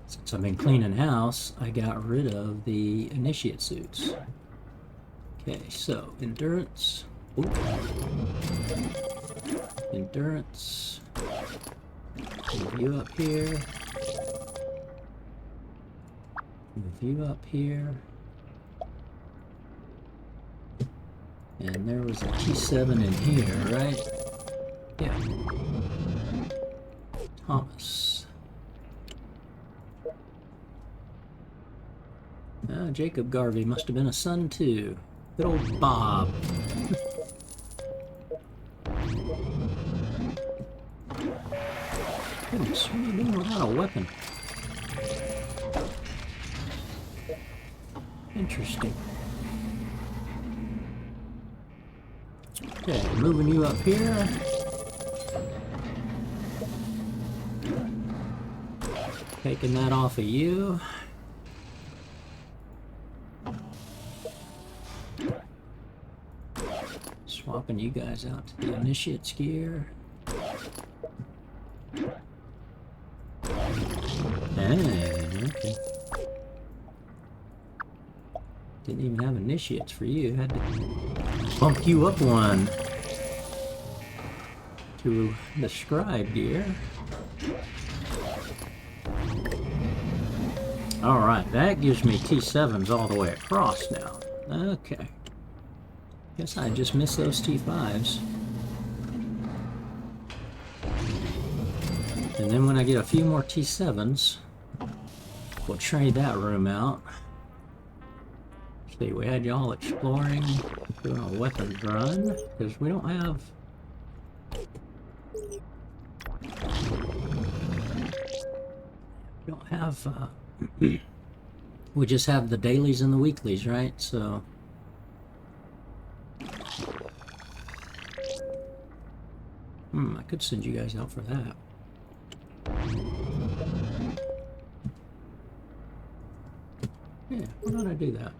Speaker 1: since I've been cleaning house, I got rid of the initiate suits. Okay, so endurance. Ooh. Endurance. Move you up here. Move you up here. And there was a T7 in here, right? Yeah. Thomas. Jacob Garvey must have been a son too. Good old Bob. Goodness, what are you doing without a weapon? Interesting. Okay, moving you up here. Taking that off of you. Swapping you guys out to the Initiate's gear. Okay. Didn't even have Initiates for you. Had to bump you up one to the Scribe gear. Alright, that gives me T7s all the way across now. Okay. Guess I just missed those T5s. And then when I get a few more T7s, we'll trade that room out. See, we had y'all exploring, doing a weapons run, because we don't have... We don't have, we just have the dailies and the weeklies, right? So... I could send you guys out for that. Yeah, why don't I do that?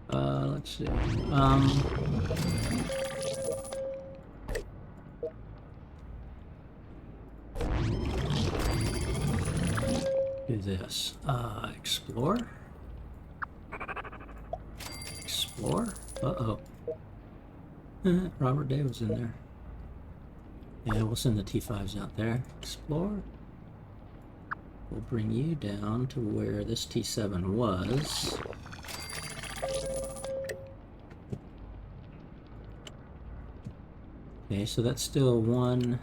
Speaker 1: Let's see. Do this. Explore? Explore? Uh-oh. Robert Day was in there. Yeah, we'll send the T5s out there. Explore. We'll bring you down to where this T7 was. Okay, so that's still 1,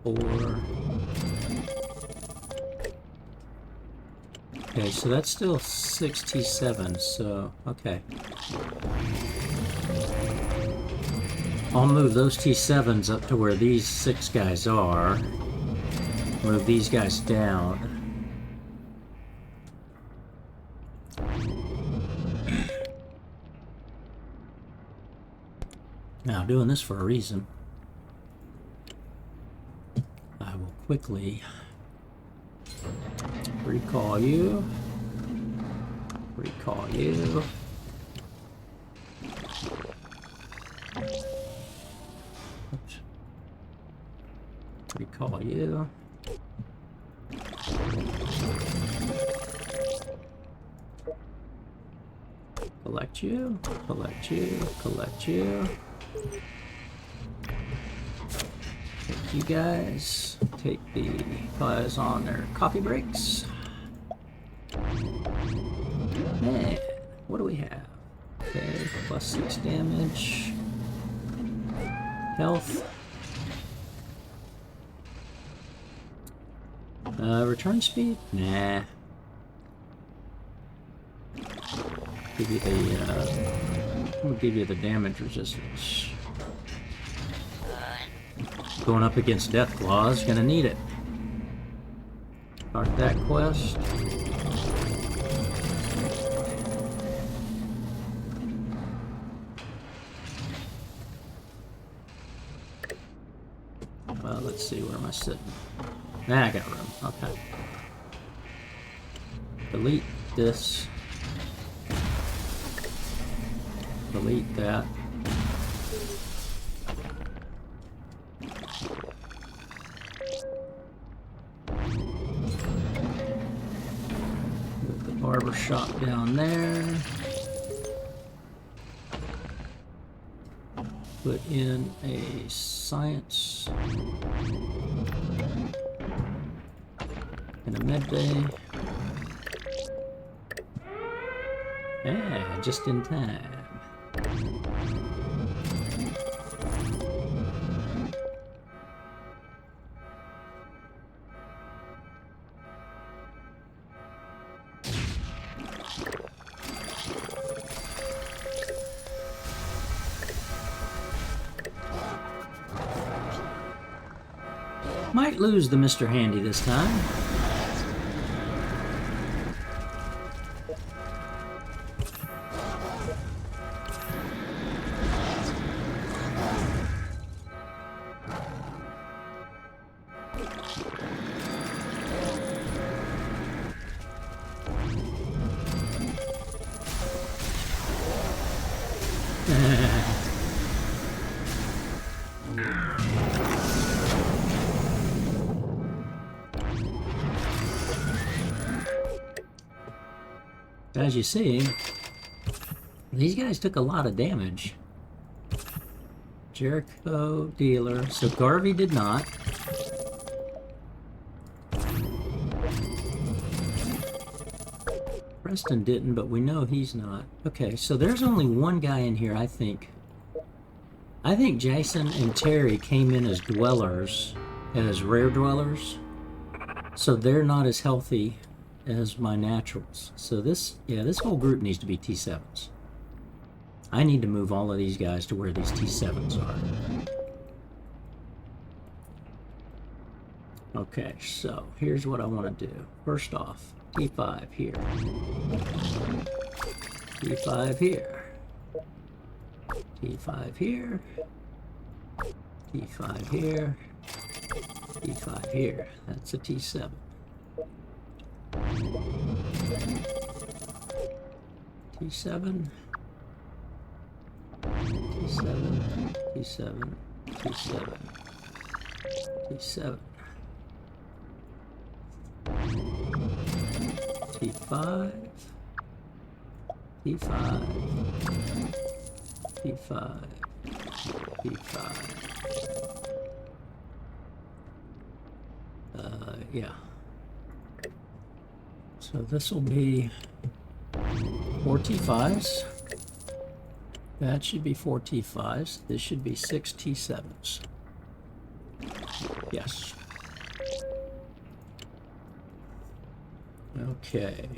Speaker 1: 4. Okay, so that's still 6 T7s, so, okay. I'll move those T7s up to where these 6 guys are. Move these guys down. Now, I'm doing this for a reason. I will quickly recall you. Recall you. Oops. Recall you. Collect you. Collect you. Collect you. Take you guys. Take the guys on their coffee breaks. Man, what do we have? Okay, plus 6 damage. Health. Return speed? Nah. Give you the, we'll give you the damage resistance. Going up against Deathclaw, gonna need it. Start that quest. Well, let's see, where am I sitting? Nah, I got room, okay. Delete this. Delete that. Put the barber shop down there. Put in a science and a med bay. Yeah, just in time. Might lose the Mr. Handy this time. As you see, these guys took a lot of damage. Jericho, Dealer. So Garvey did not. Preston didn't, but we know he's not. Okay, so there's only one guy in here, I think. I think Jason and Terry came in as dwellers, as rare dwellers. So they're not as healthy as my naturals. So this whole group needs to be T7s. I need to move all of these guys to where these T7s are. Okay, so here's what I want to do. First off, T5 here. T5 here. T5 here. T5 here. T5 here. That's a T7. T7. T7. T7. T7. T7. T5, T5, T5, T5. Yeah. So this will be 4 T5s. That should be 4 T5s. This should be 6 T7s. Yes. Okay.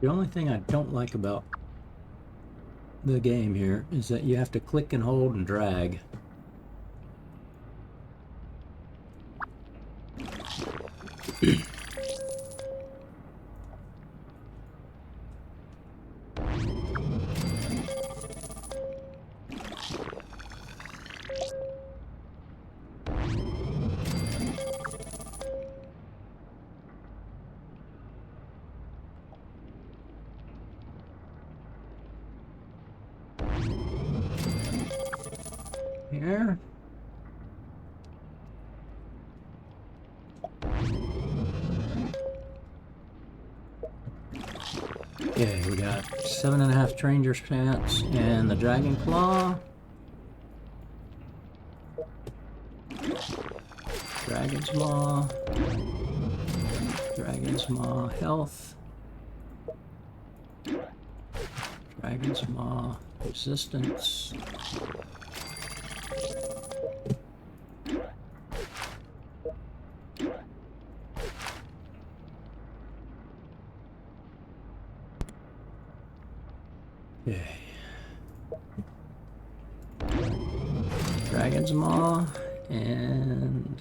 Speaker 1: The only thing I don't like about the game here is that you have to click and hold and drag. Here. Okay, we got 7.5 Stranger's Pants and the Dragon Claw. Dragon's Maw. Dragon's Maw Health. Dragon's Maw Resistance. Okay. Dragon's Maw and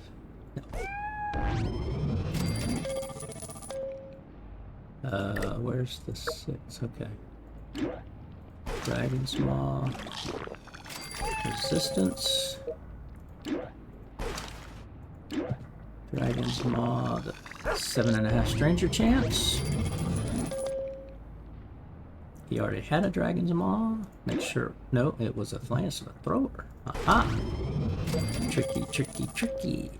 Speaker 1: where's the 6? Okay. Dragon's Maw Resistance. Dragon's Maw, the 7.5 Stranger Chance. He already had a Dragon's Maw. Make sure. No, it was a Lance of a Thrower. Aha! Tricky, tricky, tricky.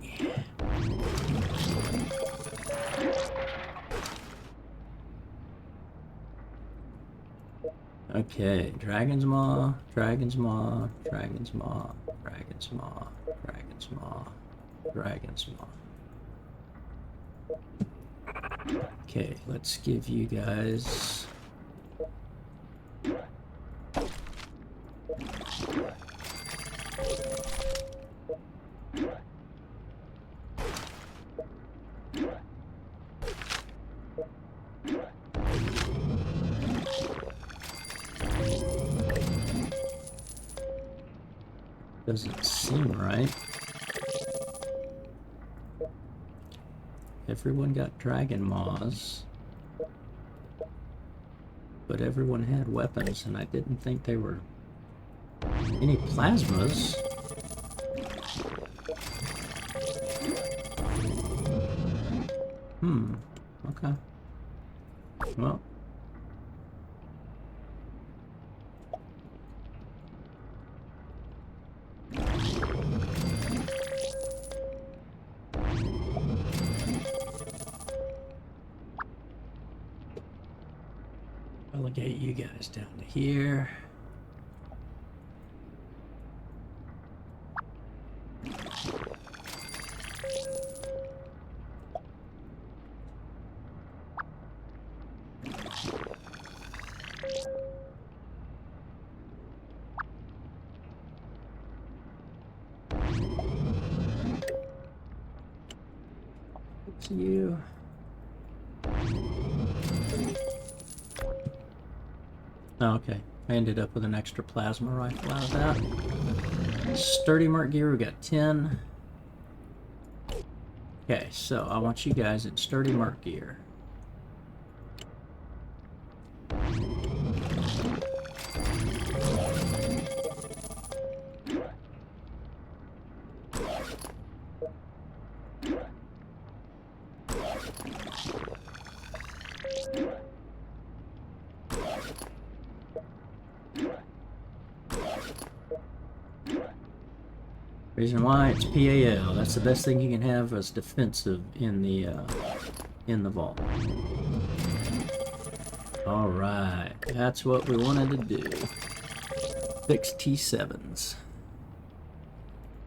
Speaker 1: Okay, Dragon's Maw, Dragon's Maw, Dragon's Maw, Dragon's Maw, Dragon's Maw, Dragon's Maw. Okay, let's give you guys Doesn't seem right. Everyone got dragon maws, but everyone had weapons, and I didn't think they were any plasmas. Okay. Well. Relegate you guys down to here. It's you. Oh, okay. I ended up with an extra plasma rifle out of that. Sturdy mark gear, we got 10. Okay, so I want you guys at sturdy mark gear. Reason why it's PAL. That's the best thing you can have as defensive in the vault. All right, that's what we wanted to do. Fix T7s.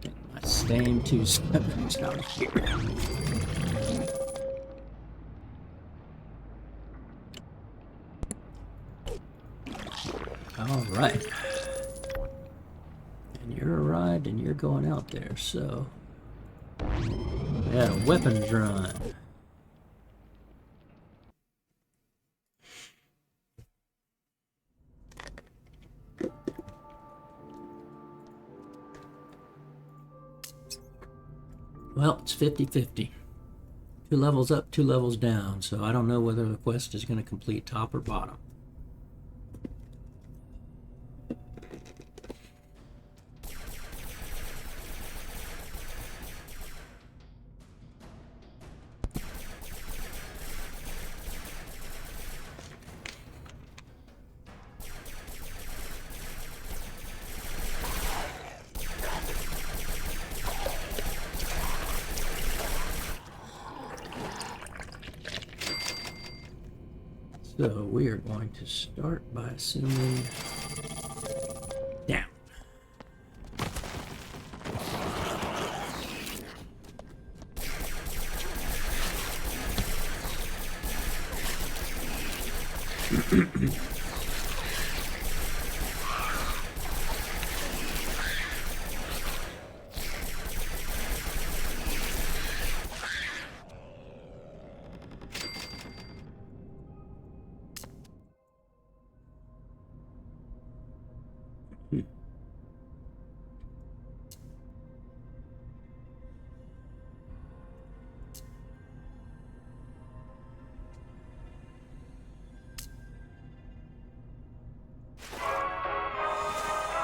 Speaker 1: Get my same 2.7s out here. All right. And you're arrived and you're going out there, so we had a weapons run. Well, it's 50-50. 2 levels up, 2 levels down, so I don't know whether the quest is going to complete top or bottom. So we are going to start by assuming down.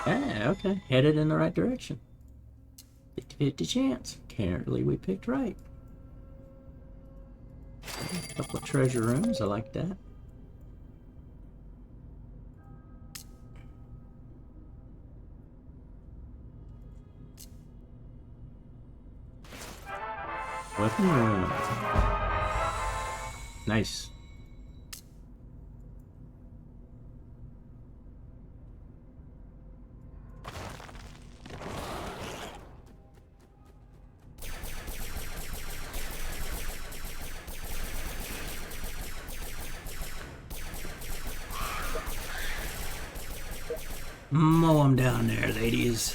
Speaker 1: Yeah, okay. Headed in the right direction. 50-50 chance. Apparently we picked right. A couple of treasure rooms. I like that. Weapon room. Nice. Mow them down there, ladies.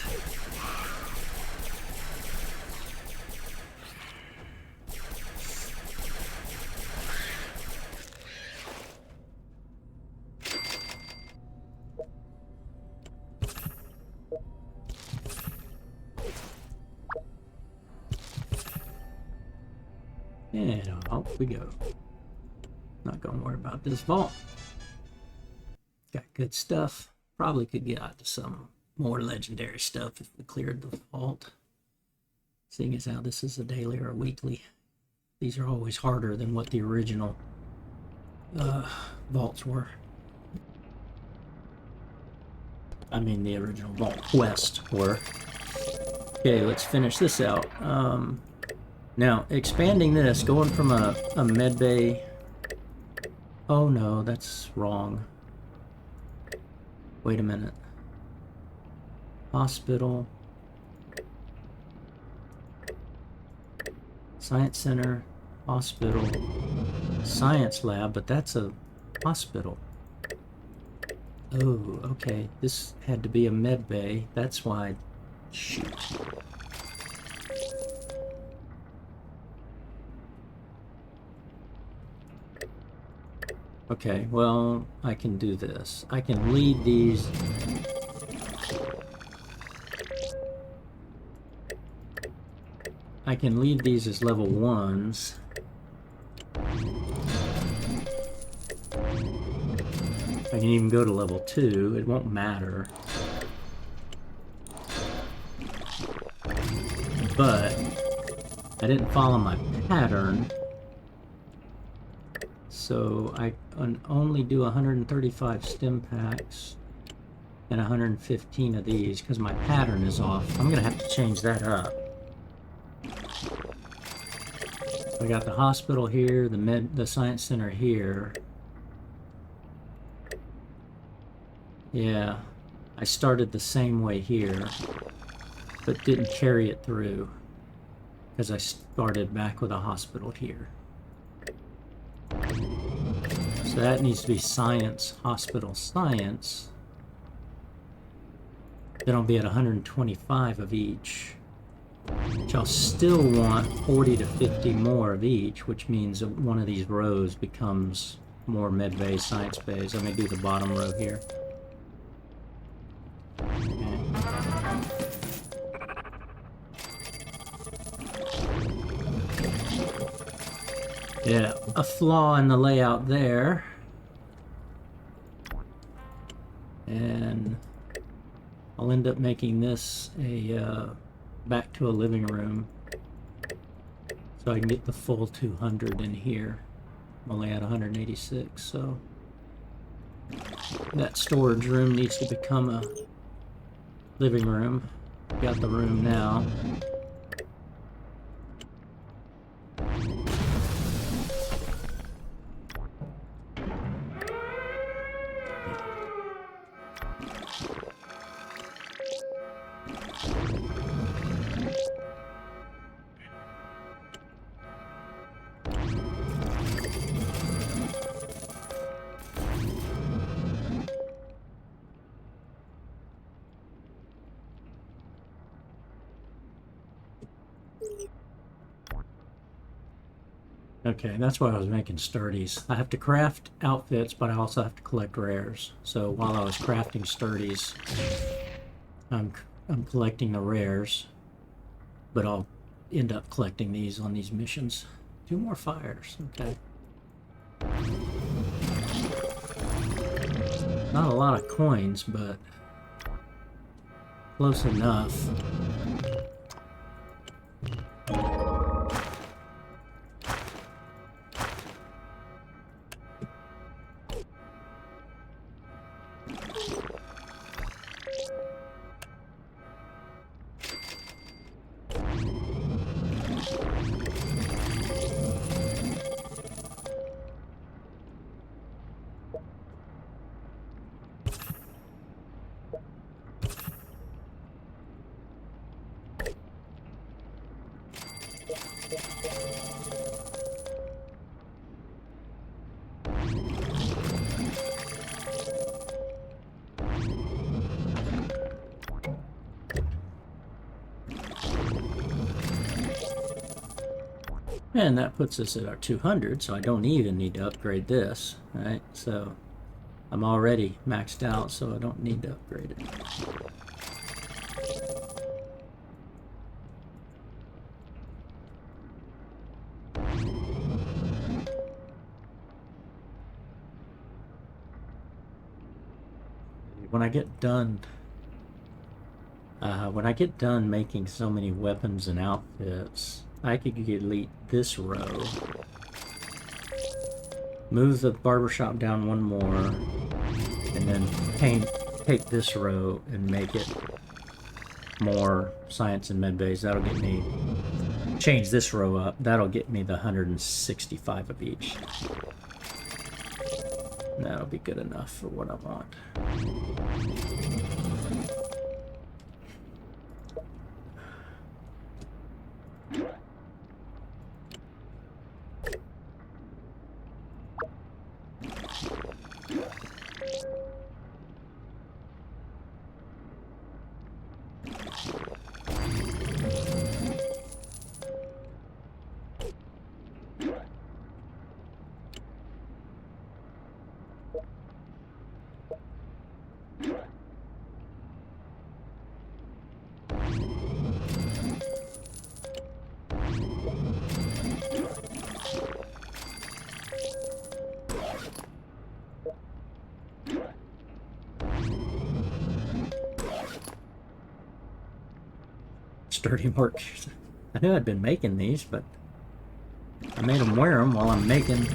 Speaker 1: And off we go. Not gonna worry about this vault. Got good stuff. Probably could get out to some more legendary stuff if we cleared the vault. Seeing as how this is a daily or a weekly, these are always harder than what the original vaults were. I mean, the original vault quest were. Okay, let's finish this out. Now, expanding this, going from a med bay. Oh no, that's wrong. Wait a minute. Hospital. Science center. Hospital. Science lab, but that's a hospital. Oh, okay. This had to be a med bay. That's why. Shoot. Okay, well, I can do this. I can lead these. I can leave these as level 1s. I can even go to level 2. It won't matter. But I didn't follow my pattern. So I can only do 135 stim packs and 115 of these because my pattern is off. I'm going to have to change that up. I got the hospital here, the science center here. Yeah, I started the same way here, but didn't carry it through because I started back with a hospital here. So that needs to be science, hospital, science. Then I'll be at 125 of each. Which I'll still want 40 to 50 more of each, which means that one of these rows becomes more med bays, science bays. Let me do the bottom row here. Okay. Yeah, a flaw in the layout there. And I'll end up making this a back to a living room so I can get the full 200 in here. I'm only at 186, so that storage room needs to become a living room. Got the room now. Okay, that's why I was making sturdies. I have to craft outfits, but I also have to collect rares. So while I was crafting sturdies, I'm collecting the rares, but I'll end up collecting these on these missions. 2 more fires, okay. Not a lot of coins, but close enough. And that puts us at our 200, so I don't even need to upgrade this, right? So I'm already maxed out, so I don't need to upgrade it. when I get done making so many weapons and outfits, I could delete this row, move the barbershop down one more, and then take this row and make it more science and med bays. That'll get me, change this row up, that'll get me the 165 of each. That'll be good enough for what I want. Sturdy Mark. I knew I'd been making these, but I made them wear them while I'm making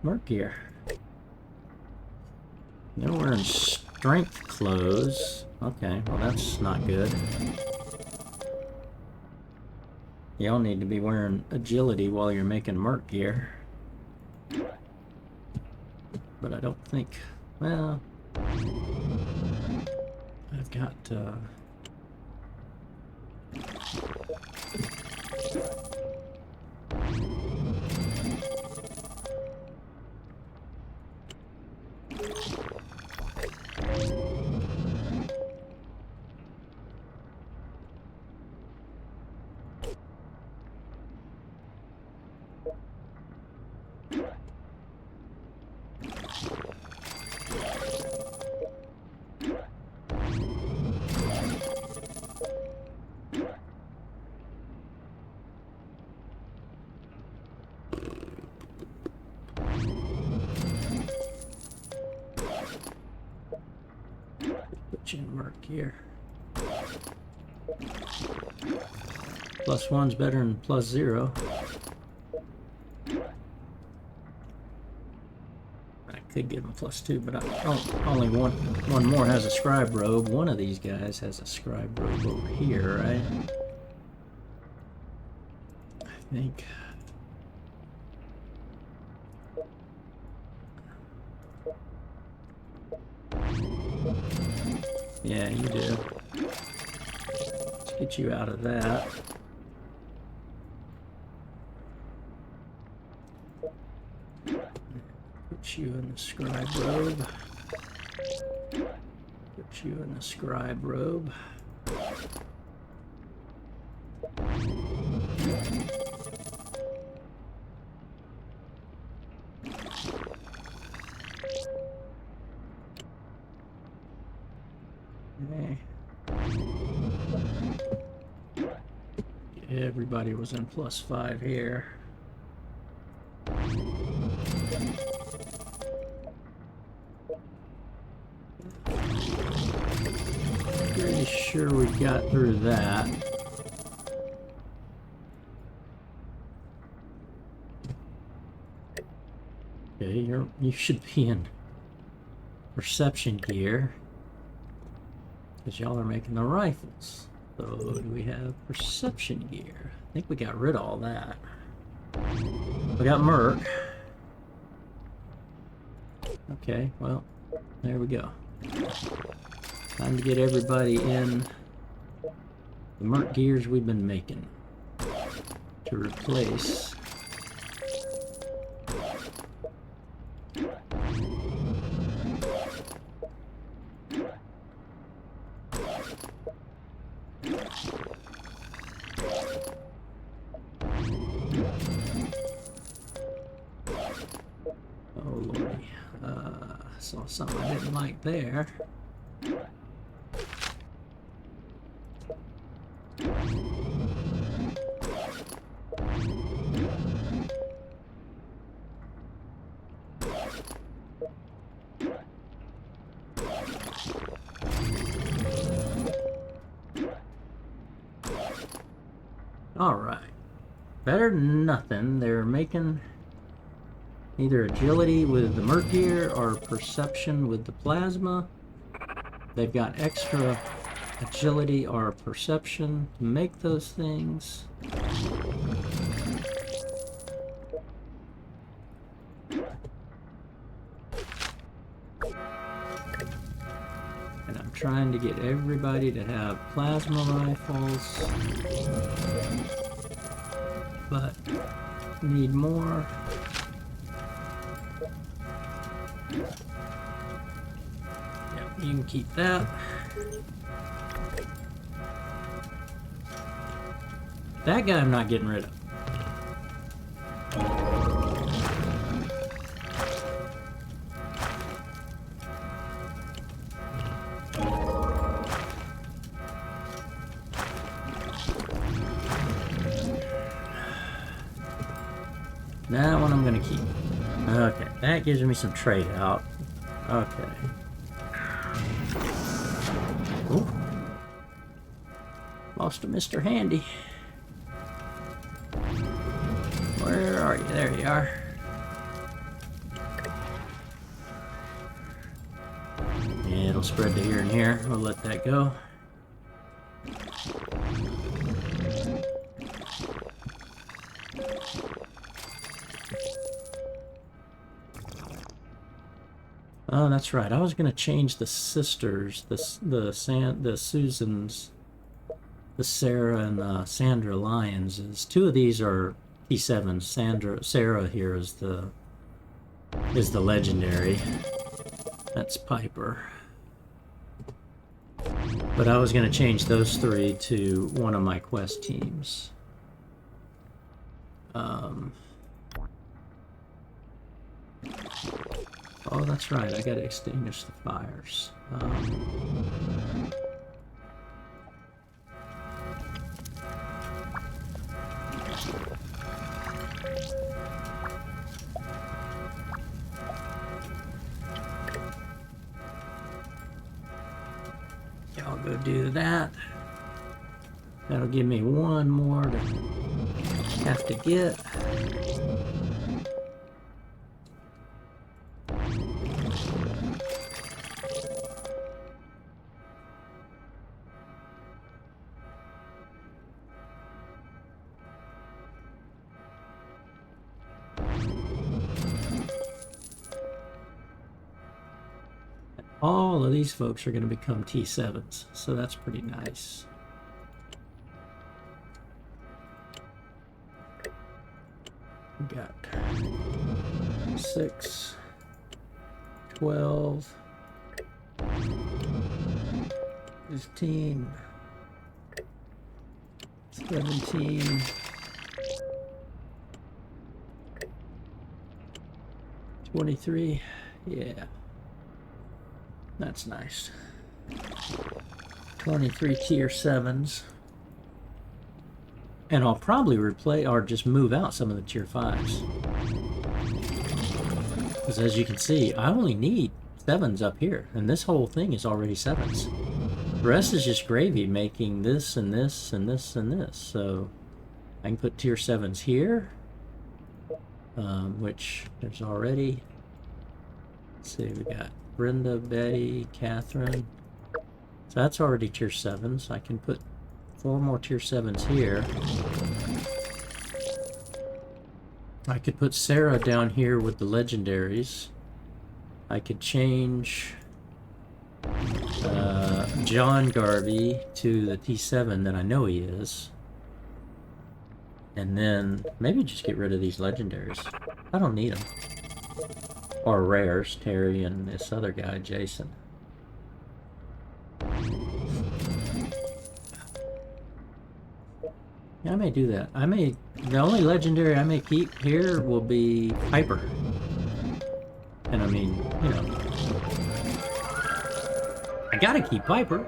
Speaker 1: Merc gear. They're wearing strength clothes. Okay, well that's not good. Y'all need to be wearing agility while you're making Merc gear. But I don't think, well, I've got, Merc here. +1's better than +0. I could give him +2, but only one more has a scribe robe. One of these guys has a scribe robe over here, right? I think. Yeah, you do. Let's get you out of that. Put you in the scribe robe. Put you in the scribe robe. Everybody was in +5 here. Pretty sure we got through that. Okay, you should be in perception gear, because y'all are making the rifles. So do we have perception gear? I think we got rid of all that. We got Merc. Okay, well, there we go. Time to get everybody in the Merc gears we've been making to replace. Oh lordy, saw something I didn't like there. Alright. Better than nothing. They're making either agility with the Merc or perception with the plasma. They've got extra agility or perception to make those things. And I'm trying to get everybody to have plasma rifles, but need more. Yep, you can keep that. That guy I'm not getting rid of. That one I'm gonna keep. Okay, that gives me some trade out. Okay. Ooh. Lost a Mr. Handy. Where are you? There you are. It'll spread to here and here. We'll let that go. Oh, that's right. I was gonna change the sisters, the Susans, the Sarah and the Sandra Lyons. Two of these are T7s. Sarah here is the legendary. That's Piper. But I was gonna change those three to one of my quest teams. Oh, that's right. I gotta extinguish the fires. Yeah, I'll go do that. That'll give me one more to have to get. All of these folks are going to become T7s, so that's pretty nice. We got 6, 12, 15, 17, 23, yeah. That's nice. 23 tier 7s. And I'll probably replay or just move out some of the tier 5s. Because as you can see, I only need 7s up here. And this whole thing is already 7s. The rest is just gravy making this and this and this and this. So I can put tier 7s here. Which there's already... Let's see, we got Brenda, Betty, Catherine. So that's already tier 7s. I can put 4 more tier 7s here. I could put Sarah down here with the legendaries. I could change John Garvey to the T7 that I know he is. And then maybe just get rid of these legendaries. I don't need them. Or rares, Terry and this other guy, Jason. Yeah, I may do that. The only legendary I may keep here will be Piper. And I mean, you know, I gotta keep Piper.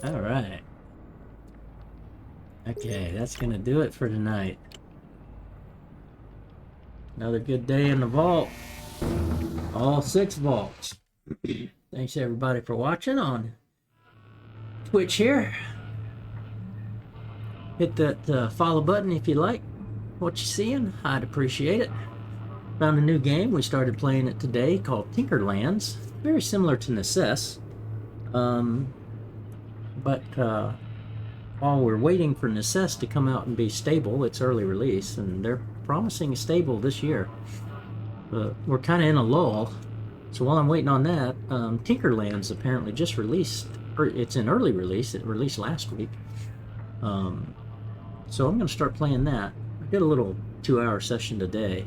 Speaker 1: Alright. Okay, that's gonna do it for tonight. Another good day in the vault. All 6 vaults. Thanks everybody for watching on Twitch here. Hit that follow button if you like what you're seeing. I'd appreciate it. Found a new game. We started playing it today called Tinkerlands. Very similar to Necess. But while we're waiting for Necess to come out and be stable, it's early release, and they're promising stable this year. But we're kind of in a lull. So while I'm waiting on that, Tinkerlands apparently just released, or it's in early release. It released last week. So I'm going to start playing that. I did a little 2-hour session today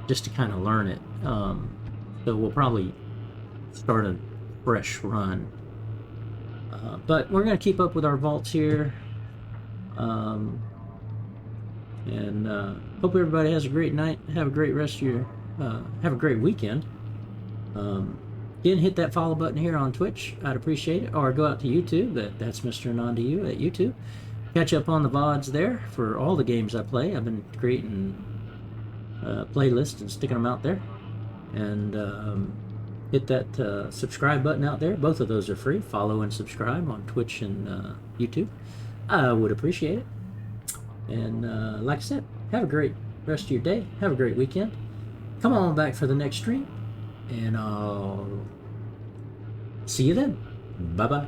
Speaker 1: just to kind of learn it. So we'll probably start a fresh run. But we're going to keep up with our vaults here. And hope everybody has a great night. Have a great rest of your, have a great weekend. Again, hit that follow button here on Twitch. I'd appreciate it. Or go out to YouTube. That's Mr. AnonDU at YouTube. Catch up on the VODs there for all the games I play. I've been creating playlists and sticking them out there. And hit that subscribe button out there. Both of those are free. Follow and subscribe on Twitch and YouTube. I would appreciate it. And like I said, have a great rest of your day. Have a great weekend. Come on back for the next stream. And I'll see you then. Bye-bye.